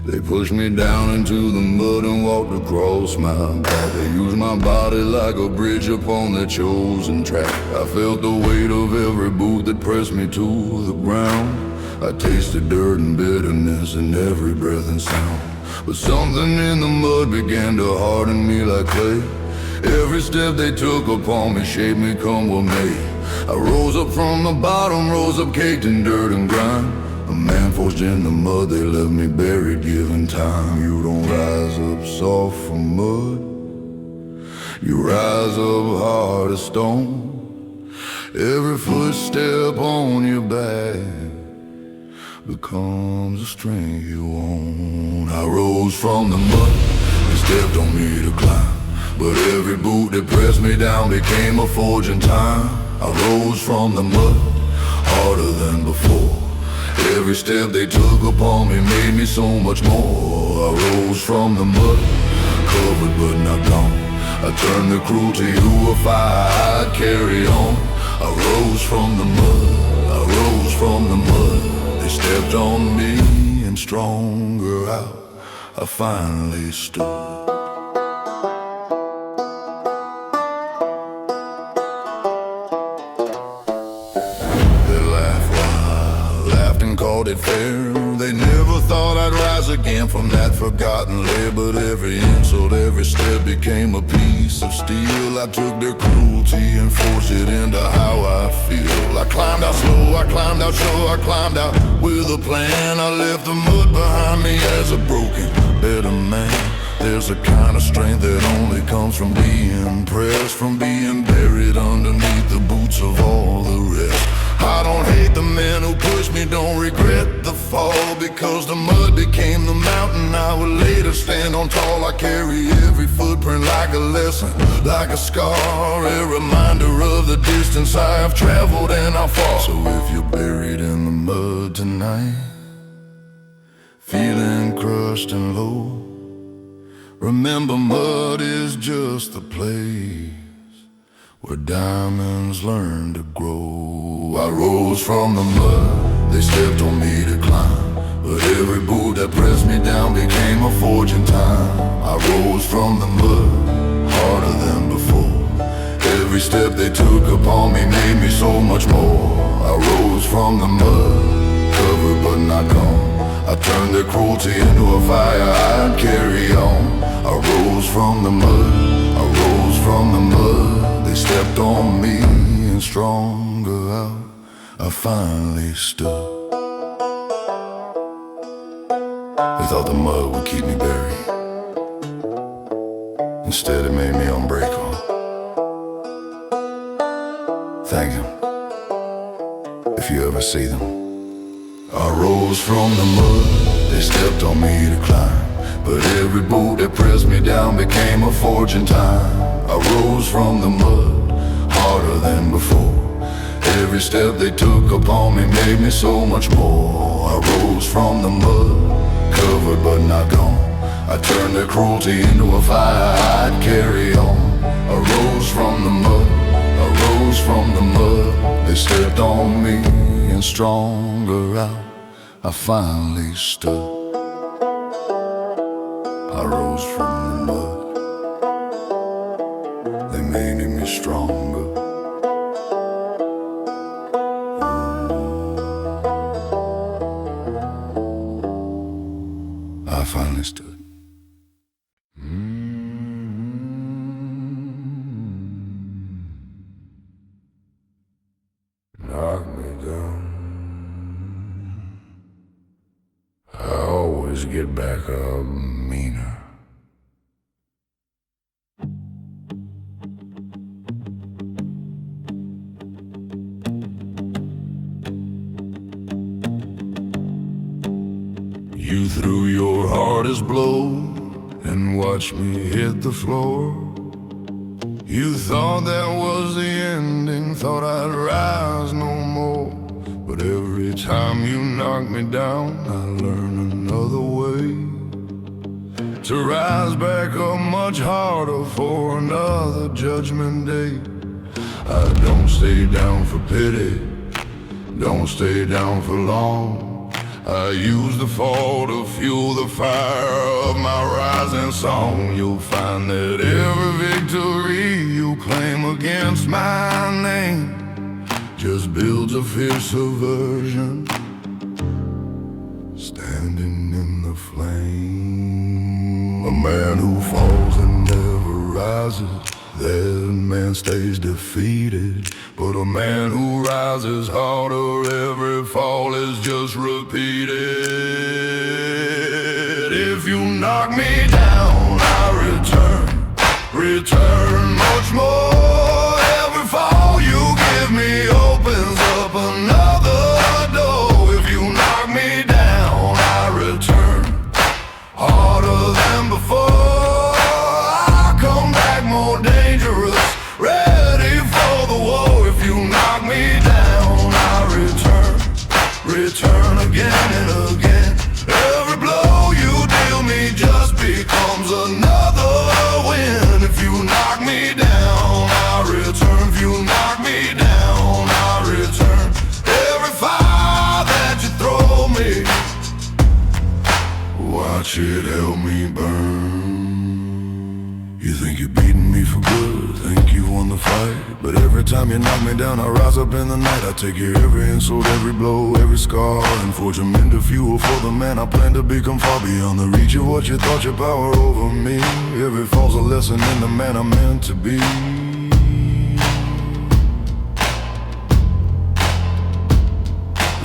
They pushed me down into the mud and walked across my back. They used my body like a bridge upon their chosen track. I felt the weight of every boot that pressed me to the ground. I tasted dirt and bitterness in every breath and sound. But something in the mud began to harden me like clay. Every step they took upon me shaped me come what may. I rose up from the bottom, rose up caked in dirt and grime. A man forged in the mud, they left me buried, given time. You don't rise up soft from mud, you rise up hard as stone. Every footstep on your back becomes a strength you own. I rose from the mud, they stepped on me to climb, but every boot that pressed me down became a forge in time. I rose from the mud, harder than before. Every step they took upon me made me so much more. I rose from the mud, covered but not gone. I turned the cruelty to a fire I'd carry on. I rose from the mud, I rose from the mud. They stepped on me and stronger out I finally stood. Called it fair. They never thought I'd rise again from that forgotten lair, but every insult, every step became a piece of steel. I took their cruelty and forced it into how I feel. I climbed out slow, I climbed out sure, I climbed out with a plan. I left the mud behind me as a broken, better man. There's a kind of strength that only comes from being pressed, from being buried underneath the boots of all the rest. I don't hate the men who pushed me, don't regret the fall, because the mud became the mountain I would later stand on tall. I carry every footprint like a lesson, like a scar, a reminder of the distance I have traveled and how far. So if you're buried in the mud tonight, feeling crushed and low, remember mud is just the place where diamonds learn to grow. I rose from the mud, they stepped on me to climb, but every boot that pressed me down became a forge in time. I rose from the mud, harder than before. Every step they took upon me made me so much more. I rose from the mud, covered but not gone. I turned their cruelty into a fire I'd carry on. I rose from the mud, I rose from the mud. They stepped on me and stronger out I finally stood. They thought the mud would keep me buried. Instead it made me unbreakable. Thank him if you ever see them. I rose from the mud, they stepped on me to climb, but every boot that pressed me down became a forge in time. I rose from the mud, harder than before. Every step they took upon me made me so much more. I rose from the mud, covered but not gone. I turned their cruelty into a fire I'd carry on. I rose from the mud, I rose from the mud. They stepped on me and stronger out I finally stood. I rose from the mud, they made me stronger. I finally stood. Knock me down, I always get back up meaner. You threw your hardest blow and watched me hit the floor. You thought that was the ending, thought I'd rise no more. But every time you knock me down, I learn another way to rise back up much harder for another judgment day. I don't stay down for pity, don't stay down for long. I use the fall to fuel the fire of my rising song. You'll find that every victory you claim against my name just builds a fiercer version, standing in the flame. A man who falls and never rises, That man stays defeated, but a man who rises harder every fall is just repeated. If you knock me down, I return much more. Every fall you give me opens up another door. If you knock me down, I return harder than before. I come back more dangerous, ready for the war. If you knock me down, I return again and again. Every blow you deal me just becomes another win. If you knock me down, I return. If you knock me down, I return. Every fire that you throw me, watch it help me burn. You think you're beating me for good, think you won the fight, but every time you knock me down, I rise up in the night. I take your every insult, every blow, every scar, and forge them into fuel for the man I plan to become. Far beyond the reach of what you thought your power over me. Every fall's a lesson in the man I'm meant to be.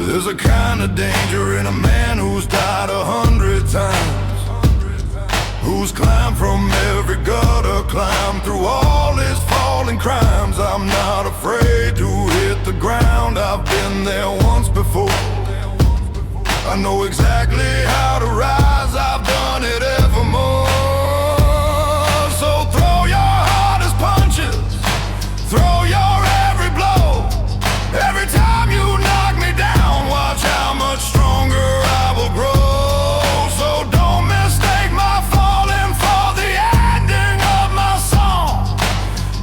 There's a kind of danger in a man who's died 100 times, who's climbed from every gutter, climbed through all his falling crimes. I'm not afraid to hit the ground, I've been there once before. I know exactly how to rise, I've done it evermore. So throw your hardest punches, throw your every blow. Every time you knock me down, watch how much stronger I will grow. So don't mistake my falling for the ending of my song.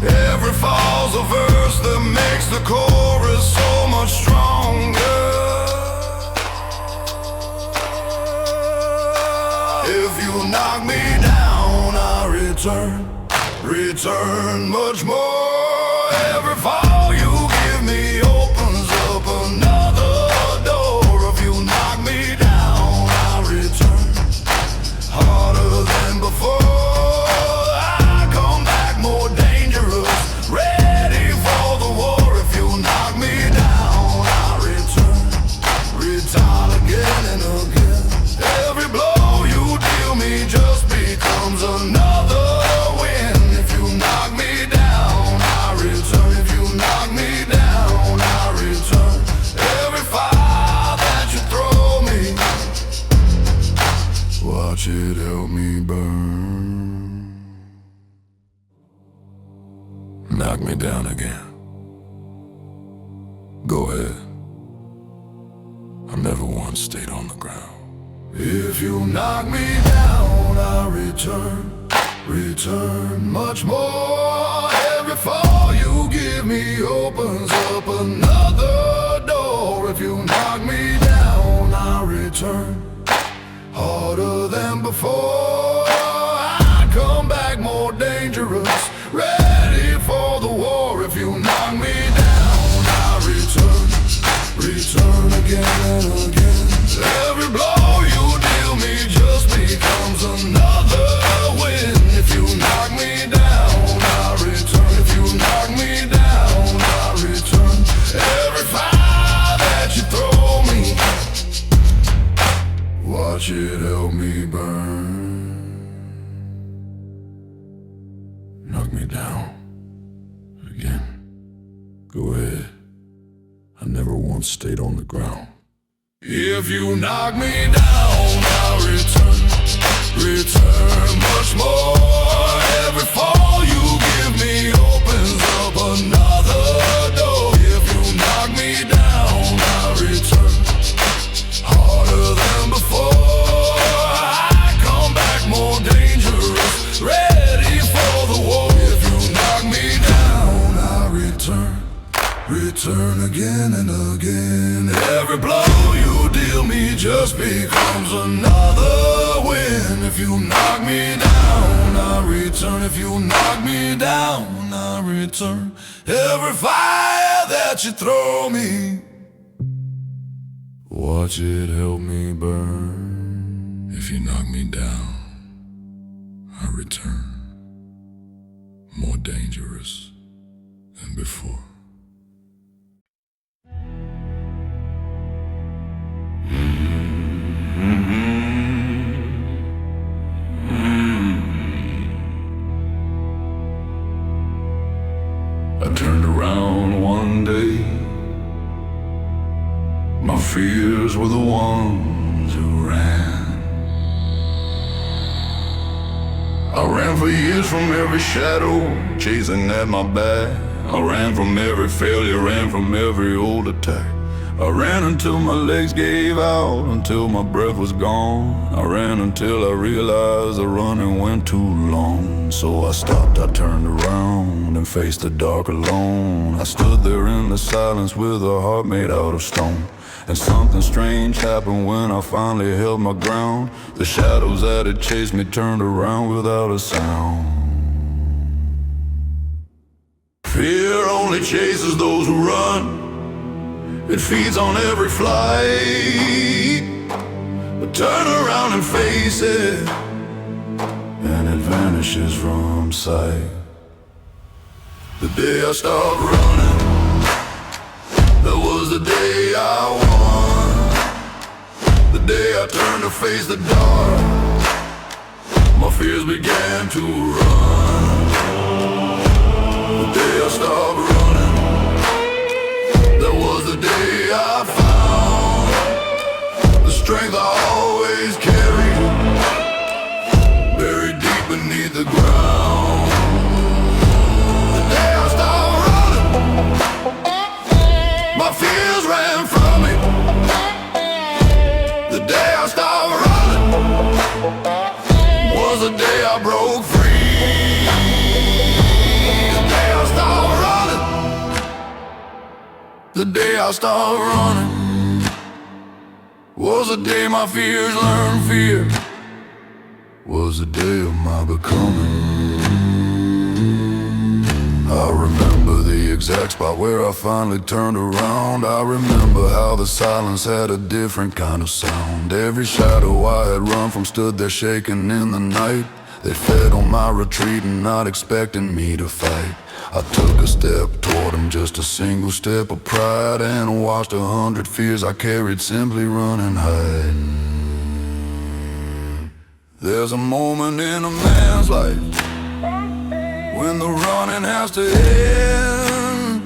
Every fall's a verse that makes the chorus so much stronger. If you knock me down, I return much more. Every fall you give me opens up another door. If you knock me down, I return harder than before. I come back more dangerous, ready for the war. If you knock me down, I return again and again. Every blow you deal me just becomes another win. If you knock me down, I return. If you knock me down, I return. Every fire that you throw me, watch it help me burn. Knock me down again. Go ahead. I never once stayed on the ground. If you knock me down, I return much more. Every fall you give me opens up another door. If you knock me down, I return harder than before. I come back more dangerous, ready for the war. If you knock me down, I return again and again. Every blow you deal me just becomes another win. If you knock me down, I return. If you knock me down, I return. Every fire that you throw me, watch it help me burn. Knock me down again. Go ahead. I never once stayed on the ground. If you knock me down, I'll return much more. Every fall you give me opens up another door. If you knock me down, I'll return harder than before. I come back more dangerous, ready for the war. If you knock me down, I'll return again and again. Every blow you deal me just becomes another win. If you knock me down, I return. If you knock me down, I return. Every fire that you throw me, watch it help me burn. If you knock me down, I return more dangerous than before. I turned around one day. My fears were the ones who ran. I ran for years from every shadow, chasing at my back. I ran from every failure, ran from every old attack. I ran until my legs gave out, until my breath was gone. I ran until I realized the running went too long. So I stopped, I turned around and faced the dark alone. I stood there in the silence with a heart made out of stone. And something strange happened when I finally held my ground. The shadows that had chased me turned around without a sound. Fear only chases those who run. It feeds on every flight. But turn around and face it, and it vanishes from sight. The day I stopped running, that was the day I won. The day I turned to face the dark, my fears began to run. The day I stopped running, that was the day I found the strength I always carried, buried deep beneath the ground. The day I stopped running, my fears ran from me. The day I stopped running was the day I broke free. The day I stopped running, the day I stopped running was the day my fears learned fear, was the day of my becoming. I remember the exact spot where I finally turned around. I remember how the silence had a different kind of sound. Every shadow I had run from stood there shaking in the night. They fed on my retreat and not expecting me to fight. I took a step toward them, just a single step of pride, and watched 100 fears I carried simply run and hide. There's a moment in a man's life when the running has to end,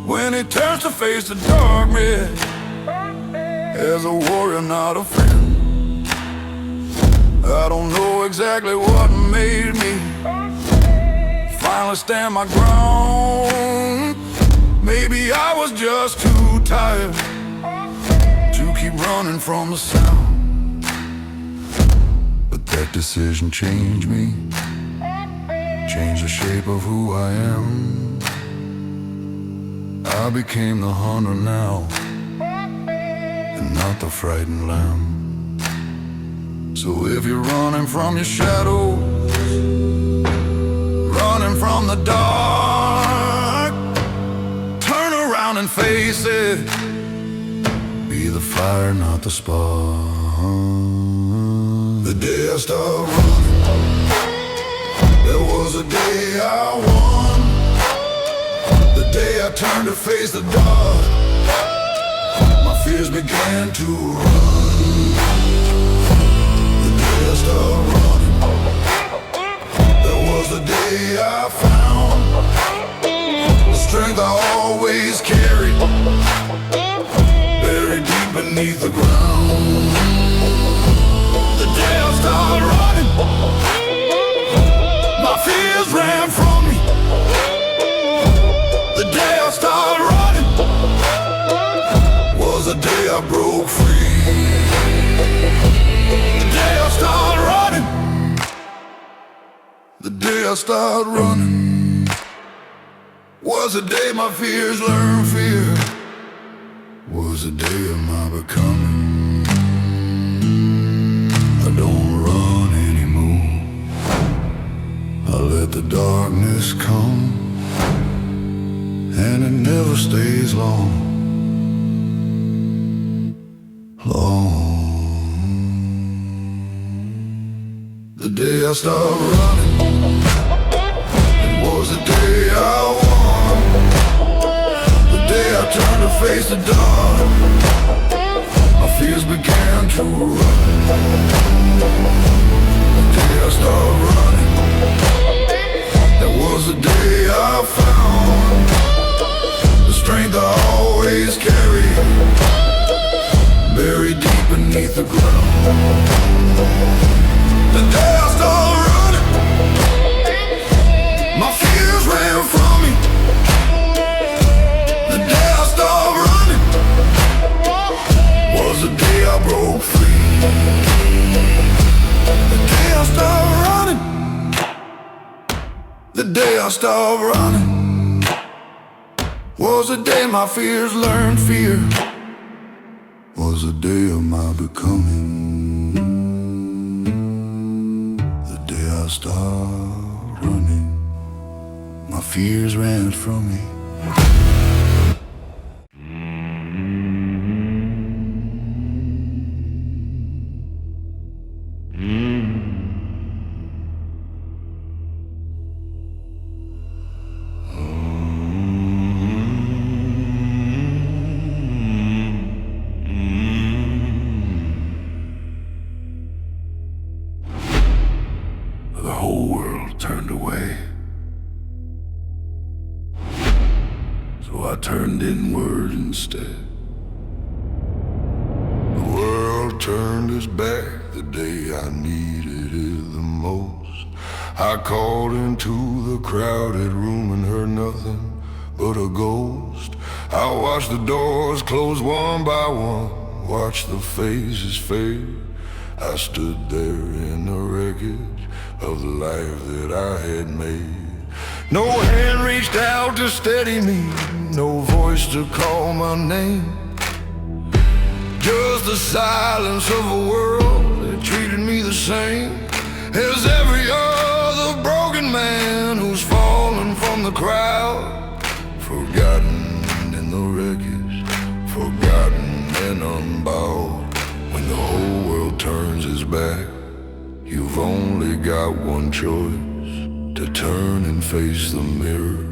when he turns to face the darkness as a warrior, not a friend. I don't know exactly what made me finally stand my ground. Maybe I was just too tired to keep running from the sound. But that decision changed me, changed the shape of who I am. I became the hunter now, and not the frightened lamb. So if you're running from your shadows, running from the dark, turn around and face it. Be the fire, not the spark. The day I stopped running, that was the day I won. The day I turned to face the dark, my fears began to run. The day I stopped running, that was the day I found the strength I always carried, buried deep beneath the ground. The day I started running, my fears ran from me. The day I started running was the day I broke free. The day I started running, the day I started running was the day my fears learned fear, was the day of my becoming. I don't run anymore, I let the darkness come, and it never stays long. The day I started running, it was faced the dark, my fears began to run. The day I started running, that was the day I found the strength I always carried, buried deep beneath the ground. The day I started running, my fears ran from me. The day I started running was the day I broke free. The day I started running, the day I started running was the day my fears learned fear, was the day of my becoming. The day I started running, my fears ran from me. The whole world turned away, so I turned inward instead. The world turned its back the day I needed it the most. I called into the crowded room and heard nothing but a ghost. I watched the doors close one by one, watched the faces fade. I stood there in the wreckage of the life that I had made. No hand reached out to steady me, no voice to call my name. Just the silence of a world that treated me the same as every other broken man who's fallen from the crowd. Forgotten in the wreckage, forgotten and unbowed. When the whole world turns its back, you've only got one choice: to turn and face the mirror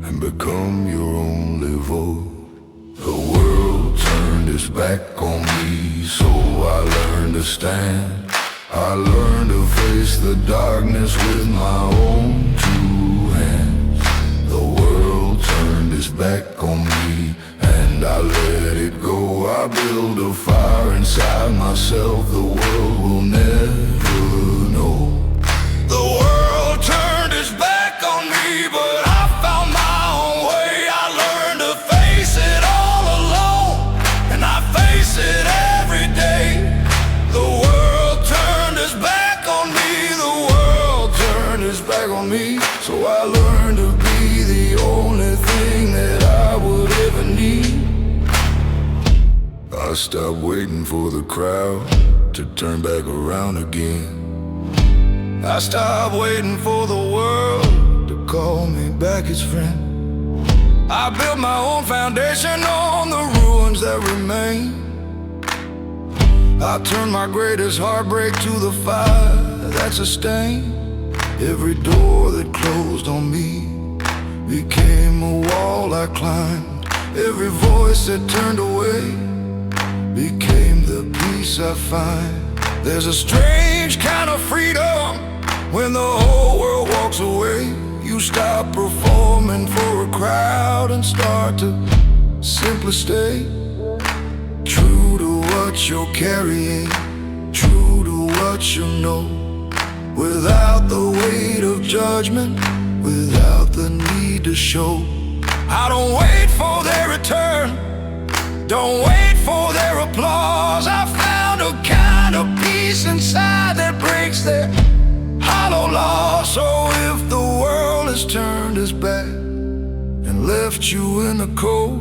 and become your only vote. The world turned its back on me, so I learned to stand. I learned to face the darkness with my own two hands. The world turned its back on me, and I let it go. I built a fire inside myself the world will never know. The world turned its back on me, but I found my own way. I learned to face it all alone, and I face it every day. The world turned its back on me, the world turned its back on me. So I learned to be the only thing that I would ever need. I stopped waiting for the crowd to turn back around again. I stopped waiting for the world to call me back its friend. I built my own foundation on the ruins that remain. I turned my greatest heartbreak to the fire that sustained. Every door that closed on me became a wall I climbed. Every voice that turned away became the peace I find. There's a strange kind of freedom when the whole world walks away. You stop performing for a crowd and start to simply stay true to what you're carrying, true to what you know, without the weight of judgment, without the need to show. I don't wait for their return, don't wait for their applause. I found a kind of peace inside that breaks their hollow law. So if the world has turned its back and left you in the cold,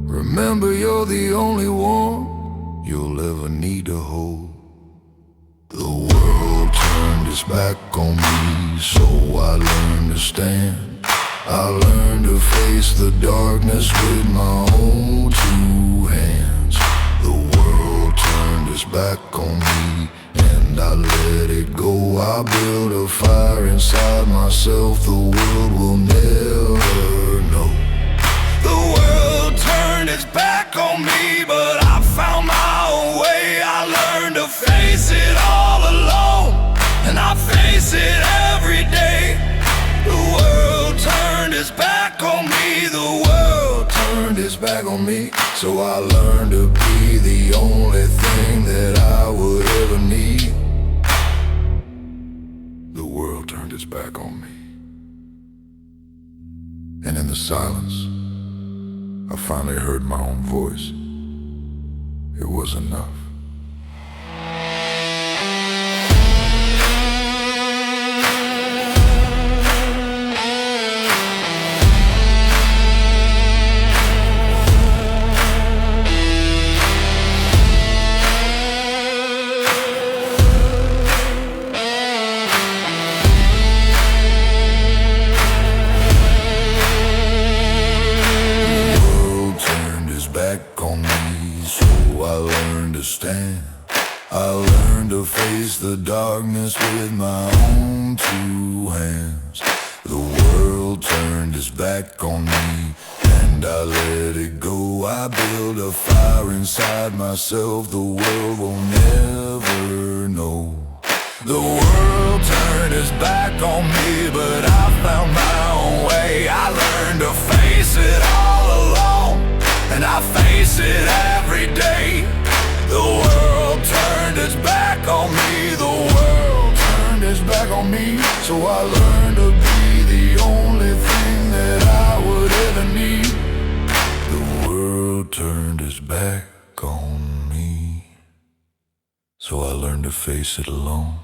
remember you're the only one you'll ever need to hold. The world turned its back on me, so I learned to stand. I learned to face the darkness with my own two hands. The world turned its back on me, and I let it go. I built a fire inside myself the world will never know. The world turned its on me, but I found my own way. I learned to face it all alone, and I face it every day. The world turned its back on me, the world turned its back on me. So I learned to be the only thing that I would ever need. The world turned its back on me, and in the silence I finally heard my own voice. It was enough. Back on me, so I learned to stand. I learned to face the darkness with my own two hands. The world turned its back on me, and I let it go. I built a fire inside myself the world will never know. The world turned its back on me, but I found my own way. I learned to face it all alone, and I face it every day. The world turned its back on me, the world turned its back on me. So I learned to be the only thing that I would ever need. The world turned its back on me, so I learned to face it alone.